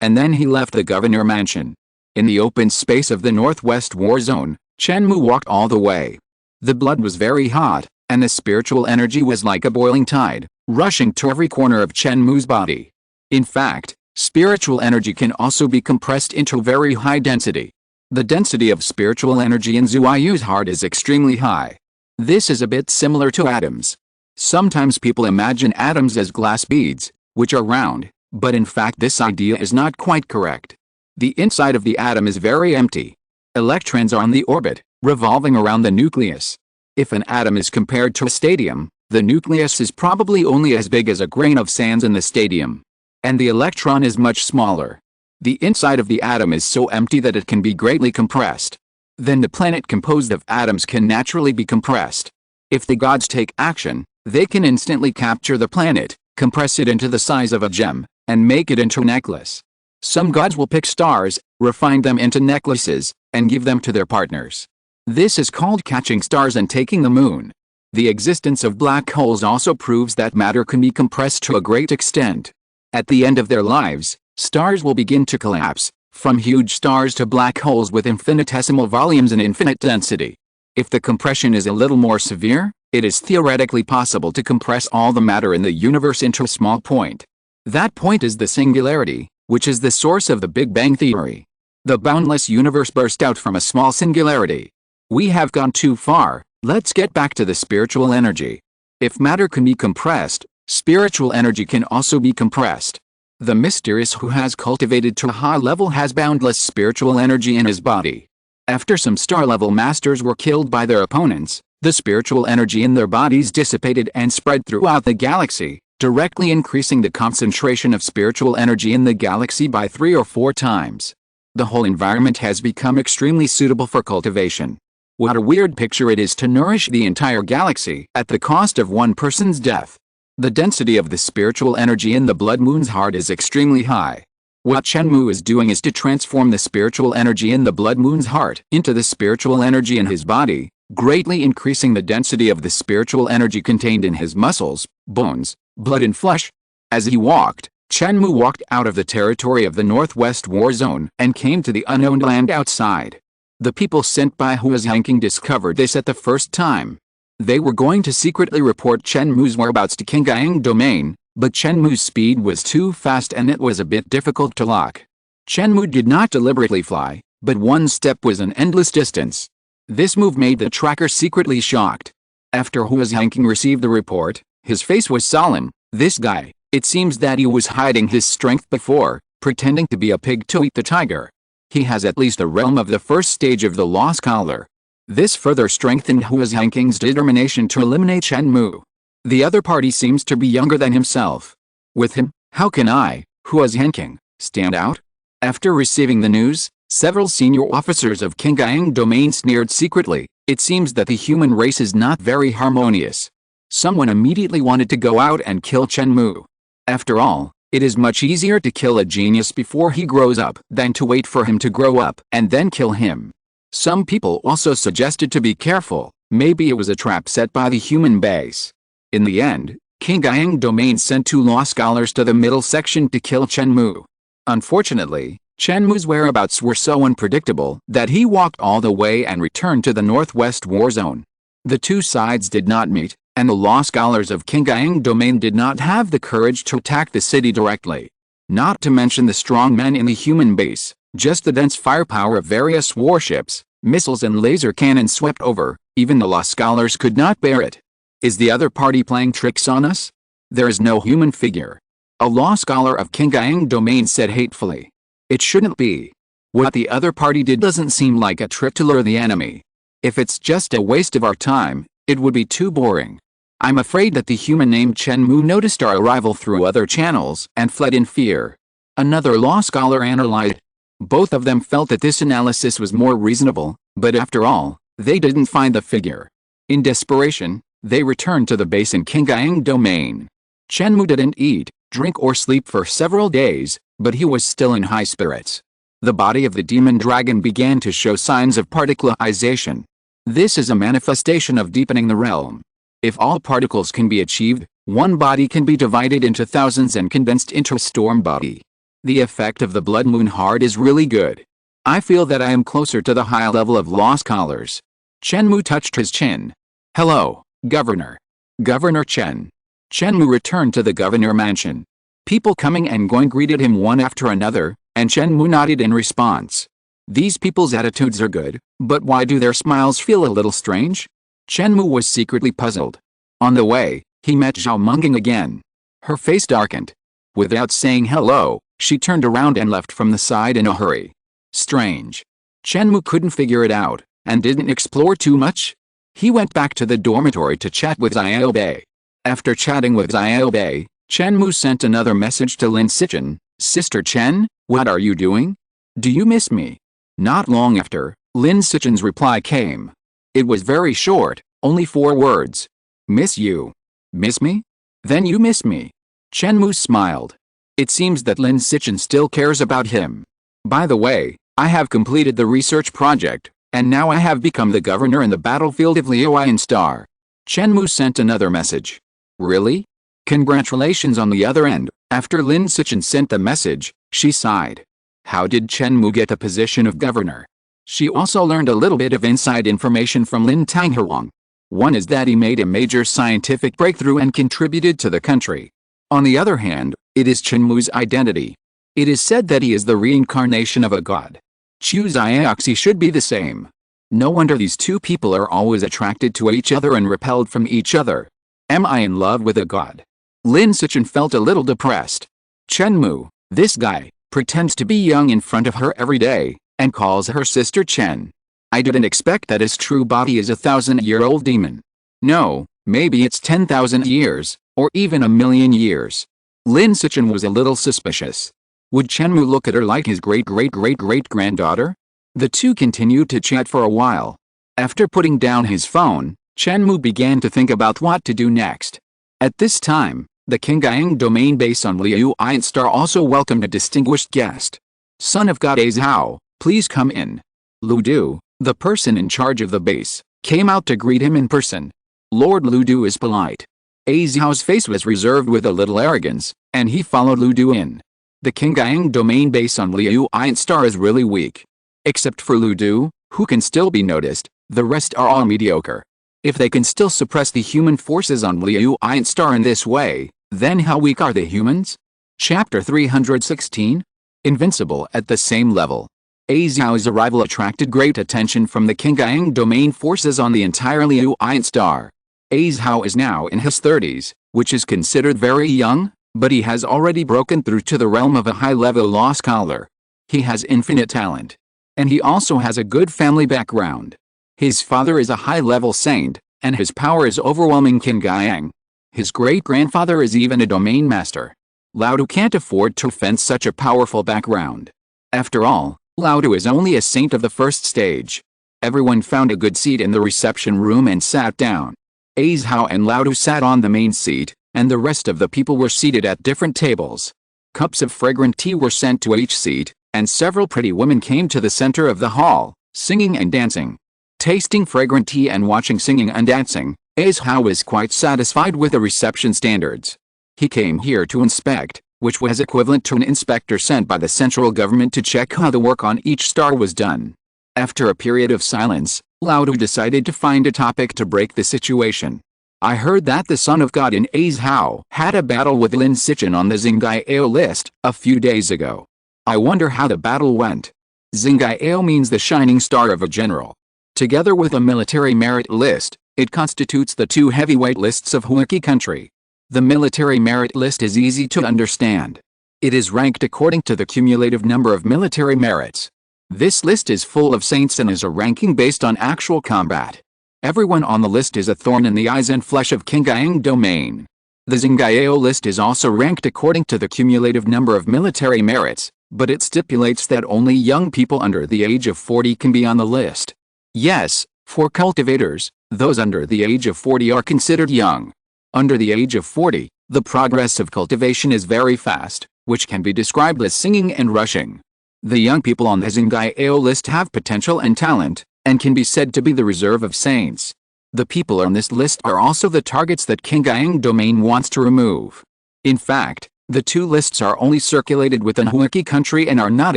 and then he left the governor mansion. In the open space of the northwest war zone, Chen Mou walked all the way. The blood was very hot, and the spiritual energy was like a boiling tide, rushing to every corner of Chen Mou's body. In fact, spiritual energy can also be compressed into very high density. The density of spiritual energy in Zhuayu's heart is extremely high. This is a bit similar to atoms. Sometimes people imagine atoms as glass beads, which are round, but in fact this idea is not quite correct. The inside of the atom is very empty. Electrons are on the orbit, revolving around the nucleus. If an atom is compared to a stadium, the nucleus is probably only as big as a grain of sand in the stadium. And the electron is much smaller. The inside of the atom is so empty that it can be greatly compressed. Then the planet composed of atoms can naturally be compressed. If the gods take action, they can instantly capture the planet, compress it into the size of a gem, and make it into a necklace. Some gods will pick stars, refine them into necklaces, and give them to their partners. This is called catching stars and taking the moon. The existence of black holes also proves that matter can be compressed to a great extent. At the end of their lives, stars will begin to collapse, from huge stars to black holes with infinitesimal volumes and infinite density. If the compression is a little more severe, it is theoretically possible to compress all the matter in the universe into a small point. That point is the singularity, which is the source of the Big Bang Theory. The boundless universe burst out from a small singularity. We have gone too far, let's get back to the spiritual energy. If matter can be compressed, spiritual energy can also be compressed. The mysterious who has cultivated to a high level has boundless spiritual energy in his body. After some star-level masters were killed by their opponents, the spiritual energy in their bodies dissipated and spread throughout the galaxy, directly increasing the concentration of spiritual energy in the galaxy by 3 or 4 times. The whole environment has become extremely suitable for cultivation. What a weird picture it is to nourish the entire galaxy at the cost of one person's death. The density of the spiritual energy in the Blood Moon's heart is extremely high. What Chen Mou is doing is to transform the spiritual energy in the Blood Moon's heart into the spiritual energy in his body, greatly increasing the density of the spiritual energy contained in his muscles, bones, blood and flesh. As he walked, Chen Mou walked out of the territory of the Northwest War Zone and came to the unknown land outside. The people sent by Haiyan discovered this at the first time. They were going to secretly report Chen Mou's whereabouts to Haiyan Domain, but Chen Mou's speed was too fast and it was a bit difficult to lock. Chen Mou did not deliberately fly, but one step was an endless distance. This move made the tracker secretly shocked. After Haiyan received the report, his face was solemn. This guy, it seems that he was hiding his strength before, pretending to be a pig to eat the tiger. He has at least the realm of the first stage of the Lost Scholar. This further strengthened Haiyan's determination to eliminate Chen Mou. The other party seems to be younger than himself. With him, how can I, Haiyan, stand out? After receiving the news, several senior officers of Haiyan Domain sneered secretly. It seems that the human race is not very harmonious. Someone immediately wanted to go out and kill Chen Mou. After all, it is much easier to kill a genius before he grows up than to wait for him to grow up and then kill him. Some people also suggested to be careful, maybe it was a trap set by the human base. In the end, Haiyan Domain sent 2 law scholars to the middle section to kill Chen Mou. Unfortunately, Chen Mou's whereabouts were so unpredictable that he walked all the way and returned to the Northwest War Zone. The 2 sides did not meet, and the law scholars of Haiyan Domain did not have the courage to attack the city directly. Not to mention the strong men in the human base, just the dense firepower of various warships, missiles and laser cannons swept over, even the law scholars could not bear it. Is the other party playing tricks on us? There is no human figure. A law scholar of Haiyan Domain said hatefully. It shouldn't be. What the other party did doesn't seem like a trick to lure the enemy. If it's just a waste of our time, it would be too boring. I'm afraid that the human named Chen Mou noticed our arrival through other channels and fled in fear. Another law scholar analyzed. Both of them felt that this analysis was more reasonable, but after all, they didn't find the figure. In desperation, they returned to the base in Haiyan Domain. Chen Mou didn't eat, drink or sleep for several days, but he was still in high spirits. The body of the demon dragon began to show signs of particleization. This is a manifestation of deepening the realm. If all particles can be achieved, one body can be divided into thousands and condensed into a storm body. The effect of the Blood Moon heart is really good. I feel that I am closer to the high level of law scholars. Chen Mou touched his chin. Hello, Governor. Governor Chen. Chen Mou returned to the governor mansion. People coming and going greeted him one after another, and Chen Mou nodded in response. These people's attitudes are good, but why do their smiles feel a little strange? Chen Mou was secretly puzzled. On the way, he met Zhao Menging again. Her face darkened. Without saying hello, she turned around and left from the side in a hurry. Strange. Chen Mou couldn't figure it out, and didn't explore too much. He went back to the dormitory to chat with Xiao Bei. After chatting with Xiao Bei, Chen Mou sent another message to Lin Sichen. Sister Chen, what are you doing? Do you miss me? Not long after, Lin Sichen's reply came. It was very short, only 4 words. Miss you. Miss me? Then you miss me. Chen Mou smiled. It seems that Lin Sichen still cares about him. By the way, I have completed the research project, and now I have become the governor in the battlefield of Haiyan Star. Chen Mou sent another message. Really? Congratulations on the other end. After Lin Sichen sent the message, she sighed. How did Chen Mou get the position of governor? She also learned a little bit of inside information from Lin Tanghuang. One is that he made a major scientific breakthrough and contributed to the country. On the other hand, it is Chen Mou's identity. It is said that he is the reincarnation of a god. Chu Xiaoxi should be the same. No wonder these two people are always attracted to each other and repelled from each other. Am I in love with a god? Lin Sichen felt a little depressed. Chen Mou, this guy, pretends to be young in front of her every day, and calls her sister Chen. I didn't expect that his true body is a 1,000-year-old demon. No, maybe it's 10,000 years, or even 1,000,000 years. Lin Sichen was a little suspicious. Would Chen Mou look at her like his great-great-great-great-granddaughter? The two continued to chat for a while. After putting down his phone, Chen Mou began to think about what to do next. At this time, the Qingyang domain base on Liu Ian Star also welcomed a distinguished guest. Son of God Azhao, please come in. Lu Du, the person in charge of the base, came out to greet him in person. Lord Lu Du is polite. Azhao's face was reserved with a little arrogance, and he followed Lu Du in. The Qingyang domain base on Liu Ian Star is really weak. Except for Lu Du, who can still be noticed, the rest are all mediocre. If they can still suppress the human forces on Liu Ian Star in this way, then how weak are the humans? Chapter 316? Invincible at the same level. Azhao's arrival attracted great attention from the Qingyang domain forces on the entire Liu Ian Star. Azhao is now in his 30s, which is considered very young, but he has already broken through to the realm of a high-level law scholar. He has infinite talent. And he also has a good family background. His father is a high-level saint, and his power is overwhelming Qingyang. His great-grandfather is even a domain master. Lao Du can't afford to fence such a powerful background. After all, Lao Du is only a saint of the first stage. Everyone found a good seat in the reception room and sat down. Azhao and Lao Du sat on the main seat, and the rest of the people were seated at different tables. Cups of fragrant tea were sent to each seat, and several pretty women came to the center of the hall, singing and dancing. Tasting fragrant tea and watching singing and dancing, Azhao was quite satisfied with the reception standards. He came here to inspect, which was equivalent to an inspector sent by the central government to check how the work on each star was done. After a period of silence, Lao Du decided to find a topic to break the situation. I heard that the Son of God in Azhao had a battle with Lin Sichen on the Xingyao list a few days ago. I wonder how the battle went. Xingyao means the shining star of a general. Together with a military merit list, it constitutes the two heavyweight lists of Huaqi country. The military merit list is easy to understand. It is ranked according to the cumulative number of military merits. This list is full of saints and is a ranking based on actual combat. Everyone on the list is a thorn in the eyes and flesh of Qingyang domain. The Xingyao list is also ranked according to the cumulative number of military merits, but it stipulates that only young people under the age of 40 can be on the list. Yes, for cultivators, those under the age of 40 are considered young. Under the age of 40, the progress of cultivation is very fast, which can be described as singing and rushing. The young people on the Xingyao list have potential and talent, and can be said to be the reserve of saints. The people on this list are also the targets that Qingyang domain wants to remove. In fact, the two lists are only circulated within Huaqi country and are not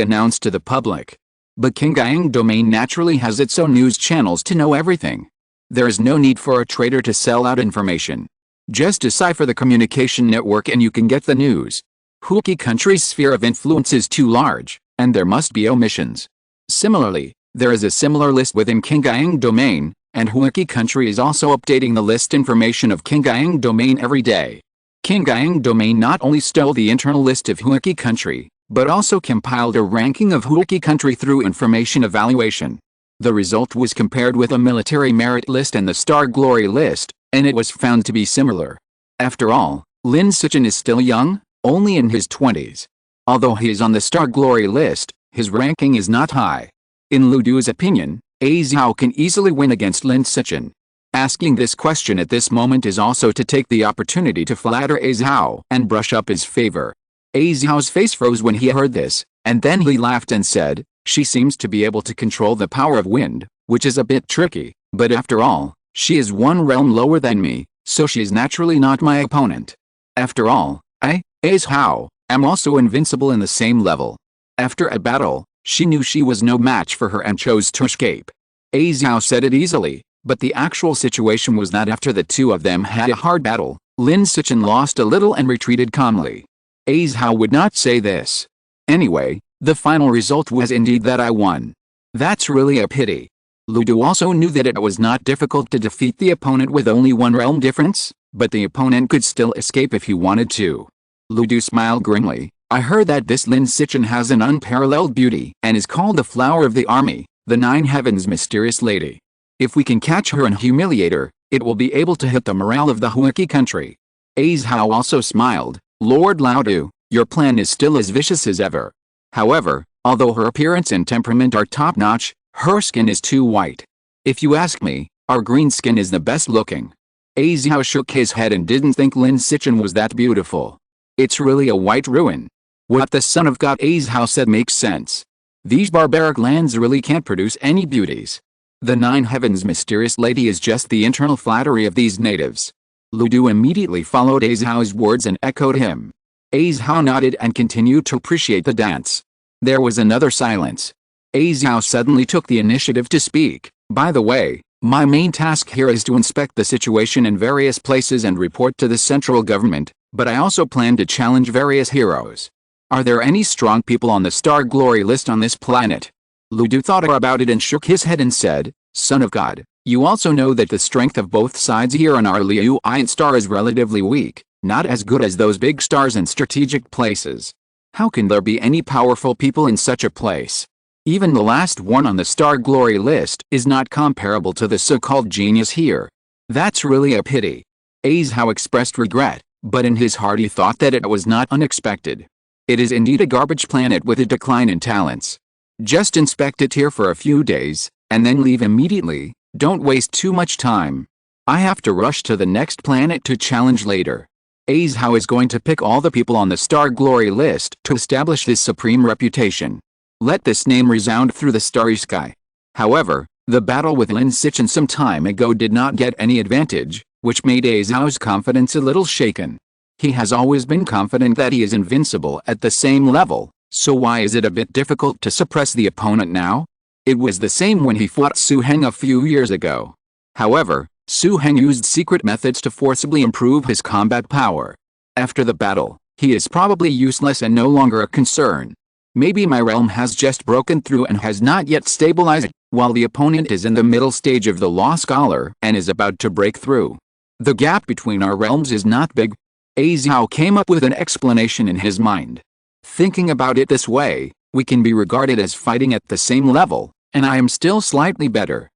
announced to the public. But Qingyang domain naturally has its own news channels to know everything. There is no need for a trader to sell out information. Just decipher the communication network and you can get the news. Huaqi country's sphere of influence is too large, and there must be omissions. Similarly, there is a similar list within Qingyang domain, and Huaqi country is also updating the list information of Qingyang domain every day. Qingyang domain not only stole the internal list of Huaqi country, but also compiled a ranking of Huaqi country through information evaluation. The result was compared with a military merit list and the star glory list, and it was found to be similar. After all, Lin Sichen is still young, only in his 20s. Although he is on the star glory list, his ranking is not high. In Lu Du's opinion, Azhao can easily win against Lin Sichen. Asking this question at this moment is also to take the opportunity to flatter Azhao and brush up his favor. Azhao's face froze when he heard this, and then he laughed and said, "She seems to be able to control the power of wind, which is a bit tricky, but after all, she is one realm lower than me, so she is naturally not my opponent. After all, I, Azhao, am also invincible in the same level." After a battle, she knew she was no match for her and chose to escape. Azhao said it easily, but the actual situation was that after the two of them had a hard battle, Lin Sichen lost a little and retreated calmly. Azhao would not say this. Anyway, the final result was indeed that I won. That's really a pity. Lu Du also knew that it was not difficult to defeat the opponent with only one realm difference, but the opponent could still escape if he wanted to. Lu Du smiled grimly. I heard that this Lin Sichin has an unparalleled beauty and is called the flower of the army, the Nine Heavens mysterious lady. If we can catch her and humiliate her, it will be able to hit the morale of the Huaki country. Azhao also smiled. Lord Lao Du, your plan is still as vicious as ever. However, although her appearance and temperament are top-notch, her skin is too white. If you ask me, our green skin is the best looking. Azhao shook his head and didn't think Lin Sichin was that beautiful. It's really a white ruin. What the son of God Azhao said makes sense. These barbaric lands really can't produce any beauties. The Nine Heavens mysterious lady is just the internal flattery of these natives. Lu Du immediately followed Azhao's words and echoed him. Azhao nodded and continued to appreciate the dance. There was another silence. Azhao suddenly took the initiative to speak. By the way, my main task here is to inspect the situation in various places and report to the central government, but I also plan to challenge various heroes. Are there any strong people on the Star Glory list on this planet? Lu Du thought about it and shook his head and said, Son of God, you also know that the strength of both sides here on our Liu Iron star is relatively weak, not as good as those big stars in strategic places. How can there be any powerful people in such a place? Even the last one on the Star Glory list is not comparable to the so-called genius here. That's really a pity. Azhao expressed regret, but in his heart he thought that it was not unexpected. It is indeed a garbage planet with a decline in talents. Just inspect it here for a few days, and then leave immediately. Don't waste too much time. I have to rush to the next planet to challenge later. Azhao is going to pick all the people on the Star Glory list to establish this supreme reputation. Let this name resound through the starry sky. However, the battle with Lin Sichin some time ago did not get any advantage, which made Azhao's confidence a little shaken. He has always been confident that he is invincible at the same level, so why is it a bit difficult to suppress the opponent now? It was the same when he fought Su Heng a few years ago. However, Su Heng used secret methods to forcibly improve his combat power. After the battle, he is probably useless and no longer a concern. Maybe my realm has just broken through and has not yet stabilized, while the opponent is in the middle stage of the Law Scholar and is about to break through. The gap between our realms is not big. Azhao came up with an explanation in his mind. Thinking about it this way, we can be regarded as fighting at the same level, and I am still slightly better.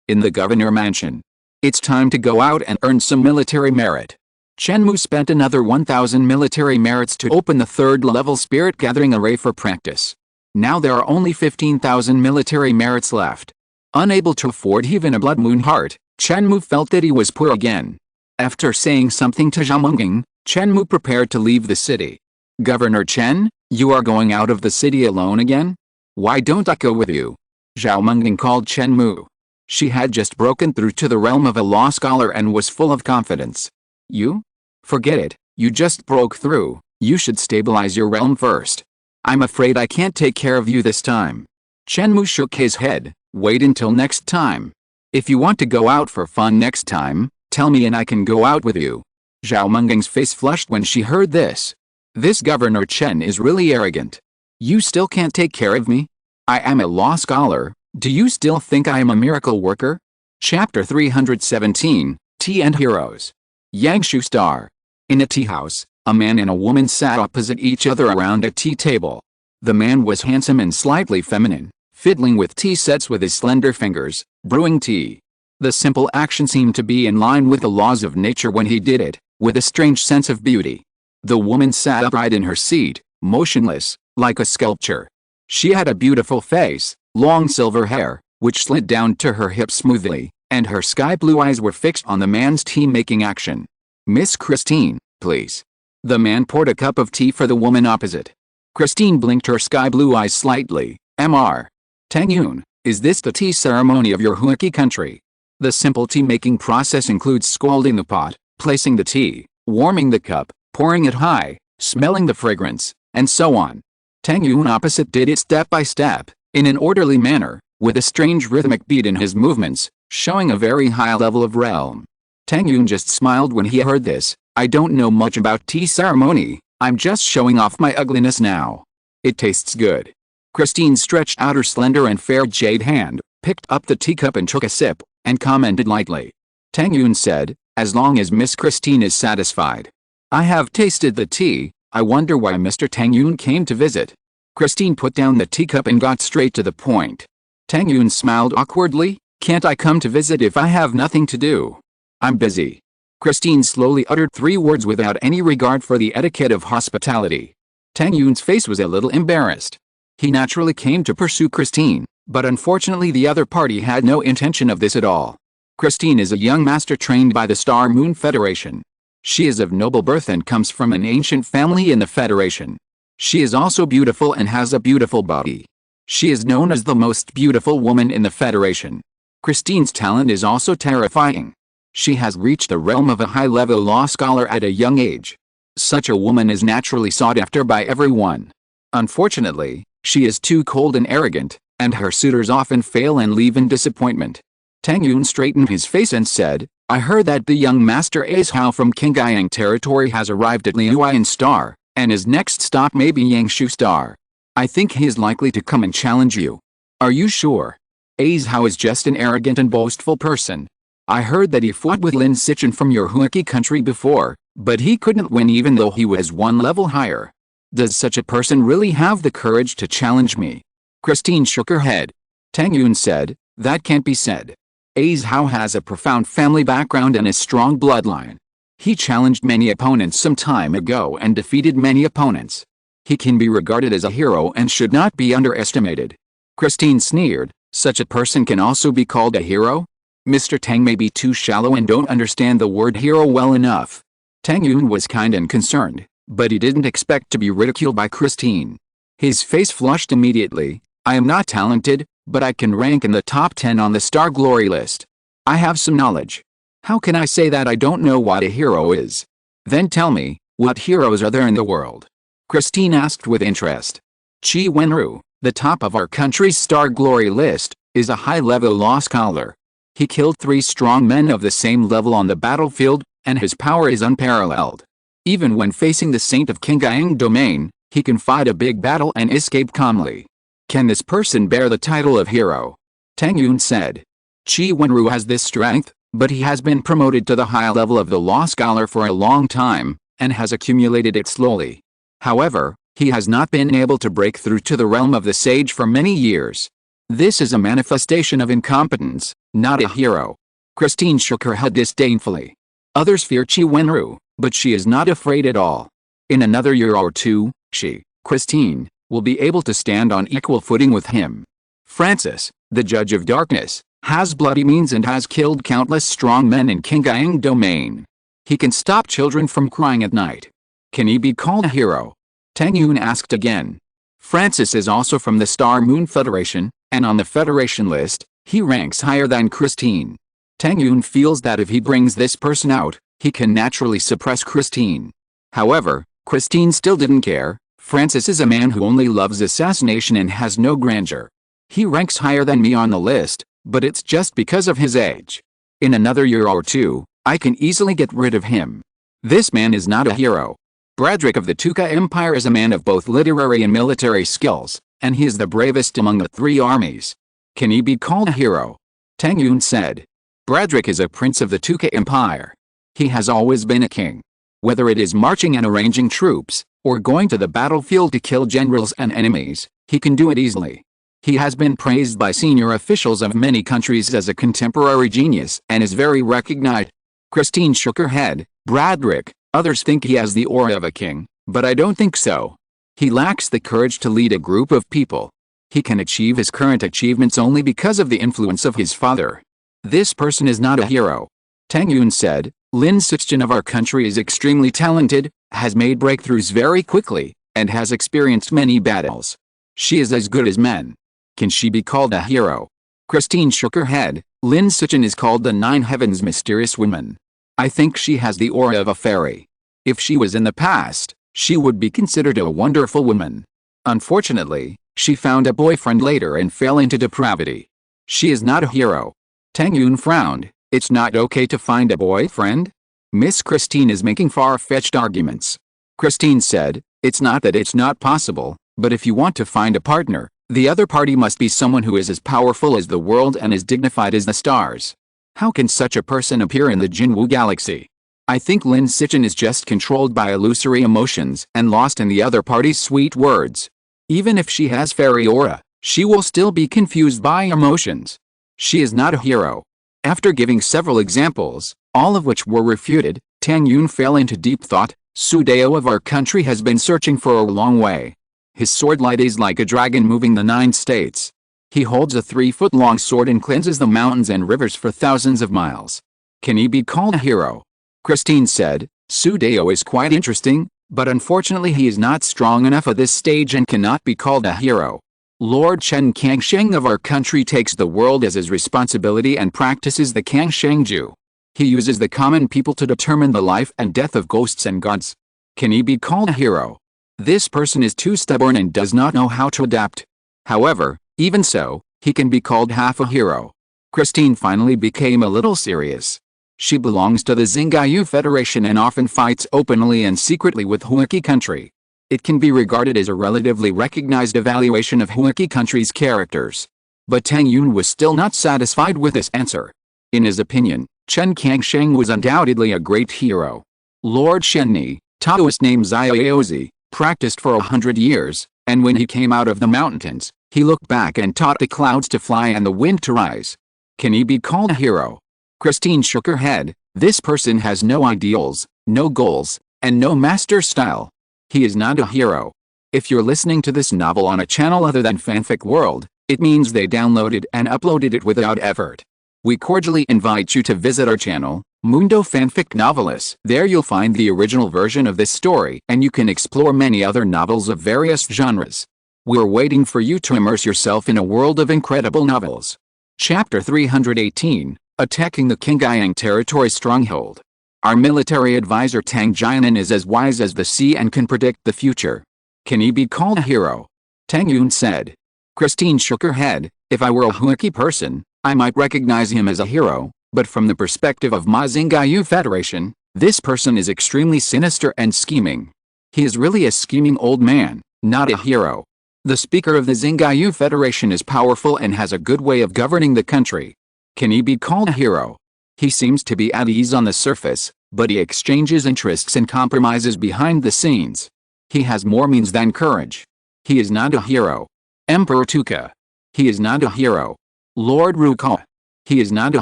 In the governor mansion. It's time to go out and earn some military merit. Chen Mou spent another 1,000 military merits to open the third-level spirit gathering array for practice. Now there are only 15,000 military merits left. Unable to afford even a blood moon heart, Chen Mou felt that he was poor again. After saying something to Zhao Menging, Chen Mou prepared to leave the city. Governor Chen, you are going out of the city alone again? Why don't I go with you? Zhao Menging called Chen Mou. She had just broken through to the realm of a law scholar and was full of confidence. You? Forget it, you just broke through, you should stabilize your realm first. I'm afraid I can't take care of you this time. Chen Mou shook his head. Wait until next time. If you want to go out for fun next time, tell me and I can go out with you. Zhao Menging's face flushed when she heard this. This Governor Chen is really arrogant. You still can't take care of me? I am a law scholar. Do you still think I am a miracle worker? Chapter 317, Tea and Heroes. Yangshu Star. In a tea house, a man and a woman sat opposite each other around a tea table. The man was handsome and slightly feminine, fiddling with tea sets with his slender fingers, brewing tea. The simple action seemed to be in line with the laws of nature when he did it, with a strange sense of beauty. The woman sat upright in her seat, motionless, like a sculpture. She had a beautiful face, long silver hair, which slid down to her hips smoothly, and her sky-blue eyes were fixed on the man's tea-making action. Miss Christine, please. The man poured a cup of tea for the woman opposite. Christine blinked her sky-blue eyes slightly. Mr. Tang Yun, is this the tea ceremony of your Huaki country? The simple tea-making process includes scalding the pot, placing the tea, warming the cup, pouring it high, smelling the fragrance, and so on. Tang Yun opposite did it step by step, in an orderly manner, with a strange rhythmic beat in his movements, showing a very high level of realm. Tang Yun just smiled when he heard this. I don't know much about tea ceremony, I'm just showing off my ugliness now. It tastes good. Christine stretched out her slender and fair jade hand, picked up the teacup and took a sip, and commented lightly. Tang Yun said, as long as Miss Christine is satisfied. I have tasted the tea, I wonder why Mr. Tang Yun came to visit. Christine put down the teacup and got straight to the point. Tang Yun smiled awkwardly, can't I come to visit if I have nothing to do? I'm busy. Christine slowly uttered 3 words without any regard for the etiquette of hospitality. Tang Yun's face was a little embarrassed. He naturally came to pursue Christine, but unfortunately the other party had no intention of this at all. Christine is a young master trained by the Star Moon Federation. She is of noble birth and comes from an ancient family in the Federation. She is also beautiful and has a beautiful body. She is known as the most beautiful woman in the Federation. Christine's talent is also terrifying. She has reached the realm of a high-level law scholar at a young age. Such a woman is naturally sought after by everyone. Unfortunately, she is too cold and arrogant, and her suitors often fail and leave in disappointment. Tang Yun straightened his face and said, I heard that the young master Ace Hao from Qingyang territory has arrived at Liuyan Star, and his next stop may be Yangshu Star. I think he is likely to come and challenge you. Are you sure? Ace Hao is just an arrogant and boastful person. I heard that he fought with Lin Sichen from your Huaki country before, but he couldn't win even though he was 1 level higher. Does such a person really have the courage to challenge me? Christine shook her head. Tang Yun said, that can't be said. Ace Hao has a profound family background and a strong bloodline. He challenged many opponents some time ago and defeated many opponents. He can be regarded as a hero and should not be underestimated. Christine sneered, such a person can also be called a hero? Mr. Tang may be too shallow and don't understand the word hero well enough. Tang Yun was kind and concerned, but he didn't expect to be ridiculed by Christine. His face flushed immediately. I am not talented, but I can rank in the top 10 on the Star Glory list. I have some knowledge. How can I say that I don't know what a hero is? Then tell me, what heroes are there in the world? Christine asked with interest. Qi Wenru, the top of our country's Star Glory list, is a high-level law scholar. He killed 3 strong men of the same level on the battlefield, and his power is unparalleled. Even when facing the Saint of Qingyang domain, he can fight a big battle and escape calmly. Can this person bear the title of hero? Tang Yun said. Qi Wenru has this strength, but he has been promoted to the high level of the law scholar for a long time, and has accumulated it slowly. However, he has not been able to break through to the realm of the sage for many years. This is a manifestation of incompetence, not a hero. Christine shook her head disdainfully. Others fear Qi Wenru, but she is not afraid at all. In another year or 2, she, Christine, will be able to stand on equal footing with him. Francis, the Judge of Darkness, has bloody means and has killed countless strong men in Qingyang domain. He can stop children from crying at night. Can he be called a hero? Tang Yun asked again. Francis is also from the Star Moon Federation, and on the Federation list, he ranks higher than Christine. Tang Yun feels that if he brings this person out, he can naturally suppress Christine. However, Christine still didn't care. Francis is a man who only loves assassination and has no grandeur. He ranks higher than me on the list, but it's just because of his age. In another year or 2, I can easily get rid of him. This man is not a hero. Bradrick of the Tuka Empire is a man of both literary and military skills, and he is the bravest among the 3 armies. Can he be called a hero? Tang Yun said. Bradrick is a prince of the Tuka Empire. He has always been a king. Whether it is marching and arranging troops, or going to the battlefield to kill generals and enemies, he can do it easily. He has been praised by senior officials of many countries as a contemporary genius and is very recognized. Christine shook her head. Bradrick, others think he has the aura of a king, but I don't think so. He lacks the courage to lead a group of people. He can achieve his current achievements only because of the influence of his father. This person is not a hero. Tang Yun said, Lin Sichen of our country is extremely talented, has made breakthroughs very quickly, and has experienced many battles. She is as good as men. Can she be called a hero? Christine shook her head. Lin Sichen is called the 9 Heavens mysterious woman. I think she has the aura of a fairy. If she was in the past, she would be considered a wonderful woman. Unfortunately, she found a boyfriend later and fell into depravity. She is not a hero. Tang Yun frowned. It's not okay to find a boyfriend? Miss Christine is making far-fetched arguments. Christine said, it's not that it's not possible, but if you want to find a partner, The other party must be someone who is as powerful as the world and as dignified as the stars. How can such a person appear in the Jinwu galaxy? I think Lin Sichen is just controlled by illusory emotions and lost in the other party's sweet words. Even if she has fairy aura, she will still be confused by emotions. She is not a hero. After giving several examples, all of which were refuted, Tang Yun fell into deep thought. Su Dao of our country has been searching for a long way. His sword light is like a dragon moving the 9 states. He holds a 3-foot-long sword and cleanses the mountains and rivers for thousands of miles. Can he be called a hero? Christine said, Su Dao is quite interesting, but unfortunately he is not strong enough at this stage and cannot be called a hero. Lord Chen Kangsheng of our country takes the world as his responsibility and practices the Kangsheng Jue. He uses the common people to determine the life and death of ghosts and gods. Can he be called a hero? This person is too stubborn and does not know how to adapt. However, even so, he can be called half a hero. Christine finally became a little serious. She belongs to the Xingaiyu Federation and often fights openly and secretly with Huaki country. It can be regarded as a relatively recognized evaluation of Huaki country's characters. But Tang Yun was still not satisfied with this answer. In his opinion, Chen Kangsheng was undoubtedly a great hero. Lord Shenni, Taoist named Xiaozi, practiced for 100 years, and when he came out of the mountains, he looked back and taught the clouds to fly and the wind to rise. Can he be called a hero? Christine shook her head. This person has no ideals, no goals, and no master style. He is not a hero. If you're listening to this novel on a channel other than Fanfic World, it means they downloaded and uploaded it without effort. We cordially invite you to visit our channel, Mundo Fanfic Novelists. There you'll find the original version of this story and you can explore many other novels of various genres. We're waiting for you to immerse yourself in a world of incredible novels. Chapter 318, Attacking the Qingyang Territory Stronghold. Our military advisor Tang Jianan is as wise as the sea and can predict the future. Can he be called a hero? Tang Yun said. Christine shook her head. If I were a Huaki person, I might recognize him as a hero, but from the perspective of Ma Xingaiyu Federation, this person is extremely sinister and scheming. He is really a scheming old man, not a hero. The speaker of the Xingaiyu Federation is powerful and has a good way of governing the country. Can he be called a hero? He seems to be at ease on the surface, but he exchanges interests and compromises behind the scenes. He has more means than courage. He is not a hero. Emperor Tuka. He is not a hero. Lord Ruka. He is not a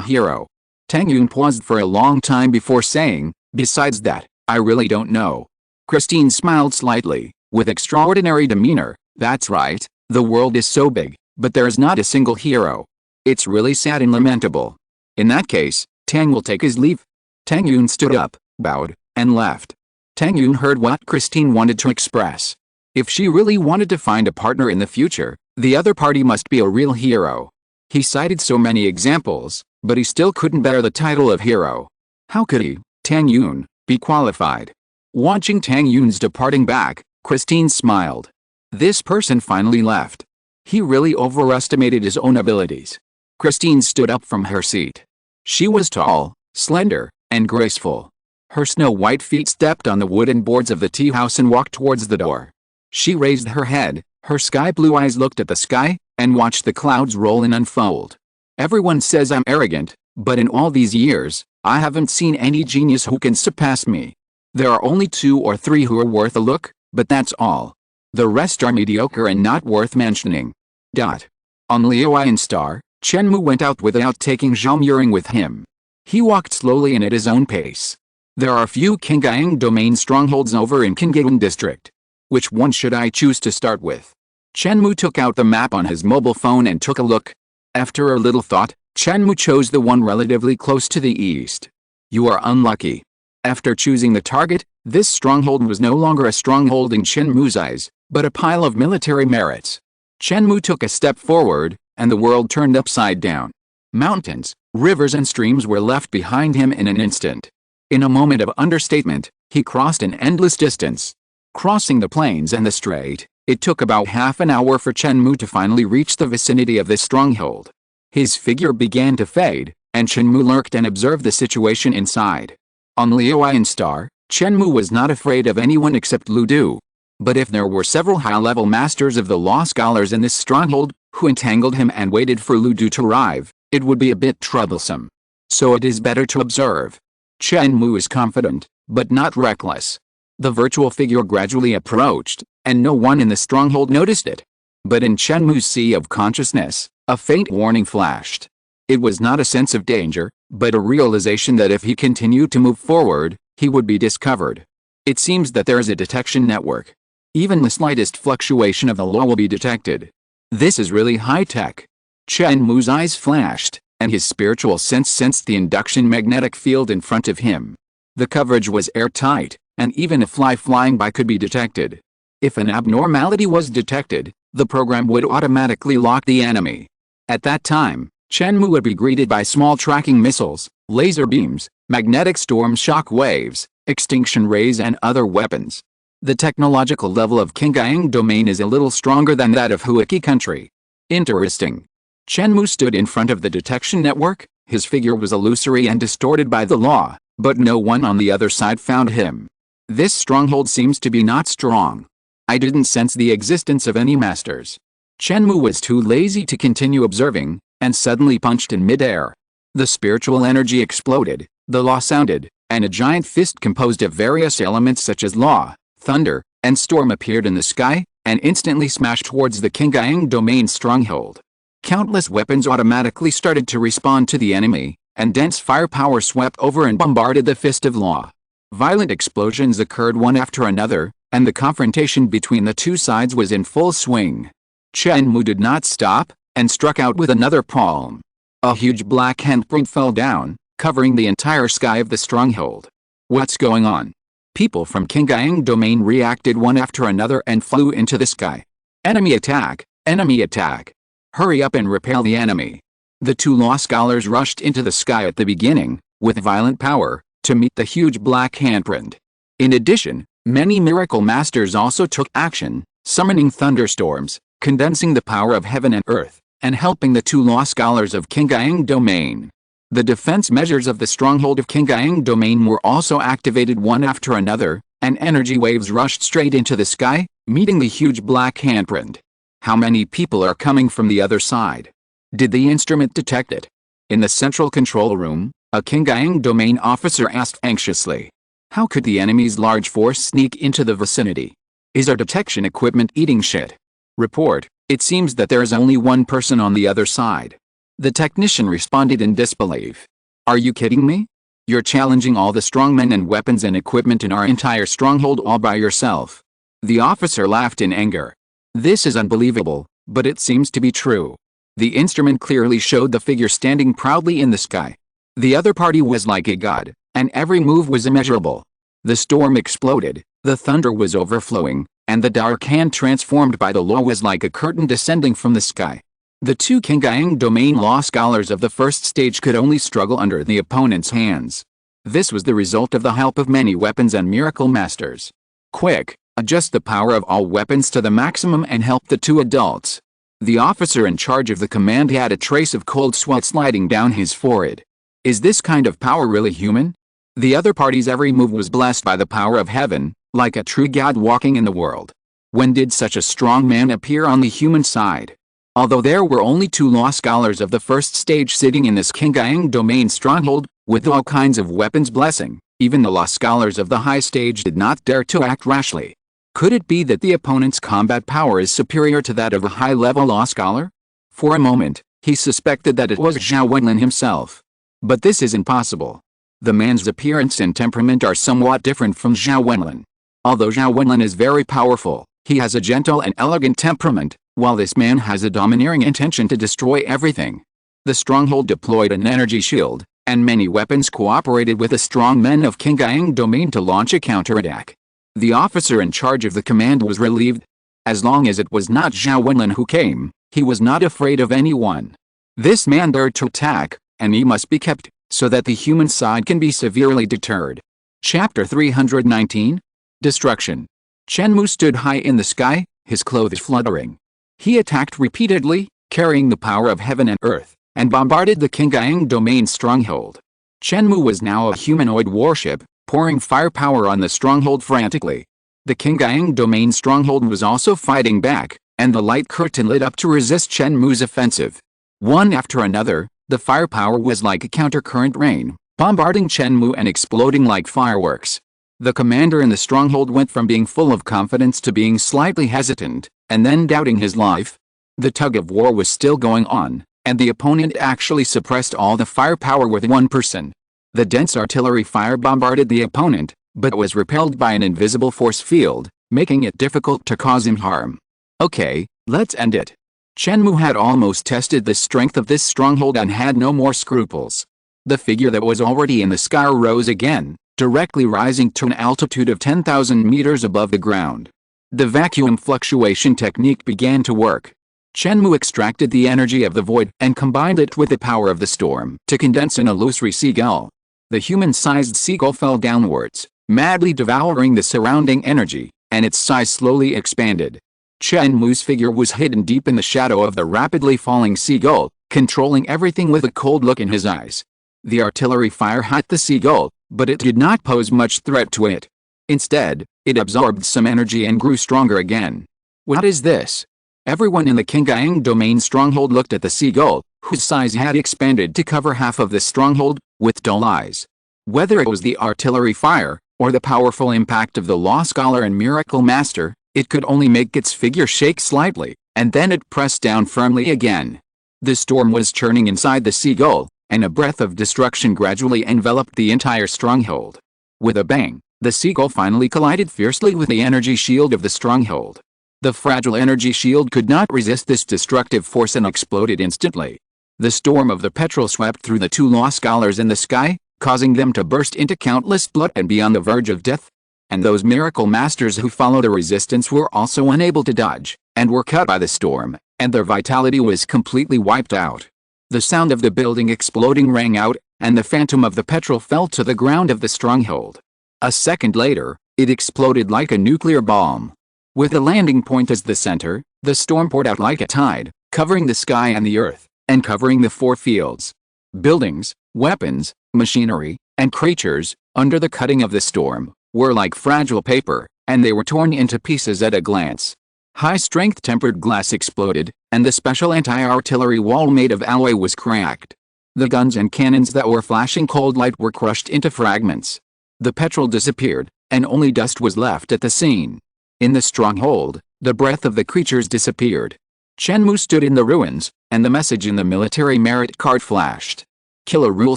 hero. Tang Yun paused for a long time before saying, besides that, I really don't know. Christine smiled slightly, with extraordinary demeanor. That's right, the world is so big, but there is not a single hero. It's really sad and lamentable. In that case, Tang will take his leave. Tang Yun stood up, bowed, and left. Tang Yun heard what Christine wanted to express. If she really wanted to find a partner in the future, the other party must be a real hero. He cited so many examples, but he still couldn't bear the title of hero. How could he, Tang Yun, be qualified? Watching Tang Yun's departing back, Christine smiled. This person finally left. He really overestimated his own abilities. Christine stood up from her seat. She was tall, slender, and graceful. Her snow-white feet stepped on the wooden boards of the tea house and walked towards the door. She raised her head, her sky-blue eyes looked at the sky, and watched the clouds roll and unfold. Everyone says I'm arrogant, but in all these years, I haven't seen any genius who can surpass me. There are only 2 or 3 who are worth a look, but that's all. The rest are mediocre and not worth mentioning. On Haiyan Star, Chen Mou went out without taking Zhao Muring with him. He walked slowly and at his own pace. There are few Qingyang domain strongholds over in Qingyang district. Which one should I choose to start with? Chen Mou took out the map on his mobile phone and took a look. After a little thought, Chen Mou chose the one relatively close to the east. You are unlucky. After choosing the target, this stronghold was no longer a stronghold in Chen Mou's eyes, but a pile of military merits. Chen Mou took a step forward, and the world turned upside down. Mountains, rivers and streams were left behind him in an instant. In a moment of understatement, he crossed an endless distance. Crossing the plains and the strait, it took about half an hour for Chen Mou to finally reach the vicinity of this stronghold. His figure began to fade, and Chen Mou lurked and observed the situation inside. On Haiyan Star, Chen Mou was not afraid of anyone except Lu Du. But if there were several high-level masters of the law scholars in this stronghold, who entangled him and waited for Lu Du to arrive, it would be a bit troublesome. So it is better to observe. Chen Mou is confident, but not reckless. The virtual figure gradually approached, and no one in the stronghold noticed it. But in Chen Mou's sea of consciousness, a faint warning flashed. It was not a sense of danger, but a realization that if he continued to move forward, he would be discovered. It seems that there is a detection network. Even the slightest fluctuation of the law will be detected. This is really high-tech. Chen Mou's eyes flashed, and his spiritual sense sensed the induction magnetic field in front of him. The coverage was airtight, and even a fly flying by could be detected. If an abnormality was detected, the program would automatically lock the enemy. At that time, Chen Mou would be greeted by small tracking missiles, laser beams, magnetic storm shock waves, extinction rays and other weapons. The technological level of Qingyang domain is a little stronger than that of Huiki country. Interesting. Chen Mou stood in front of the detection network. His figure was illusory and distorted by the law, but no one on the other side found him. This stronghold seems to be not strong. I didn't sense the existence of any masters. Chen Mou was too lazy to continue observing, and suddenly punched in midair. The spiritual energy exploded, the law sounded, and a giant fist composed of various elements such as law, thunder, and storm appeared in the sky, and instantly smashed towards the Qingyang domain stronghold. Countless weapons automatically started to respond to the enemy, and dense firepower swept over and bombarded the fist of law. Violent explosions occurred one after another, and the confrontation between the two sides was in full swing. Chen Mou did not stop, and struck out with another palm. A huge black handprint fell down, covering the entire sky of the stronghold. What's going on? People from Qingyang domain reacted one after another and flew into the sky. Enemy attack! Enemy attack! Hurry up and repel the enemy! The two law scholars rushed into the sky at the beginning, with violent power, to meet the huge black handprint. In addition, many miracle masters also took action, summoning thunderstorms, condensing the power of heaven and earth, and helping the two law scholars of Qingyang domain. The defense measures of the stronghold of Qingyang domain were also activated one after another, and energy waves rushed straight into the sky, meeting the huge black handprint. How many people are coming from the other side? Did the instrument detect it? In the central control room, a Qingyang domain officer asked anxiously. How could the enemy's large force sneak into the vicinity? Is our detection equipment eating shit? Report, it seems that there is only one person on the other side. The technician responded in disbelief. Are you kidding me? You're challenging all the strongmen and weapons and equipment in our entire stronghold all by yourself. The officer laughed in anger. This is unbelievable, but it seems to be true. The instrument clearly showed the figure standing proudly in the sky. The other party was like a god, and every move was immeasurable. The storm exploded, the thunder was overflowing, and the dark hand transformed by the law was like a curtain descending from the sky. The two Qingyang domain law scholars of the first stage could only struggle under the opponent's hands. This was the result of the help of many weapons and miracle masters. Quick, adjust the power of all weapons to the maximum and help the two adults. The officer in charge of the command had a trace of cold sweat sliding down his forehead. Is this kind of power really human? The other party's every move was blessed by the power of heaven, like a true god walking in the world. When did such a strong man appear on the human side? Although there were only two law scholars of the first stage sitting in this Qingyang domain stronghold, with all kinds of weapons blessing, even the law scholars of the high stage did not dare to act rashly. Could it be that the opponent's combat power is superior to that of a high-level law scholar? For a moment, he suspected that it was Zhao Wenlin himself. But this is impossible. The man's appearance and temperament are somewhat different from Zhao Wenlin. Although Zhao Wenlin is very powerful, he has a gentle and elegant temperament, while this man has a domineering intention to destroy everything. The stronghold deployed an energy shield, and many weapons cooperated with the strong men of Qingyang domain to launch a counterattack. The officer in charge of the command was relieved. As long as it was not Zhao Wenlin who came, he was not afraid of anyone. This man dared to attack, and he must be kept, so that the human side can be severely deterred. Chapter 319. Destruction. Chen Mou stood high in the sky, his clothes fluttering. He attacked repeatedly, carrying the power of heaven and earth, and bombarded the Qingyang domain stronghold. Chen Mou was now a humanoid warship, pouring firepower on the stronghold frantically. The Qingyang domain stronghold was also fighting back, and the light curtain lit up to resist Chen Mou's offensive. One after another, the firepower was like a countercurrent rain, bombarding Chen Mou and exploding like fireworks. The commander in the stronghold went from being full of confidence to being slightly hesitant, and then doubting his life. The tug of war was still going on, and the opponent actually suppressed all the firepower with one person. The dense artillery fire bombarded the opponent, but was repelled by an invisible force field, making it difficult to cause him harm. Okay, let's end it. Chen Mou had almost tested the strength of this stronghold and had no more scruples. The figure that was already in the sky rose again, directly rising to an altitude of 10,000 meters above the ground. The vacuum fluctuation technique began to work. Chen Mou extracted the energy of the void and combined it with the power of the storm to condense an illusory seagull. The human-sized seagull fell downwards, madly devouring the surrounding energy, and its size slowly expanded. Chen Mou's figure was hidden deep in the shadow of the rapidly falling seagull, controlling everything with a cold look in his eyes. The artillery fire hit the seagull, but it did not pose much threat to it. Instead, it absorbed some energy and grew stronger again. What is this? Everyone in the Qingyang domain stronghold looked at the seagull, whose size had expanded to cover half of the stronghold, with dull eyes. Whether it was the artillery fire, or the powerful impact of the law scholar and miracle master, it could only make its figure shake slightly, and then it pressed down firmly again. The storm was churning inside the seagull, and a breath of destruction gradually enveloped the entire stronghold. With a bang, the seagull finally collided fiercely with the energy shield of the stronghold. The fragile energy shield could not resist this destructive force and exploded instantly. The storm of the petrol swept through the two law scholars in the sky, causing them to burst into countless blood and be on the verge of death. And those miracle masters who followed the resistance were also unable to dodge, and were cut by the storm, and their vitality was completely wiped out. The sound of the building exploding rang out, and the phantom of the petrol fell to the ground of the stronghold. A second later, it exploded like a nuclear bomb. With the landing point as the center, the storm poured out like a tide, covering the sky and the earth, and covering the four fields. Buildings, weapons, machinery, and creatures, under the cutting of the storm, were like fragile paper, and they were torn into pieces at a glance. High-strength tempered glass exploded, and the special anti-artillery wall made of alloy was cracked. The guns and cannons that were flashing cold light were crushed into fragments. The petrol disappeared, and only dust was left at the scene. In the stronghold, the breath of the creatures disappeared. Chen Mou stood in the ruins, and the message in the military merit card flashed. Kill a rule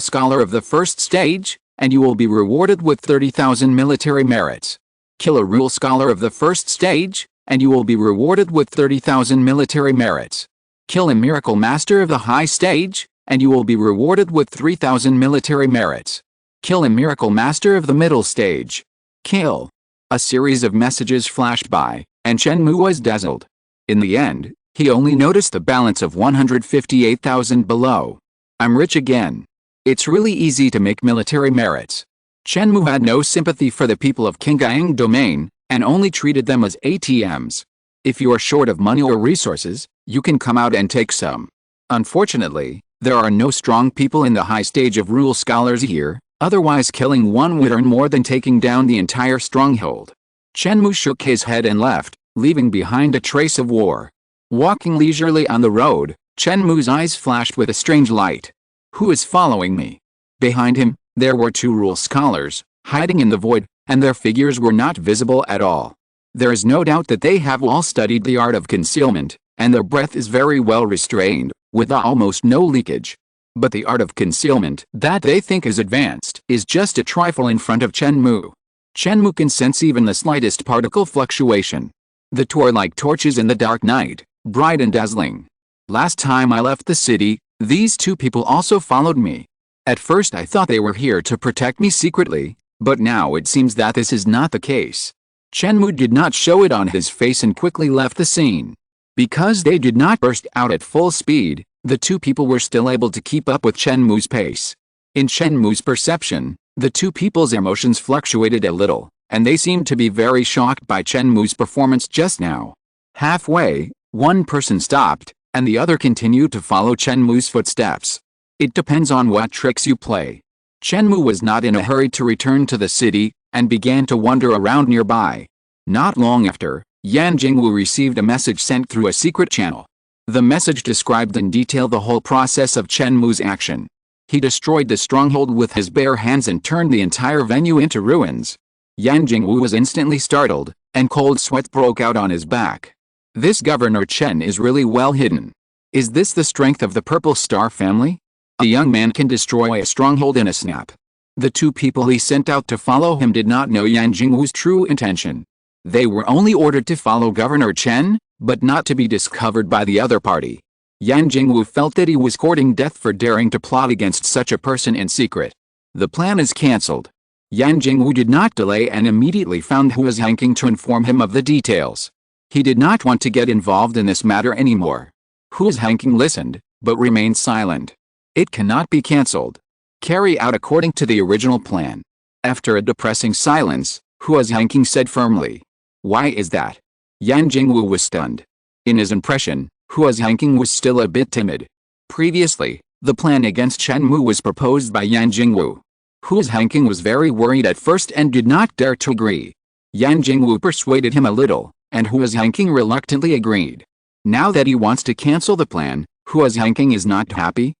scholar of the first stage, and you will be rewarded with 30,000 military merits. Kill a rule scholar of the first stage, and you will be rewarded with 30,000 military merits. Kill a miracle master of the high stage, and you will be rewarded with 3,000 military merits. Kill a miracle master of the middle stage. Kill. A series of messages flashed by, and Chen Mou was dazzled. In the end, he only noticed the balance of 158,000 below. I'm rich again. It's really easy to make military merits. Chen Mou had no sympathy for the people of Qingyang domain, and only treated them as ATMs. If you are short of money or resources, you can come out and take some. Unfortunately, there are no strong people in the high stage of rule scholars here, otherwise killing one would earn more than taking down the entire stronghold. Chen Mou shook his head and left, leaving behind a trace of war. Walking leisurely on the road, Chen Mou's eyes flashed with a strange light. Who is following me? Behind him, there were two rule scholars, hiding in the void, and their figures were not visible at all. There is no doubt that they have all studied the art of concealment, and their breath is very well restrained, with almost no leakage. But the art of concealment that they think is advanced is just a trifle in front of Chen Mou. Chen Mou can sense even the slightest particle fluctuation. The two are like torches in the dark night, bright and dazzling. Last time I left the city, these two people also followed me. At first I thought they were here to protect me secretly, but now it seems that this is not the case. Chen Mou did not show it on his face and quickly left the scene. Because they did not burst out at full speed, the two people were still able to keep up with Chen Mou's pace. In Chen Mou's perception, the two people's emotions fluctuated a little, and they seemed to be very shocked by Chen Mou's performance just now. Halfway, one person stopped, and the other continued to follow Chen Mou's footsteps. It depends on what tricks you play. Chen Mou was not in a hurry to return to the city, and began to wander around nearby. Not long after, Yan Jingwu received a message sent through a secret channel. The message described in detail the whole process of Chen Mou's action. He destroyed the stronghold with his bare hands and turned the entire venue into ruins. Yan Jingwu was instantly startled, and cold sweat broke out on his back. This Governor Chen is really well hidden. Is this the strength of the Purple Star family? A young man can destroy a stronghold in a snap. The two people he sent out to follow him did not know Yan Jingwu's true intention. They were only ordered to follow Governor Chen, but not to be discovered by the other party. Yan Jingwu felt that he was courting death for daring to plot against such a person in secret. The plan is cancelled. Yan Jingwu did not delay and immediately found Hu Hanking to inform him of the details. He did not want to get involved in this matter anymore. Hu Hanking listened, but remained silent. It cannot be cancelled. Carry out according to the original plan. After a depressing silence, Hu Hanking said firmly. Why is that? Yan Jingwu was stunned. In his impression, Hu Hanking was still a bit timid. Previously, the plan against Chen Mou was proposed by Yan Jingwu. Hu Hanking was very worried at first and did not dare to agree. Yan Jingwu persuaded him a little, and Hu Hanking reluctantly agreed. Now that he wants to cancel the plan, Hu Hanking is not happy.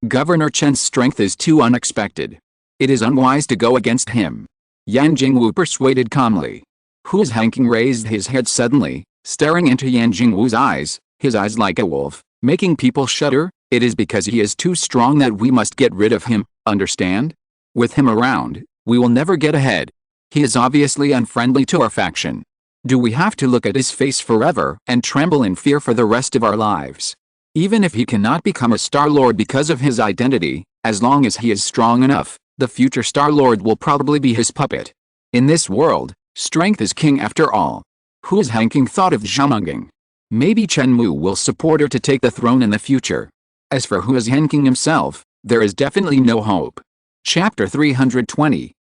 Governor Chen's strength is too unexpected. It is unwise to go against him. Yan Jingwu persuaded calmly. Hu Hanking raised his head suddenly, staring into Yan Jingwu's eyes, his eyes like a wolf, making people shudder. It is because he is too strong that we must get rid of him, understand? With him around, we will never get ahead. He is obviously unfriendly to our faction. Do we have to look at his face forever and tremble in fear for the rest of our lives? Even if he cannot become a Star Lord because of his identity, as long as he is strong enough, the future Star Lord will probably be his puppet. In this world, strength is king after all. Hu Hanking thought of Zhamenging. Maybe Chen Mou will support her to take the throne in the future. As for Hu Hanking himself, there is definitely no hope. Chapter 320,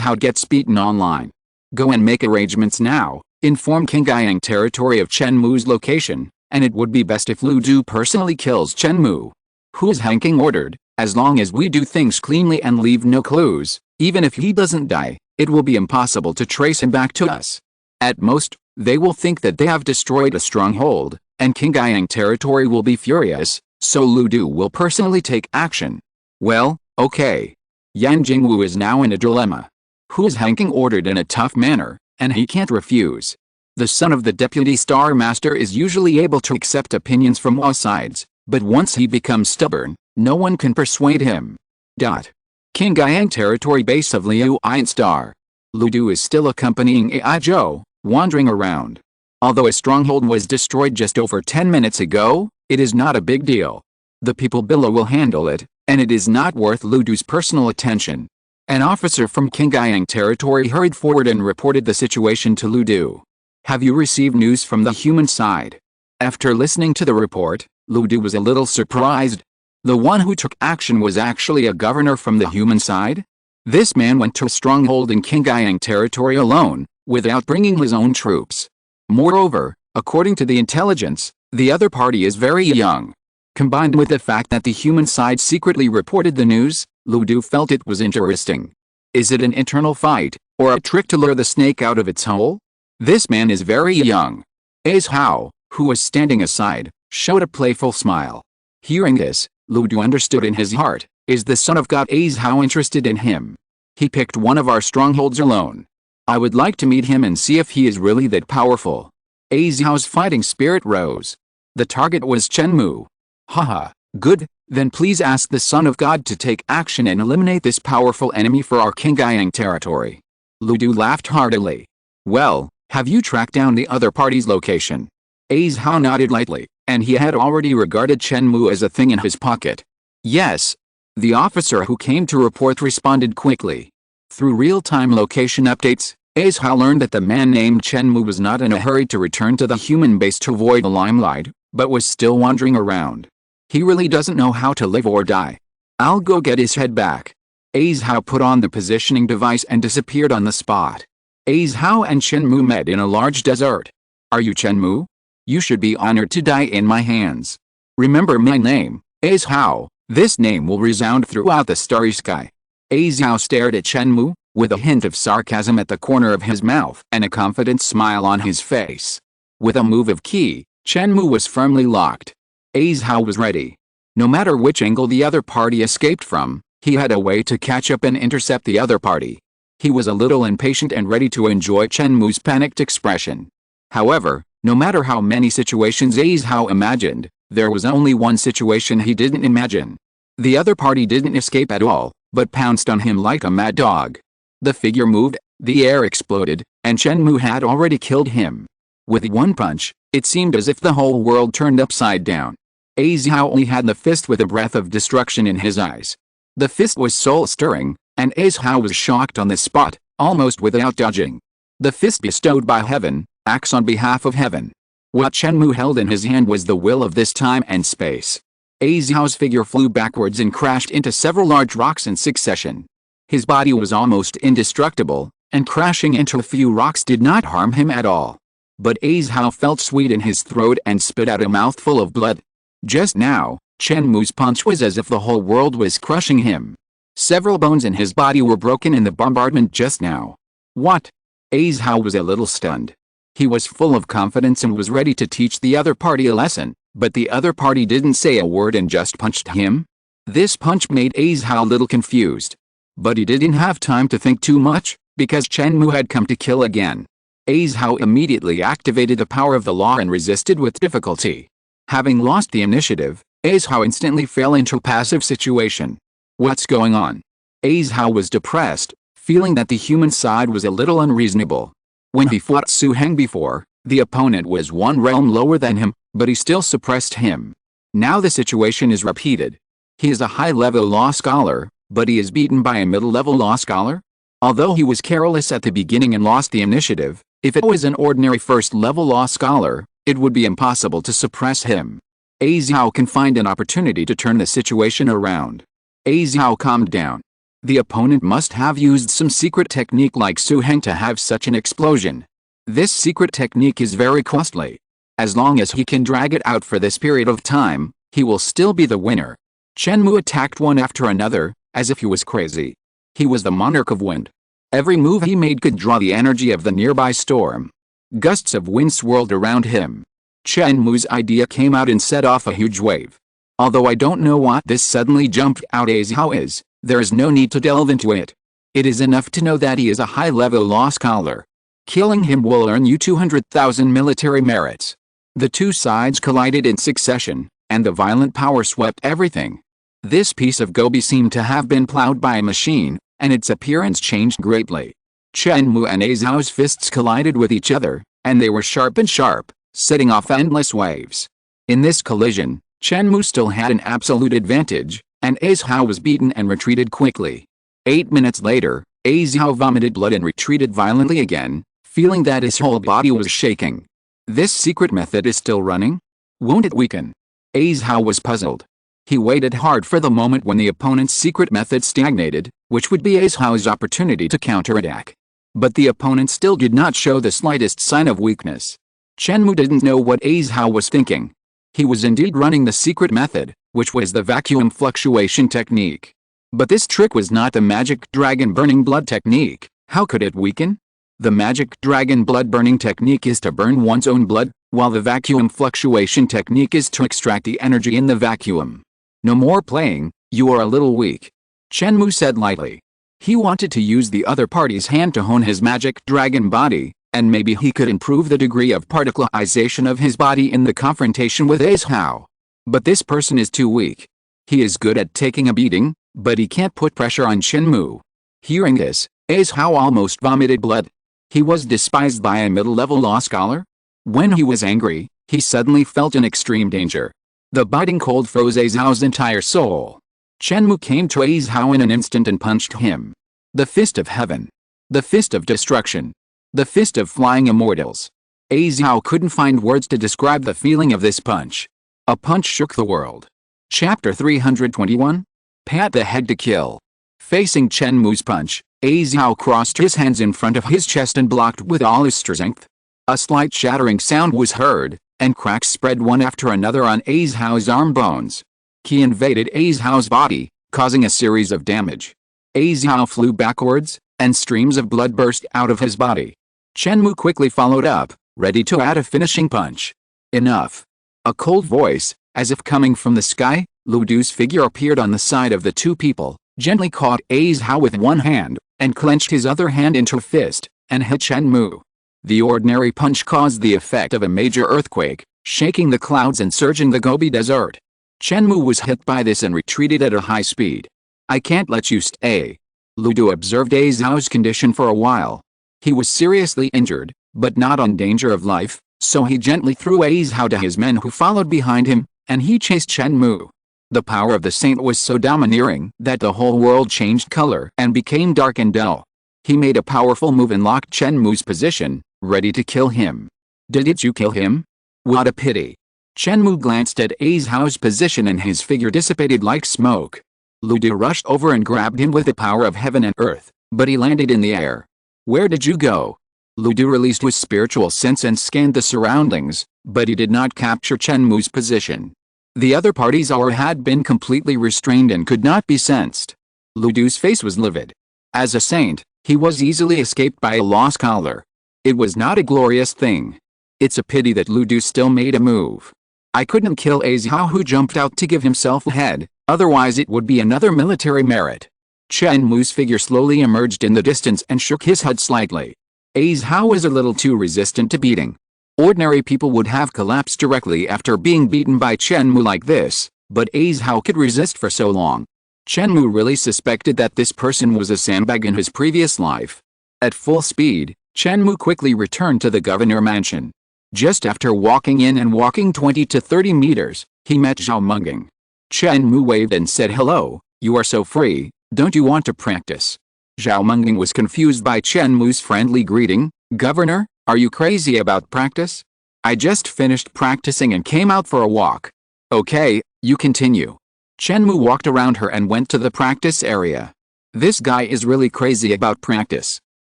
How gets beaten online. Go and make arrangements now, inform Qingyang territory of Chen Mou's location, and it would be best if Lu Du personally kills Chen Mou. Hu Hanking ordered, as long as we do things cleanly and leave no clues, even if he doesn't die, it will be impossible to trace him back to us. At most, they will think that they have destroyed a stronghold, and Qingyang territory will be furious, so Lu Du will personally take action. Well, okay. Yan Jingwu is now in a dilemma. Hu Hanking ordered in a tough manner, and he can't refuse. The son of the deputy star master is usually able to accept opinions from all sides, but once he becomes stubborn, no one can persuade him. Qingyang territory base of Liu Iron Star. Lu Du is still accompanying Ai Zhou, wandering around. Although a stronghold was destroyed just over 10 minutes ago, it is not a big deal. The people below will handle it, and it is not worth Lu Du's personal attention. An officer from Qingyang territory hurried forward and reported the situation to Lu Du. Have you received news from the human side? After listening to the report, Lu Du was a little surprised. The one who took action was actually a governor from the human side? This man went to a stronghold in Qingyang territory alone, without bringing his own troops. Moreover, according to the intelligence, the other party is very young. Combined with the fact that the human side secretly reported the news, Lu Du felt it was interesting. Is it an internal fight, or a trick to lure the snake out of its hole? This man is very young. Hao, who was standing aside, showed a playful smile. Hearing this, Lu Du understood in his heart, is the son of God Hao interested in him? He picked one of our strongholds alone. I would like to meet him and see if he is really that powerful. Hao's fighting spirit rose. The target was Chen Mou. Haha, good, then please ask the Son of God to take action and eliminate this powerful enemy for our Qingyang territory. Lu Du laughed heartily. Well, have you tracked down the other party's location? Hao nodded lightly, and he had already regarded Chen Mou as a thing in his pocket. Yes. The officer who came to report responded quickly. Through real-time location updates, Hao learned that the man named Chen Mou was not in a hurry to return to the human base to avoid the limelight, but was still wandering around. He really doesn't know how to live or die. I'll go get his head back. Hao put on the positioning device and disappeared on the spot. Hao and Chen Mou met in a large desert. Are you Chen Mou? You should be honored to die in my hands. Remember my name, Hao. This name will resound throughout the starry sky. Hao stared at Chen Mou, with a hint of sarcasm at the corner of his mouth and a confident smile on his face. With a move of ki, Chen Mou was firmly locked. Hao was ready. No matter which angle the other party escaped from, he had a way to catch up and intercept the other party. He was a little impatient and ready to enjoy Chen Mou's panicked expression. However, no matter how many situations Hao imagined, there was only one situation he didn't imagine. The other party didn't escape at all, but pounced on him like a mad dog. The figure moved, the air exploded, and Chen Mou had already killed him. With one punch, it seemed as if the whole world turned upside down. Hao only had the fist with a breath of destruction in his eyes. The fist was soul-stirring, and Hao was shocked on the spot, almost without dodging. The fist bestowed by heaven, acts on behalf of heaven. What Chen Mou held in his hand was the will of this time and space. Hao's figure flew backwards and crashed into several large rocks in succession. His body was almost indestructible, and crashing into a few rocks did not harm him at all. But Hao felt sweet in his throat and spit out a mouthful of blood. Just now, Chen Mou's punch was as if the whole world was crushing him. Several bones in his body were broken in the bombardment just now. What? Hao was a little stunned. He was full of confidence and was ready to teach the other party a lesson, but the other party didn't say a word and just punched him. This punch made Hao a little confused. But he didn't have time to think too much, because Chen Mou had come to kill again. Hao immediately activated the power of the law and resisted with difficulty. Having lost the initiative, Hao instantly fell into a passive situation. What's going on? Hao was depressed, feeling that the human side was a little unreasonable. When he fought Su Heng before, the opponent was one realm lower than him, but he still suppressed him. Now the situation is repeated. He is a high-level law scholar, but he is beaten by a middle-level law scholar? Although he was careless at the beginning and lost the initiative, if it was an ordinary first-level law scholar, it would be impossible to suppress him. Hao can find an opportunity to turn the situation around. Hao calmed down. The opponent must have used some secret technique like Su Heng to have such an explosion. This secret technique is very costly. As long as he can drag it out for this period of time, he will still be the winner. Chen Mou attacked one after another, as if he was crazy. He was the monarch of wind. Every move he made could draw the energy of the nearby storm. Gusts of wind swirled around him. Chen Mou's idea came out and set off a huge wave. Although I don't know what this suddenly jumped out Hao is, there is no need to delve into it. It is enough to know that he is a high-level law scholar. Killing him will earn you 200,000 military merits. The two sides collided in succession, and the violent power swept everything. This piece of gobi seemed to have been plowed by a machine, and its appearance changed greatly. Chen Mou and Hao's fists collided with each other, and they were sharp and sharp, setting off endless waves. In this collision, Chen Mou still had an absolute advantage, and Hao was beaten and retreated quickly. 8 minutes later, Hao vomited blood and retreated violently again, feeling that his whole body was shaking. This secret method is still running? Won't it weaken? Hao was puzzled. He waited hard for the moment when the opponent's secret method stagnated, which would be Hao's opportunity to counterattack. But the opponent still did not show the slightest sign of weakness. Chen Mou didn't know what Hao was thinking. He was indeed running the secret method, which was the vacuum fluctuation technique. But this trick was not the magic dragon burning blood technique. How could it weaken? The magic dragon blood burning technique is to burn one's own blood, while the vacuum fluctuation technique is to extract the energy in the vacuum. No more playing, you are a little weak. Chen Mou said lightly. He wanted to use the other party's hand to hone his magic dragon body, and maybe he could improve the degree of particleization of his body in the confrontation with Hao. But this person is too weak. He is good at taking a beating, but he can't put pressure on Chen Mou. Hearing this, Hao almost vomited blood. He was despised by a middle-level law scholar? When he was angry, he suddenly felt in extreme danger. The biting cold froze Hao's entire soul. Chen Mou came to Hao in an instant and punched him. The fist of heaven. The fist of destruction. The fist of flying immortals. Hao couldn't find words to describe the feeling of this punch. A punch shook the world. Chapter 321? Pat the head to kill. Facing Chen Mou's punch, Hao crossed his hands in front of his chest and blocked with all his strength. A slight shattering sound was heard, and cracks spread one after another on Hao's arm bones. Qi invaded Hao's body, causing a series of damage. Hao flew backwards, and streams of blood burst out of his body. Chen Mou quickly followed up, ready to add a finishing punch. Enough. A cold voice, as if coming from the sky, Lu Du's figure appeared on the side of the two people, gently caught A's Hao with one hand, and clenched his other hand into a fist, and hit Chen Mou. The ordinary punch caused the effect of a major earthquake, shaking the clouds and surging the Gobi Desert. Chen Mou was hit by this and retreated at a high speed. I can't let you stay. Lu Du observed A Zhao's condition for a while. He was seriously injured, but not on danger of life, so he gently threw A Zhao to his men who followed behind him, and he chased Chen Mou. The power of the saint was so domineering that the whole world changed color and became dark and dull. He made a powerful move and locked Chen Mou's position, ready to kill him. Did you kill him? What a pity. Chen Mou glanced at A Zhao's position and his figure dissipated like smoke. Lu Du rushed over and grabbed him with the power of heaven and earth, but he landed in the air. Where did you go? Lu Du released his spiritual sense and scanned the surroundings, but he did not capture Chen Mou's position. The other party's aura had been completely restrained and could not be sensed. Lu Du's face was livid. As a saint, he was easily escaped by a lost collar. It was not a glorious thing. It's a pity that Lu Du still made a move. I couldn't kill A Zhao who jumped out to give himself a head, otherwise it would be another military merit. Chen Mou's figure slowly emerged in the distance and shook his head slightly. A Zhao was a little too resistant to beating. Ordinary people would have collapsed directly after being beaten by Chen Mou like this, but A Zhao could resist for so long. Chen Mou really suspected that this person was a sandbag in his previous life. At full speed, Chen Mou quickly returned to the governor mansion. Just after walking in and walking 20 to 30 meters, he met Zhao Menging. Chen Mou waved and said, "Hello, you are so free, don't you want to practice?" Zhao Menging was confused by Chen Mou's friendly greeting. "Governor, are you crazy about practice? I just finished practicing and came out for a walk." "Okay, you continue." Chen Mou walked around her and went to the practice area. This guy is really crazy about practice.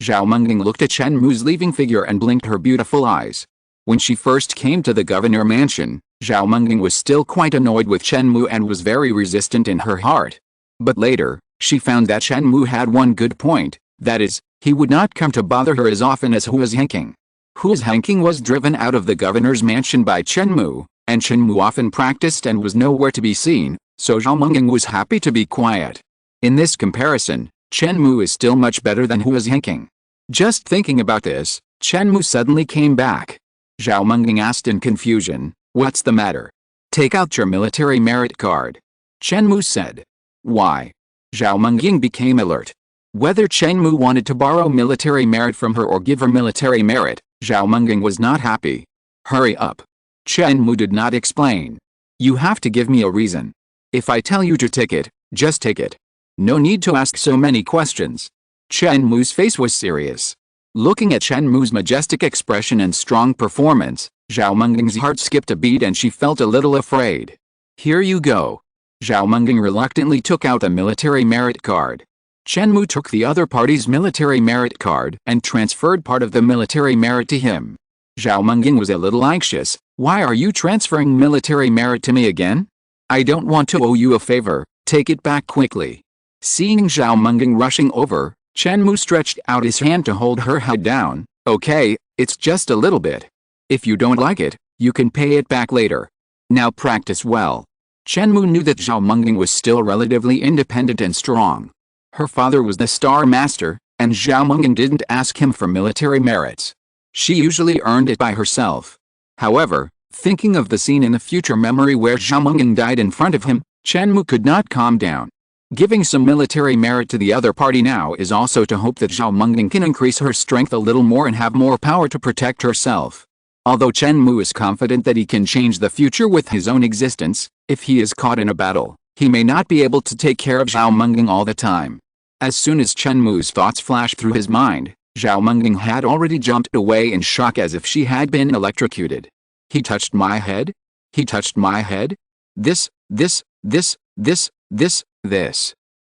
Zhao Menging looked at Chen Mou's leaving figure and blinked her beautiful eyes. When she first came to the governor mansion, Zhao Menging was still quite annoyed with Chen Mou and was very resistant in her heart. But later, she found that Chen Mou had one good point, that is, he would not come to bother her as often as Hua's Hanking. Hua's Hanking was driven out of the governor's mansion by Chen Mou, and Chen Mou often practiced and was nowhere to be seen, so Zhao Menging was happy to be quiet. In this comparison, Chen Mou is still much better than Hua's Hanking. Just thinking about this, Chen Mou suddenly came back. Zhao Menging asked in confusion, "What's the matter?" "Take out your military merit card." Chen Mou said. "Why?" Zhao Menging became alert. Whether Chen Mou wanted to borrow military merit from her or give her military merit, Zhao Menging was not happy. "Hurry up." Chen Mou did not explain. "You have to give me a reason. If I tell you to take it, just take it. No need to ask so many questions." Chen Mou's face was serious. Looking at Chen Mou's majestic expression and strong performance, Zhao Menging's heart skipped a beat and she felt a little afraid. "Here you go." Zhao Menging reluctantly took out a military merit card. Chen Mou took the other party's military merit card and transferred part of the military merit to him. Zhao Menging was a little anxious. "Why are you transferring military merit to me again? I don't want to owe you a favor, take it back quickly." Seeing Zhao Menging rushing over, Chen Mou stretched out his hand to hold her head down. "Okay, it's just a little bit. If you don't like it, you can pay it back later. Now practice well." Chen Mou knew that Zhao Menging was still relatively independent and strong. Her father was the star master, and Zhao Menging didn't ask him for military merits. She usually earned it by herself. However, thinking of the scene in the future memory where Zhao Menging died in front of him, Chen Mou could not calm down. Giving some military merit to the other party now is also to hope that Zhao Menging can increase her strength a little more and have more power to protect herself. Although Chen Mou is confident that he can change the future with his own existence, if he is caught in a battle, he may not be able to take care of Zhao Menging all the time. As soon as Chen Mou's thoughts flashed through his mind, Zhao Menging had already jumped away in shock as if she had been electrocuted. "He touched my head? He touched my head? This.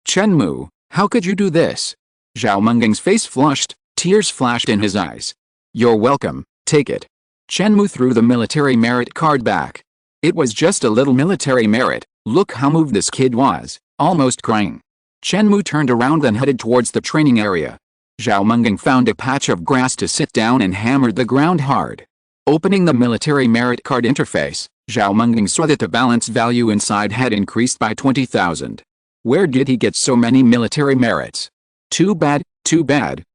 Chen Mou, how could you do this?" Zhao Menging's face flushed, tears flashed in his eyes. "You're welcome, take it." Chen Mou threw the military merit card back. It was just a little military merit. Look how moved this kid was, almost crying. Chen Mou turned around and headed towards the training area. Zhao Menging found a patch of grass to sit down and hammered the ground hard. Opening the military merit card interface, Zhao Menging saw that the balance value inside had increased by 20,000. Where did he get so many military merits? Too bad,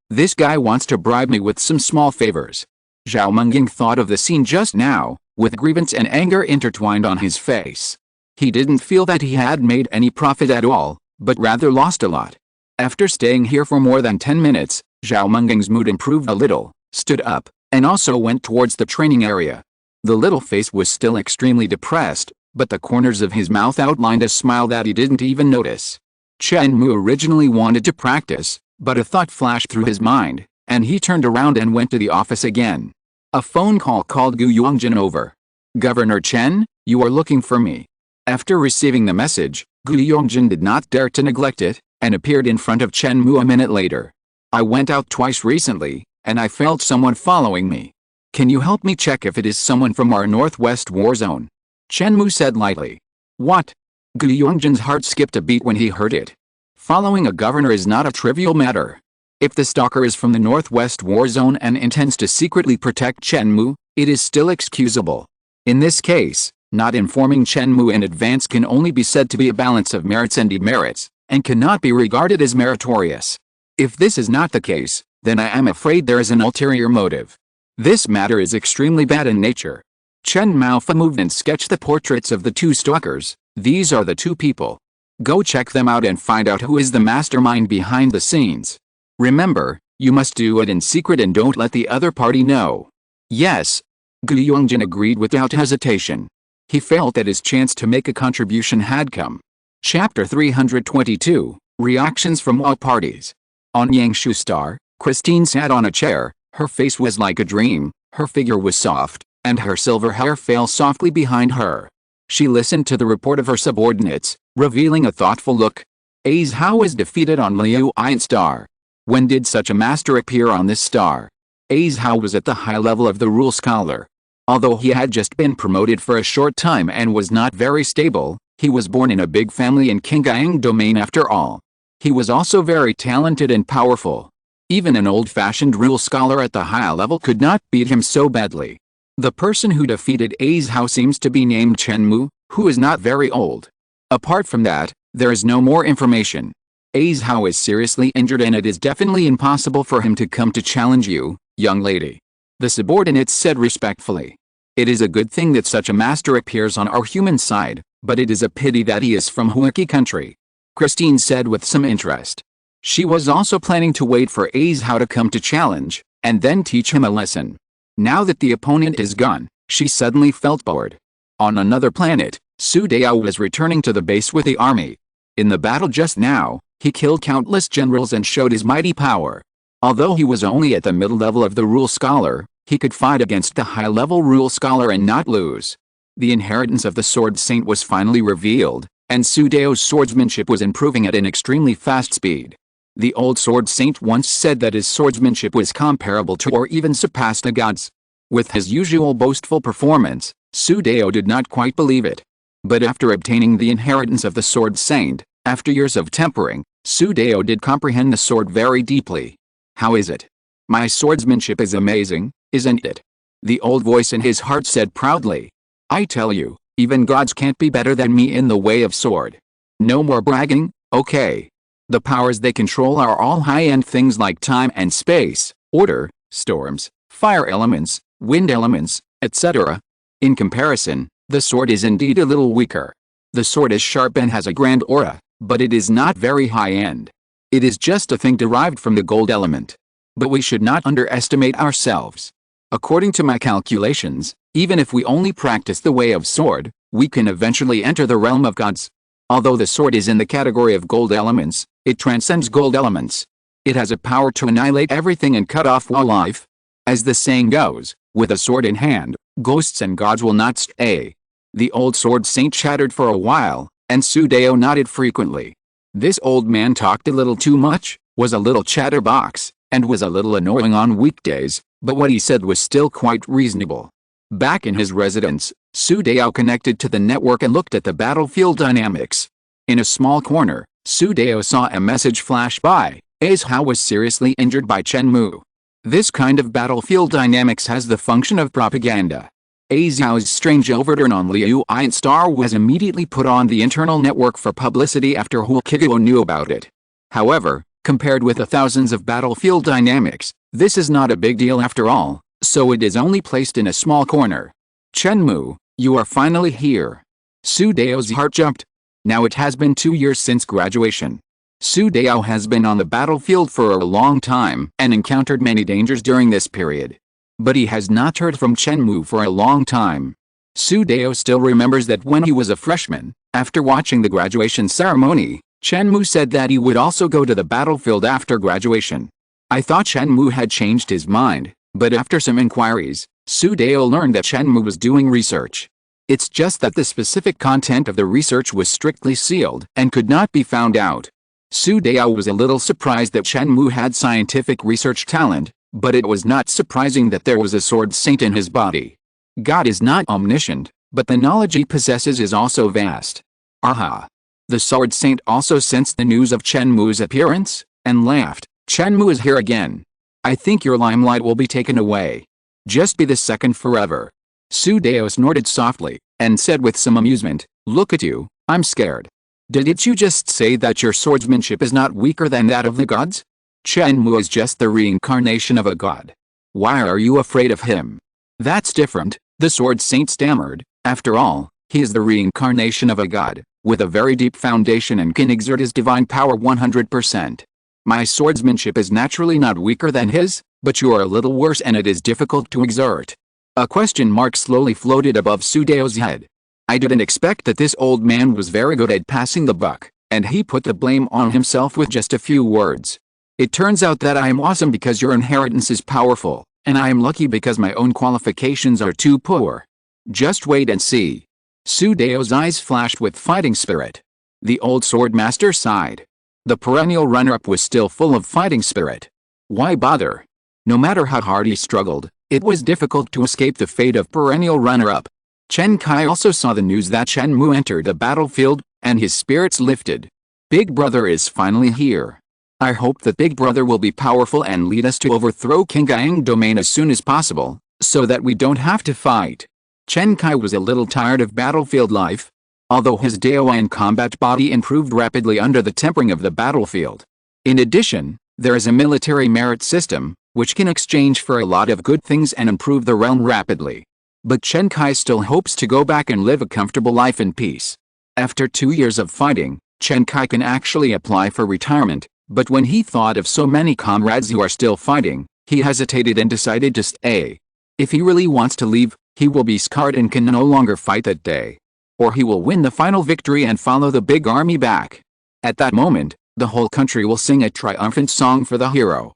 this guy wants to bribe me with some small favors. Zhao Menging thought of the scene just now, with grievance and anger intertwined on his face. He didn't feel that he had made any profit at all, but rather lost a lot. After staying here for more than 10 minutes, Zhao Menging's mood improved a little, stood up, and also went towards the training area. The little face was still extremely depressed, but the corners of his mouth outlined a smile that he didn't even notice. Chen Mou originally wanted to practice, but a thought flashed through his mind, and he turned around and went to the office again. A phone call called Gu Yongjin over. "Governor Chen, you are looking for me." After receiving the message, Gu Yongjin did not dare to neglect it, and appeared in front of Chen Mou a minute later. "I went out twice recently, and I felt someone following me. Can you help me check if it is someone from our northwest war zone?" Chen Mou said lightly. "What?" Gu Yongjin's heart skipped a beat when he heard it. Following a governor is not a trivial matter. If the stalker is from the northwest war zone and intends to secretly protect Chen Mou, it is still excusable. In this case, not informing Chen Mou in advance can only be said to be a balance of merits and demerits, and cannot be regarded as meritorious. If this is not the case, then I am afraid there is an ulterior motive. This matter is extremely bad in nature. Chen Mou moved and sketched the portraits of the two stalkers. These are the two people. Go check them out and find out who is the mastermind behind the scenes. Remember, you must do it in secret and don't let the other party know. Yes. Gu Yongjin agreed without hesitation. He felt that his chance to make a contribution had come. Chapter 322, Reactions from all parties. On Yangshu Star, Christine sat on a chair. Her face was like a dream, her figure was soft, and her silver hair fell softly behind her. She listened to the report of her subordinates, revealing a thoughtful look. Hao was defeated on Liu Ian Star. When did such a master appear on this star? Hao was at the high level of the rule scholar. Although he had just been promoted for a short time and was not very stable, he was born in a big family in Qingyang domain after all. He was also very talented and powerful. Even an old-fashioned rule scholar at the high level could not beat him so badly. The person who defeated Hao seems to be named Chen Mou, who is not very old. Apart from that, there is no more information. Hao is seriously injured and it is definitely impossible for him to come to challenge you, young lady. The subordinates said respectfully. It is a good thing that such a master appears on our human side, but it is a pity that he is from Huaki country. Christine said with some interest. She was also planning to wait for Hao to come to challenge, and then teach him a lesson. Now that the opponent is gone, she suddenly felt bored. On another planet, Su Dao was returning to the base with the army. In the battle just now, he killed countless generals and showed his mighty power. Although he was only at the middle level of the rule scholar, he could fight against the high-level rule scholar and not lose. The inheritance of the sword saint was finally revealed, and Su Dao's swordsmanship was improving at an extremely fast speed. The old sword saint once said that his swordsmanship was comparable to or even surpassed the gods. With his usual boastful performance, Su Dao did not quite believe it. But after obtaining the inheritance of the sword saint, after years of tempering, Su Dao did comprehend the sword very deeply. How is it? My swordsmanship is amazing, isn't it? The old voice in his heart said proudly. I tell you, even gods can't be better than me in the way of sword. No more bragging, okay? The powers they control are all high-end things like time and space, order, storms, fire elements, wind elements, etc. In comparison, the sword is indeed a little weaker. The sword is sharp and has a grand aura, but it is not very high-end. It is just a thing derived from the gold element. But we should not underestimate ourselves. According to my calculations, even if we only practice the way of sword, we can eventually enter the realm of gods. Although the sword is in the category of gold elements, it transcends gold elements. It has a power to annihilate everything and cut off all life. As the saying goes, with a sword in hand, ghosts and gods will not stay. The old sword saint chattered for a while, and Su Dao nodded frequently. This old man talked a little too much, was a little chatterbox, and was a little annoying on weekdays, but what he said was still quite reasonable. Back in his residence, Su Dao connected to the network and looked at the battlefield dynamics. In a small corner, Su Dao saw a message flash by. Hao was seriously injured by Chen Mou. This kind of battlefield dynamics has the function of propaganda. Hao's strange overturn on Liu Ian Star was immediately put on the internal network for publicity after Hu Qiguo knew about it. However, compared with the thousands of battlefield dynamics, this is not a big deal after all, so it is only placed in a small corner. Chen Mou, you are finally here. Su Dao's heart jumped. Now it has been 2 years since graduation. Su Dao has been on the battlefield for a long time and encountered many dangers during this period. But he has not heard from Chen Mou for a long time. Su Dao still remembers that when he was a freshman, after watching the graduation ceremony, Chen Mou said that he would also go to the battlefield after graduation. I thought Chen Mou had changed his mind, but after some inquiries, Su Dao learned that Chen Mou was doing research. It's just that the specific content of the research was strictly sealed and could not be found out. Su Dao was a little surprised that Chen Mou had scientific research talent, but it was not surprising that there was a sword saint in his body. God is not omniscient, but the knowledge he possesses is also vast. Aha! The sword saint also sensed the news of Chen Mou's appearance, and laughed. Chen Mou is here again. I think your limelight will be taken away. Just be the second forever. Su Dao snorted softly, and said with some amusement, look at you, I'm scared. Didn't you just say that your swordsmanship is not weaker than that of the gods? Chen Mou is just the reincarnation of a god. Why are you afraid of him? That's different, the sword saint stammered. After all, he is the reincarnation of a god, with a very deep foundation and can exert his divine power 100%. My swordsmanship is naturally not weaker than his, but you are a little worse and it is difficult to exert. A question mark slowly floated above Su Dao's head. I didn't expect that this old man was very good at passing the buck, and he put the blame on himself with just a few words. It turns out that I am awesome because your inheritance is powerful, and I am lucky because my own qualifications are too poor. Just wait and see. Su Dao's eyes flashed with fighting spirit. The old sword master sighed. The perennial runner-up was still full of fighting spirit. Why bother? No matter how hard he struggled, it was difficult to escape the fate of perennial runner-up. Chen Kai also saw the news that Chen Mou entered the battlefield, and his spirits lifted. Big Brother is finally here. I hope that Big Brother will be powerful and lead us to overthrow Qingyang domain as soon as possible, so that we don't have to fight. Chen Kai was a little tired of battlefield life. Although his Daoyan combat body improved rapidly under the tempering of the battlefield. In addition, there is a military merit system, which can exchange for a lot of good things and improve the realm rapidly. But Chen Kai still hopes to go back and live a comfortable life in peace. After 2 years of fighting, Chen Kai can actually apply for retirement, but when he thought of so many comrades who are still fighting, he hesitated and decided to stay. If he really wants to leave, he will be scarred and can no longer fight that day. Or he will win the final victory and follow the big army back. At that moment, the whole country will sing a triumphant song for the hero.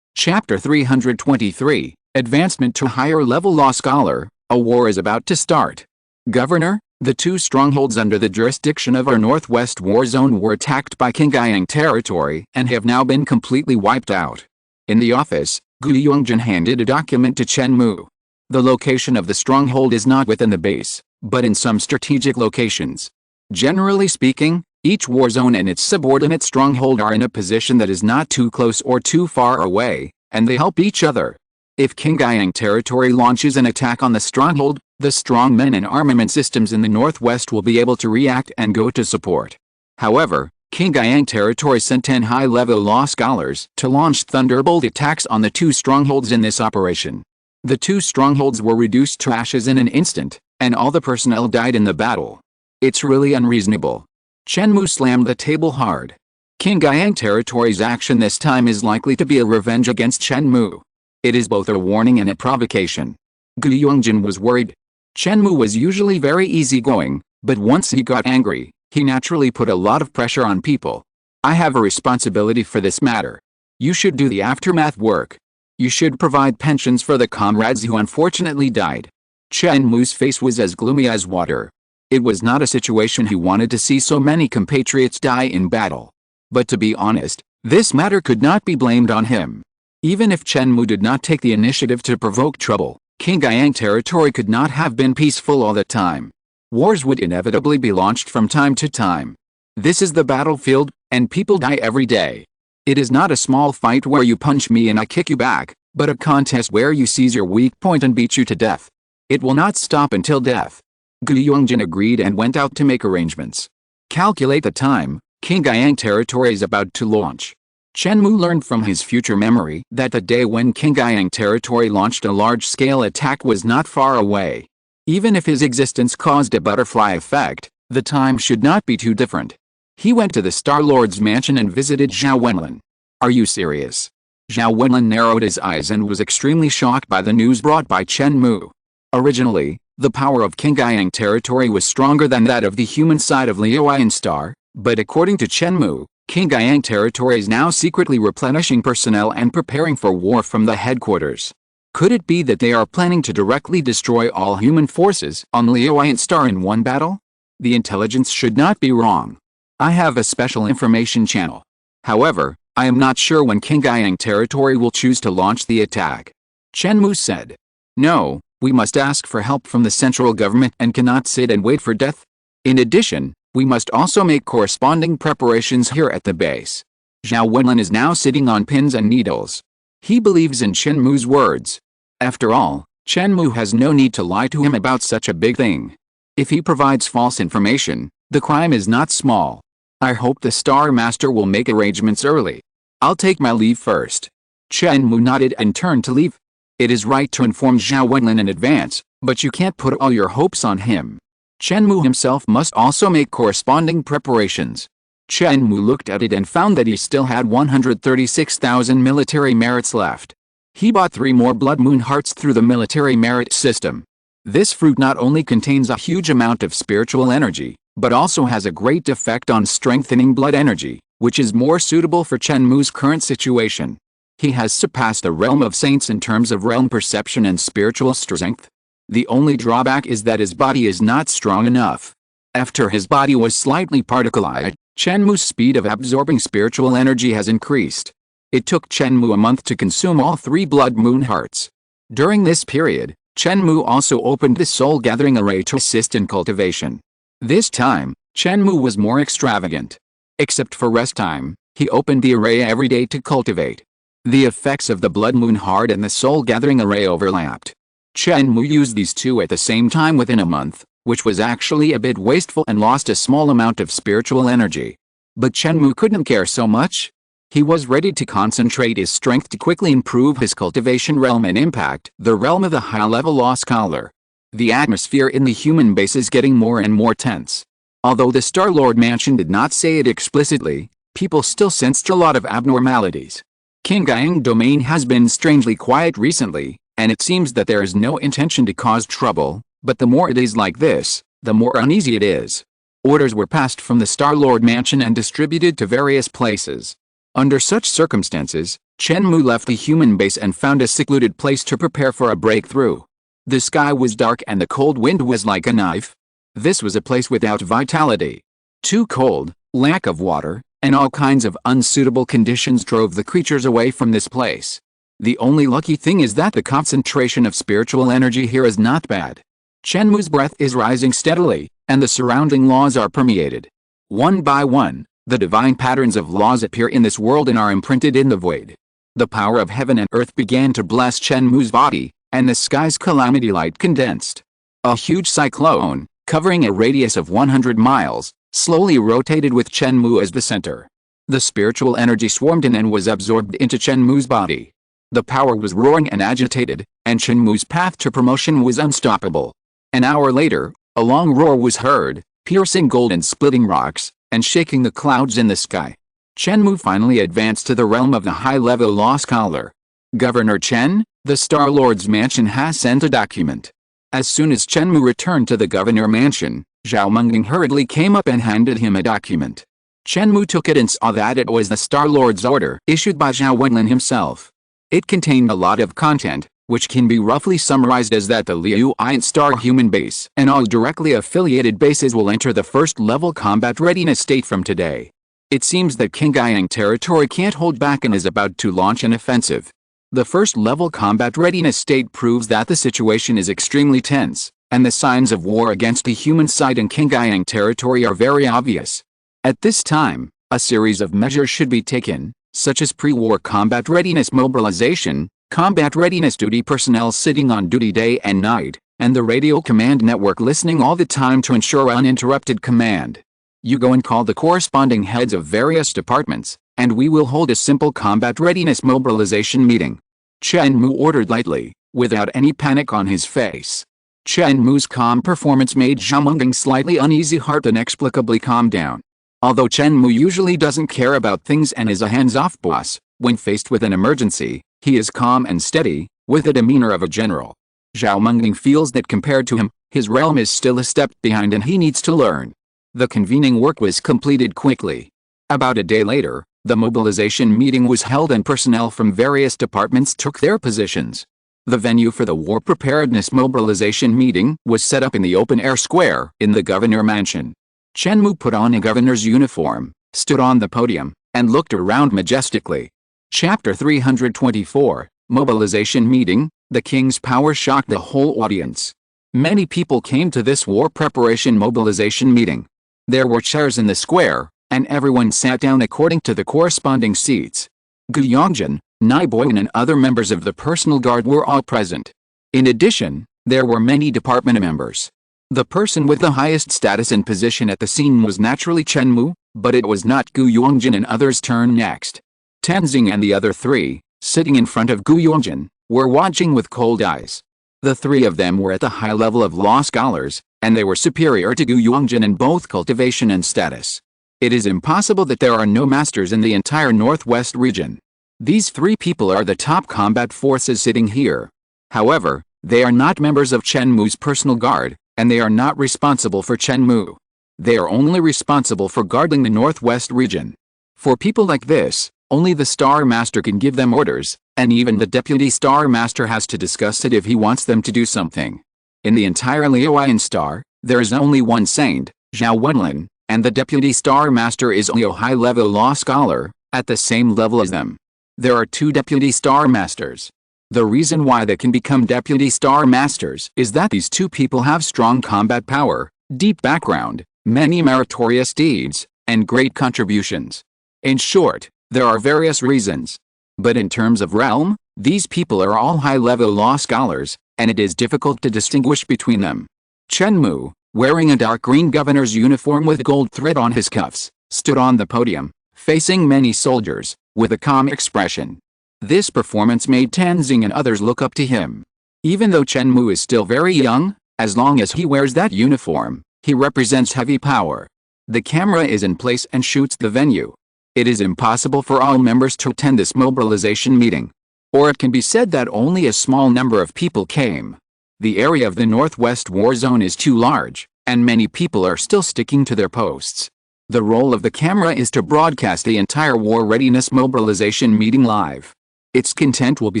Chapter 323, Advancement to Higher Level Law Scholar, a war is about to start. Governor, the 2 strongholds under the jurisdiction of our Northwest War Zone were attacked by Qingyang territory and have now been completely wiped out. In the office, Gu Yongjin handed a document to Chen Mou. The location of the stronghold is not within the base, but in some strategic locations. Generally speaking, each war zone and its subordinate stronghold are in a position that is not too close or too far away, and they help each other. If Qingyang territory launches an attack on the stronghold, the strong men and armament systems in the northwest will be able to react and go to support. However, Qingyang territory sent 10 high-level law scholars to launch thunderbolt attacks on the 2 strongholds in this operation. The 2 strongholds were reduced to ashes in an instant, and all the personnel died in the battle. It's really unreasonable. Chen Mou slammed the table hard. Qingyang territory's action this time is likely to be a revenge against Chen Mou. It is both a warning and a provocation. Gu Yongjin was worried. Chen Mou was usually very easygoing, but once he got angry, he naturally put a lot of pressure on people. I have a responsibility for this matter. You should do the aftermath work. You should provide pensions for the comrades who unfortunately died. Chen Mou's face was as gloomy as water. It was not a situation he wanted to see so many compatriots die in battle. But to be honest, this matter could not be blamed on him. Even if Chen Mou did not take the initiative to provoke trouble, Qingyang territory could not have been peaceful all the time. Wars would inevitably be launched from time to time. This is the battlefield, and people die every day. It is not a small fight where you punch me and I kick you back, but a contest where you seize your weak point and beat you to death. It will not stop until death. Gu Yongjin agreed and went out to make arrangements. Calculate the time, King Haiyan territory is about to launch. Chen Mou learned from his future memory that the day when King Haiyan territory launched a large-scale attack was not far away. Even if his existence caused a butterfly effect, the time should not be too different. He went to the Star-Lord's mansion and visited Zhao Wenlin. Are you serious? Zhao Wenlin narrowed his eyes and was extremely shocked by the news brought by Chen Mou. Originally, the power of King Haiyan territory was stronger than that of the human side of Haiyan Star, but according to Chen Mou, King Haiyan territory is now secretly replenishing personnel and preparing for war from the headquarters. Could it be that they are planning to directly destroy all human forces on Haiyan Star in one battle? The intelligence should not be wrong. I have a special information channel. However, I am not sure when King Haiyan territory will choose to launch the attack. Chen Mou said. No, we must ask for help from the central government and cannot sit and wait for death. In addition, we must also make corresponding preparations here at the base. Zhao Wenlin is now sitting on pins and needles. He believes in Chen Mou's words. After all, Chen Mou has no need to lie to him about such a big thing. If he provides false information, the crime is not small. I hope the Star Master will make arrangements early. I'll take my leave first. Chen Mou nodded and turned to leave. It is right to inform Zhao Wenlin in advance, but you can't put all your hopes on him. Chen Mou himself must also make corresponding preparations. Chen Mou looked at it and found that he still had 136,000 military merits left. He bought 3 more blood moon hearts through the military merit system. This fruit not only contains a huge amount of spiritual energy, but also has a great effect on strengthening blood energy, which is more suitable for Chen Mou's current situation. He has surpassed the realm of saints in terms of realm perception and spiritual strength. The only drawback is that his body is not strong enough. After his body was slightly particleized, Chen Mou's speed of absorbing spiritual energy has increased. It took Chen Mou a month to consume all 3 blood moon hearts. During this period, Chen Mou also opened the soul gathering array to assist in cultivation. This time, Chen Mou was more extravagant. Except for rest time, he opened the array every day to cultivate. The effects of the blood moon heart and the soul gathering array overlapped. Chen Mou used these two at the same time within a month, which was actually a bit wasteful and lost a small amount of spiritual energy. But Chen Mou couldn't care so much. He was ready to concentrate his strength to quickly improve his cultivation realm and impact the realm of the high-level law scholar. The atmosphere in the human base is getting more and more tense. Although the Star-Lord mansion did not say it explicitly, people still sensed a lot of abnormalities. King Haiyan domain has been strangely quiet recently, and it seems that there is no intention to cause trouble, but the more it is like this, the more uneasy it is. Orders were passed from the Star-Lord mansion and distributed to various places. Under such circumstances, Chen Mou left the human base and found a secluded place to prepare for a breakthrough. The sky was dark and the cold wind was like a knife. This was a place without vitality. Too cold, lack of water, and all kinds of unsuitable conditions drove the creatures away from this place. The only lucky thing is that the concentration of spiritual energy here is not bad. Chen Mou's breath is rising steadily, and the surrounding laws are permeated. One by one, the divine patterns of laws appear in this world and are imprinted in the void. The power of heaven and earth began to bless Chen Mou's body, and the sky's calamity light condensed. A huge cyclone, covering a radius of 100 miles, slowly rotated with Chen Mou as the center. The spiritual energy swarmed in and was absorbed into Chen Mou's body. The power was roaring and agitated, and Chen Mou's path to promotion was unstoppable. An hour later, a long roar was heard, piercing gold and splitting rocks, and shaking the clouds in the sky. Chen Mou finally advanced to the realm of the high-level law scholar. Governor Chen, the Star-Lord's mansion has sent a document. As soon as Chen Mou returned to the governor mansion, Zhao Mengying hurriedly came up and handed him a document. Chen Mou took it and saw that it was the Star-Lord's order issued by Zhao Wenlin himself. It contained a lot of content, which can be roughly summarized as that the Haiyan Star human base and all directly affiliated bases will enter the first-level combat readiness state from today. It seems that King Haiyan territory can't hold back and is about to launch an offensive. The first-level combat readiness state proves that the situation is extremely tense, and the signs of war against the human side in King Haiyan territory are very obvious. At this time, a series of measures should be taken, such as pre-war combat readiness mobilization, combat readiness duty personnel sitting on duty day and night, and the radio command network listening all the time to ensure uninterrupted command. You go and call the corresponding heads of various departments, and we will hold a simple combat readiness mobilization meeting. Chen Mou ordered lightly, without any panic on his face. Chen Mou's calm performance made Zhao Meng's slightly uneasy heart inexplicably calm down. Although Chen Mou usually doesn't care about things and is a hands-off boss, when faced with an emergency, he is calm and steady, with the demeanor of a general. Zhao Meng feels that compared to him, his realm is still a step behind and he needs to learn. The convening work was completed quickly. About a day later, the mobilization meeting was held and personnel from various departments took their positions. The venue for the war preparedness mobilization meeting was set up in the open-air square in the governor mansion. Chen Mou put on a governor's uniform, stood on the podium, and looked around majestically. Chapter 324, Mobilization Meeting. The king's power shocked the whole audience. Many people came to this war preparation mobilization meeting. There were chairs in the square, and everyone sat down according to the corresponding seats. Gu Yongjin, Nai Boyan and other members of the personal guard were all present. In addition, there were many department members. The person with the highest status and position at the scene was naturally Chen Mou, but it was not Gu Yongjin and others' turn next. Tenzing and the other three, sitting in front of Gu Yongjin, were watching with cold eyes. The three of them were at the high level of law scholars, and they were superior to Gu Yongjin in both cultivation and status. It is impossible that there are no masters in the entire northwest region. These three people are the top combat forces sitting here. However, they are not members of Chen Mou's personal guard, and they are not responsible for Chen Mou. They are only responsible for guarding the northwest region. For people like this, only the Star Master can give them orders, and even the Deputy Star Master has to discuss it if he wants them to do something. In the entire Haiyan Star, there is only one saint, Zhao Wenlin, and the Deputy Star Master is only a high-level law scholar, at the same level as them. There are two Deputy Star Masters. The reason why they can become Deputy Star Masters is that these two people have strong combat power, deep background, many meritorious deeds, and great contributions. In short, there are various reasons. But in terms of realm, these people are all high-level law scholars, and it is difficult to distinguish between them. Chen Mou, wearing a dark green governor's uniform with gold thread on his cuffs, stood on the podium, facing many soldiers, with a calm expression. This performance made Tenzing and others look up to him. Even though Chen Mou is still very young, as long as he wears that uniform, he represents heavy power. The camera is in place and shoots the venue. It is impossible for all members to attend this mobilization meeting. Or it can be said that only a small number of people came. The area of the Northwest War Zone is too large, and many people are still sticking to their posts. The role of the camera is to broadcast the entire War Readiness Mobilization meeting live. Its content will be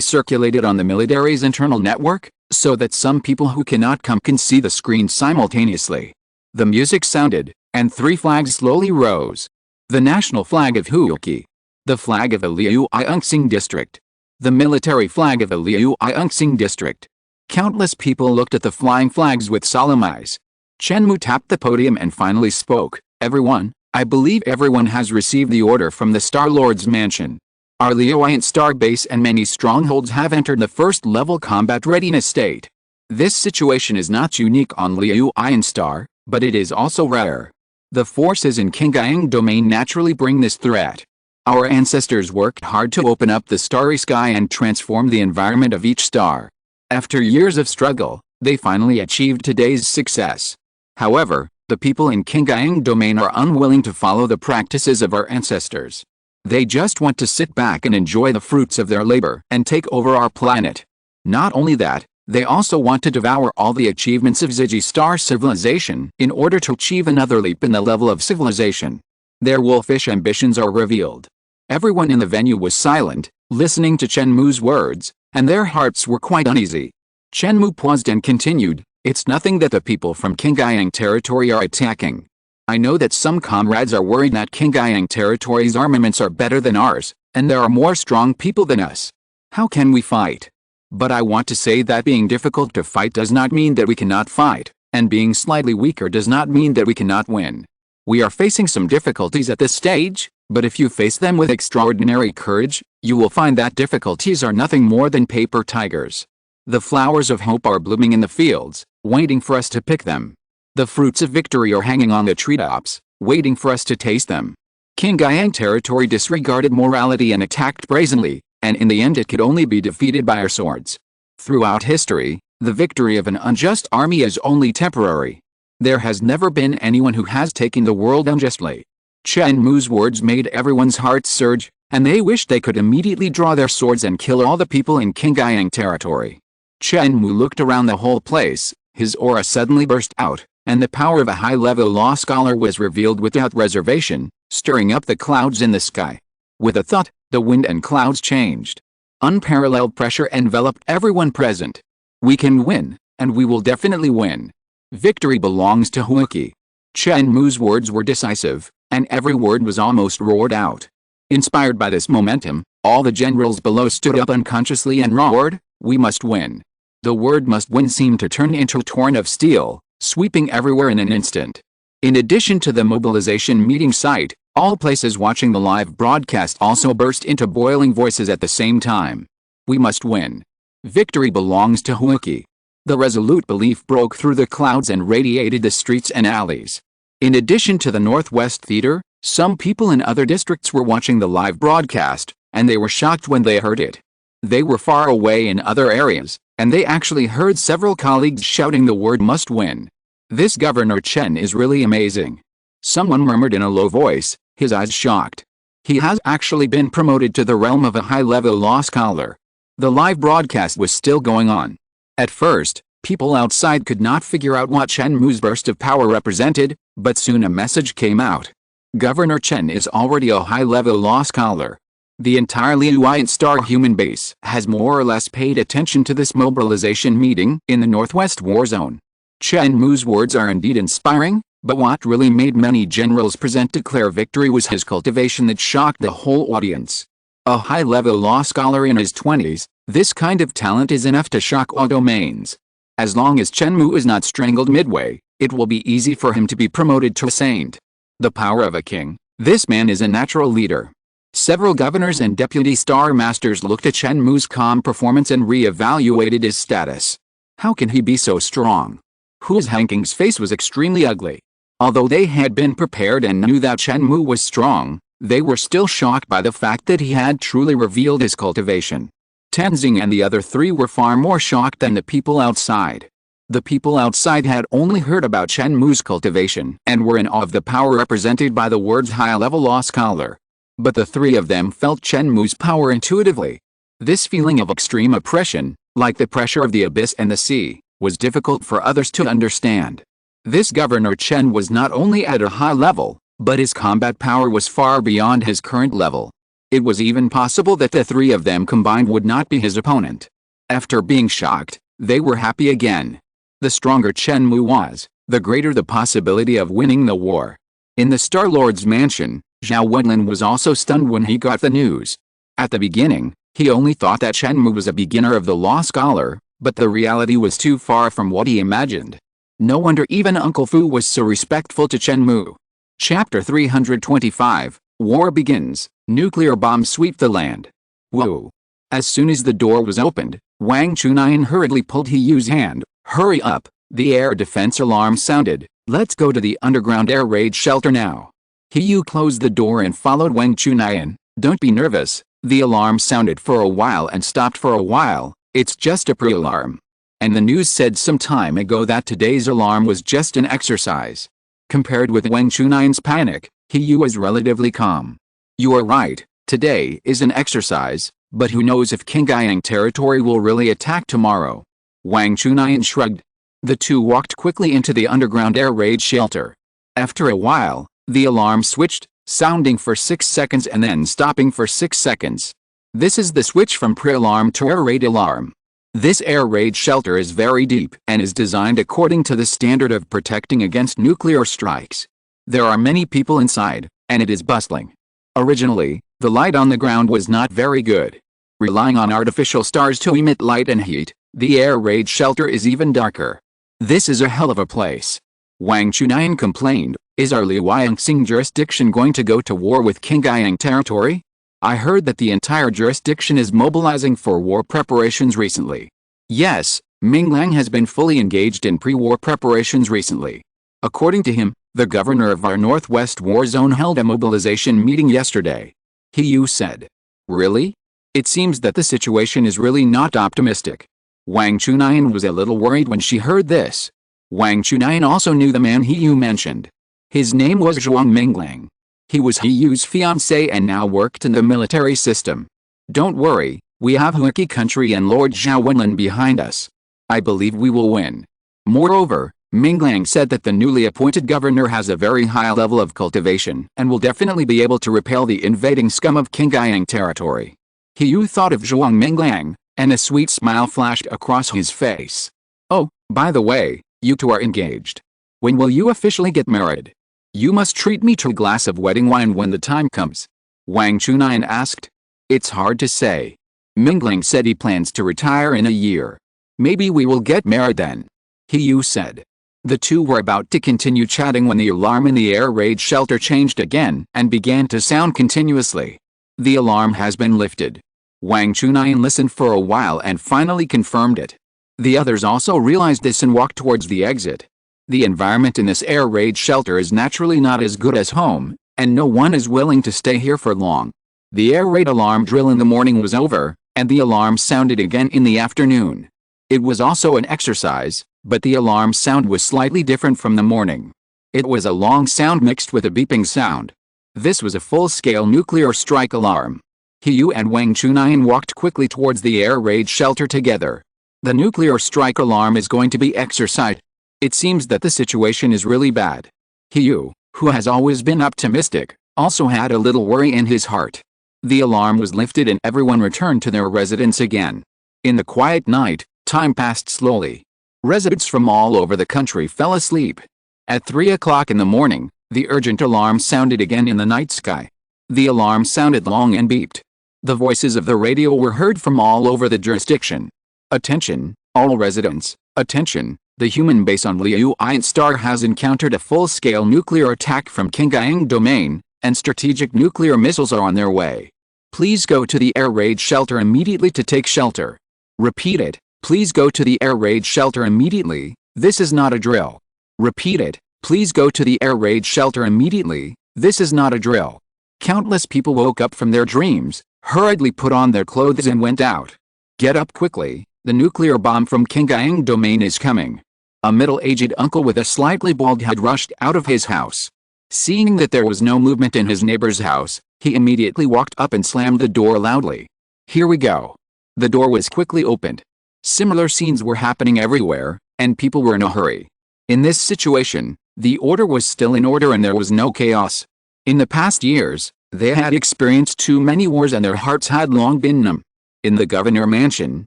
circulated on the military's internal network, so that some people who cannot come can see the screen simultaneously. The music sounded, and three flags slowly rose. The national flag of Huoki. The flag of the Liu Iungsing district. The military flag of the Liu Iungsing district. Countless people looked at the flying flags with solemn eyes. Chen Mou tapped the podium and finally spoke. Everyone, I believe everyone has received the order from the Star Lord's mansion. Our Haiyan Star base and many strongholds have entered the first-level combat readiness state. This situation is not unique on Haiyan Star, but it is also rare. The forces in Qingyang domain naturally bring this threat. Our ancestors worked hard to open up the starry sky and transform the environment of each star. After years of struggle, they finally achieved today's success. However, the people in Qingyang domain are unwilling to follow the practices of our ancestors. They just want to sit back and enjoy the fruits of their labor and take over our planet. Not only that, they also want to devour all the achievements of Ziji Star civilization in order to achieve another leap in the level of civilization. Their wolfish ambitions are revealed. Everyone in the venue was silent, listening to Chen Mou's words, and their hearts were quite uneasy. Chen Mou paused and continued, "It's nothing that the people from Qingyang territory are attacking. I know that some comrades are worried that Qingyang territory's armaments are better than ours, and there are more strong people than us. How can we fight? But I want to say that being difficult to fight does not mean that we cannot fight, and being slightly weaker does not mean that we cannot win. We are facing some difficulties at this stage, But if you face them with extraordinary courage, you will find that difficulties are nothing more than paper tigers. The flowers of hope are blooming in the fields, waiting for us to pick them. The fruits of victory are hanging on the treetops, waiting for us to taste them. King Haiyan territory disregarded morality and attacked brazenly, and in the end it could only be defeated by our swords. Throughout history, the victory of an unjust army is only temporary. There has never been anyone who has taken the world unjustly. Chen Mou's words made everyone's hearts surge, and they wished they could immediately draw their swords and kill all the people in King Haiyan territory. Chen Mou looked around the whole place, his aura suddenly burst out, and the power of a high-level law scholar was revealed without reservation, stirring up the clouds in the sky. With a thought, the wind and clouds changed. Unparalleled pressure enveloped everyone present. We can win, and we will definitely win. Victory belongs to Huoki. Chen Mou's words were decisive, and every word was almost roared out. Inspired by this momentum, all the generals below stood up unconsciously and roared, "We must win." The word "must win" seemed to turn into a torrent of steel, sweeping everywhere in an instant. In addition to the mobilization meeting site, all places watching the live broadcast also burst into boiling voices at the same time. We must win. Victory belongs to Huoki. The resolute belief broke through the clouds and radiated the streets and alleys. In addition to the Northwest Theater, some people in other districts were watching the live broadcast, and they were shocked when they heard it. They were far away in other areas, and they actually heard several colleagues shouting the word "must win." This Governor Chen is really amazing. Someone murmured in a low voice, his eyes shocked. He has actually been promoted to the realm of a high-level law scholar. The live broadcast was still going on. At first, people outside could not figure out what Chen Mou's burst of power represented, but soon a message came out. Governor Chen is already a high-level law scholar. The entire Liuyan Star human base has more or less paid attention to this mobilization meeting in the Northwest War Zone. Chen Mou's words are indeed inspiring, but what really made many generals present declare victory was his cultivation that shocked the whole audience. A high-level law scholar in his 20s, this kind of talent is enough to shock all domains. As long as Chen Mou is not strangled midway, it will be easy for him to be promoted to a saint. The power of a king. This man is a natural leader. Several governors and deputy star masters looked at Chen Mou's calm performance and re-evaluated his status. How can he be so strong? Hu's Hanking's face was extremely ugly. Although they had been prepared and knew that Chen Mou was strong, they were still shocked by the fact that he had truly revealed his cultivation. Tenzing and the other three were far more shocked than the people outside. The people outside had only heard about Chen Mou's cultivation and were in awe of the power represented by the words high-level law scholar. But the three of them felt Chen Mou's power intuitively. This feeling of extreme oppression, like the pressure of the abyss and the sea, was difficult for others to understand. This Governor Chen was not only at a high level, but his combat power was far beyond his current level. It was even possible that the three of them combined would not be his opponent. After being shocked, they were happy again. The stronger Chen Mou was, the greater the possibility of winning the war. In the Star-Lord's mansion, Zhao Wenlin was also stunned when he got the news. At the beginning, he only thought that Chen Mou was a beginner of the law scholar, but the reality was too far from what he imagined. No wonder even Uncle Fu was so respectful to Chen Mou. Chapter 325, War Begins, Nuclear Bombs Sweep the Land. Whoa! As soon as the door was opened, Wang Chunayan hurriedly pulled He Yu's hand. Hurry up, the air defense alarm sounded. Let's go to the underground air raid shelter now. He Yu closed the door and followed Wang Chunayan. Don't be nervous, the alarm sounded for a while and stopped for a while. It's just a pre-alarm. And the news said some time ago that today's alarm was just an exercise. Compared with Wang Chunayan's panic, He Yu was relatively calm. You are right, today is an exercise, but who knows if King Haiyan territory will really attack tomorrow. Wang Chunayan shrugged. The two walked quickly into the underground air raid shelter. After a while, the alarm switched, sounding for 6 seconds and then stopping for 6 seconds. This is the switch from pre-alarm to air raid alarm. This air raid shelter is very deep and is designed according to the standard of protecting against nuclear strikes. There are many people inside, and it is bustling. Originally, the light on the ground was not very good. Relying on artificial stars to emit light and heat, the air raid shelter is even darker. This is a hell of a place. Wang Chunayan complained. Is our Liuanxing jurisdiction going to go to war with Qingyang territory? I heard that the entire jurisdiction is mobilizing for war preparations recently. Yes, Minglang has been fully engaged in pre-war preparations recently. According to him, the governor of our Northwest War Zone held a mobilization meeting yesterday. Haiyan said. Really? It seems that the situation is really not optimistic. Wang Chunyan was a little worried when she heard this. Wang Chunyan also knew the man Haiyan mentioned. His name was Zhuang Minglang. He was Haiyan's fiancé and now worked in the military system. Don't worry, we have Huiki country and Lord Zhao Wenlin behind us. I believe we will win. Moreover, Minglang said that the newly appointed governor has a very high level of cultivation and will definitely be able to repel the invading scum of Qingyang territory. Haiyan thought of Zhuang Minglang, and a sweet smile flashed across his face. Oh, by the way, you two are engaged. When will you officially get married? You must treat me to a glass of wedding wine when the time comes. Wang Chunyan asked. It's hard to say. Minglang said he plans to retire in a year. Maybe we will get married then. Haiyan said. The two were about to continue chatting when the alarm in the air raid shelter changed again and began to sound continuously. The alarm has been lifted. Wang Chunyan listened for a while and finally confirmed it. The others also realized this and walked towards the exit. The environment in this air raid shelter is naturally not as good as home, and no one is willing to stay here for long. The air raid alarm drill in the morning was over, and the alarm sounded again in the afternoon. It was also an exercise, but the alarm sound was slightly different from the morning. It was a long sound mixed with a beeping sound. This was a full-scale nuclear strike alarm. Haiyan and Wang Chunyan walked quickly towards the air raid shelter together. The nuclear strike alarm is going to be exercised. It seems that the situation is really bad. Haiyan, who has always been optimistic, also had a little worry in his heart. The alarm was lifted and everyone returned to their residence again. In the quiet night, time passed slowly. Residents from all over the country fell asleep. At 3 o'clock in the morning, the urgent alarm sounded again in the night sky. The alarm sounded long and beeped. The voices of the radio were heard from all over the jurisdiction. Attention, all residents, attention. The human base on Haiyan Star has encountered a full-scale nuclear attack from Qingyang domain, and strategic nuclear missiles are on their way. Please go to the air raid shelter immediately to take shelter. Repeat it, please go to the air raid shelter immediately, this is not a drill. Repeat it, please go to the air raid shelter immediately, this is not a drill. Countless people woke up from their dreams, hurriedly put on their clothes and went out. Get up quickly, the nuclear bomb from Qingyang domain is coming. A middle-aged uncle with a slightly bald head rushed out of his house. Seeing that there was no movement in his neighbor's house, he immediately walked up and slammed the door loudly. Here we go. The door was quickly opened. Similar scenes were happening everywhere, and people were in a hurry. In this situation, the order was still in order and there was no chaos. In the past years, they had experienced too many wars and their hearts had long been numb. In the governor mansion,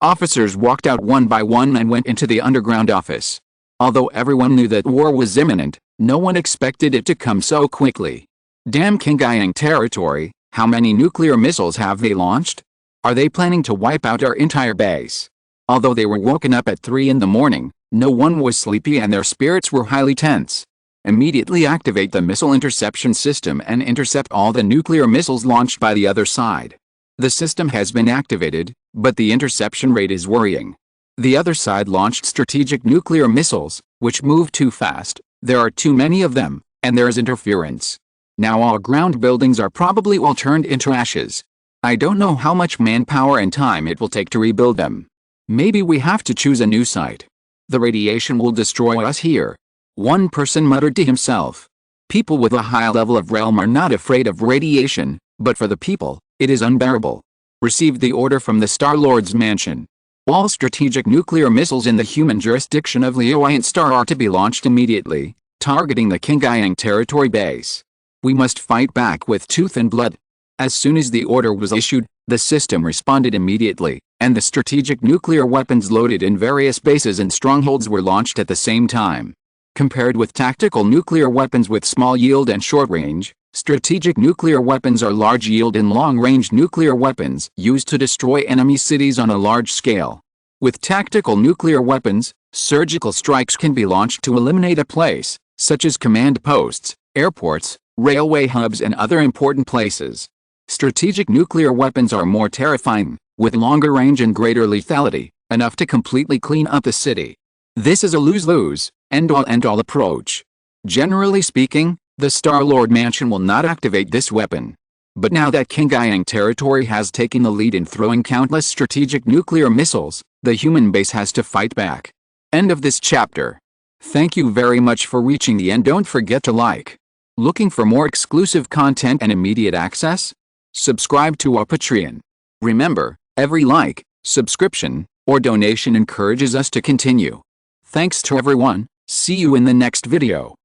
officers walked out one by one and went into the underground office. Although everyone knew that war was imminent, no one expected it to come so quickly. Damn Qingyang territory, how many nuclear missiles have they launched? Are they planning to wipe out our entire base? Although they were woken up at 3 in the morning, no one was sleepy and their spirits were highly tense. Immediately activate the missile interception system and intercept all the nuclear missiles launched by the other side. The system has been activated, but the interception rate is worrying. The other side launched strategic nuclear missiles, which move too fast, there are too many of them, and there is interference. Now all ground buildings are probably all turned into ashes. I don't know how much manpower and time it will take to rebuild them. Maybe we have to choose a new site. The radiation will destroy us here. One person muttered to himself. People with a high level of realm are not afraid of radiation, but for the people, it is unbearable. Received the order from the Star Lord's mansion. All strategic nuclear missiles in the human jurisdiction of Haiyan Star are to be launched immediately, targeting the Qingyang territory base. We must fight back with tooth and blood. As soon as the order was issued, the system responded immediately, and the strategic nuclear weapons loaded in various bases and strongholds were launched at the same time. Compared with tactical nuclear weapons with small yield and short range, strategic nuclear weapons are large yield and long-range nuclear weapons used to destroy enemy cities on a large scale. With tactical nuclear weapons, surgical strikes can be launched to eliminate a place, such as command posts, airports, railway hubs and other important places. Strategic nuclear weapons are more terrifying, with longer range and greater lethality, enough to completely clean up the city. This is a lose-lose, end-all approach. Generally speaking, the Star-Lord Mansion will not activate this weapon. But now that King Haiyan territory has taken the lead in throwing countless strategic nuclear missiles, the human base has to fight back. End of this chapter. Thank you very much for reaching the end. Don't forget to like. Looking for more exclusive content and immediate access? Subscribe to our Patreon. Remember, every like, subscription, or donation encourages us to continue. Thanks to everyone. See you in the next video.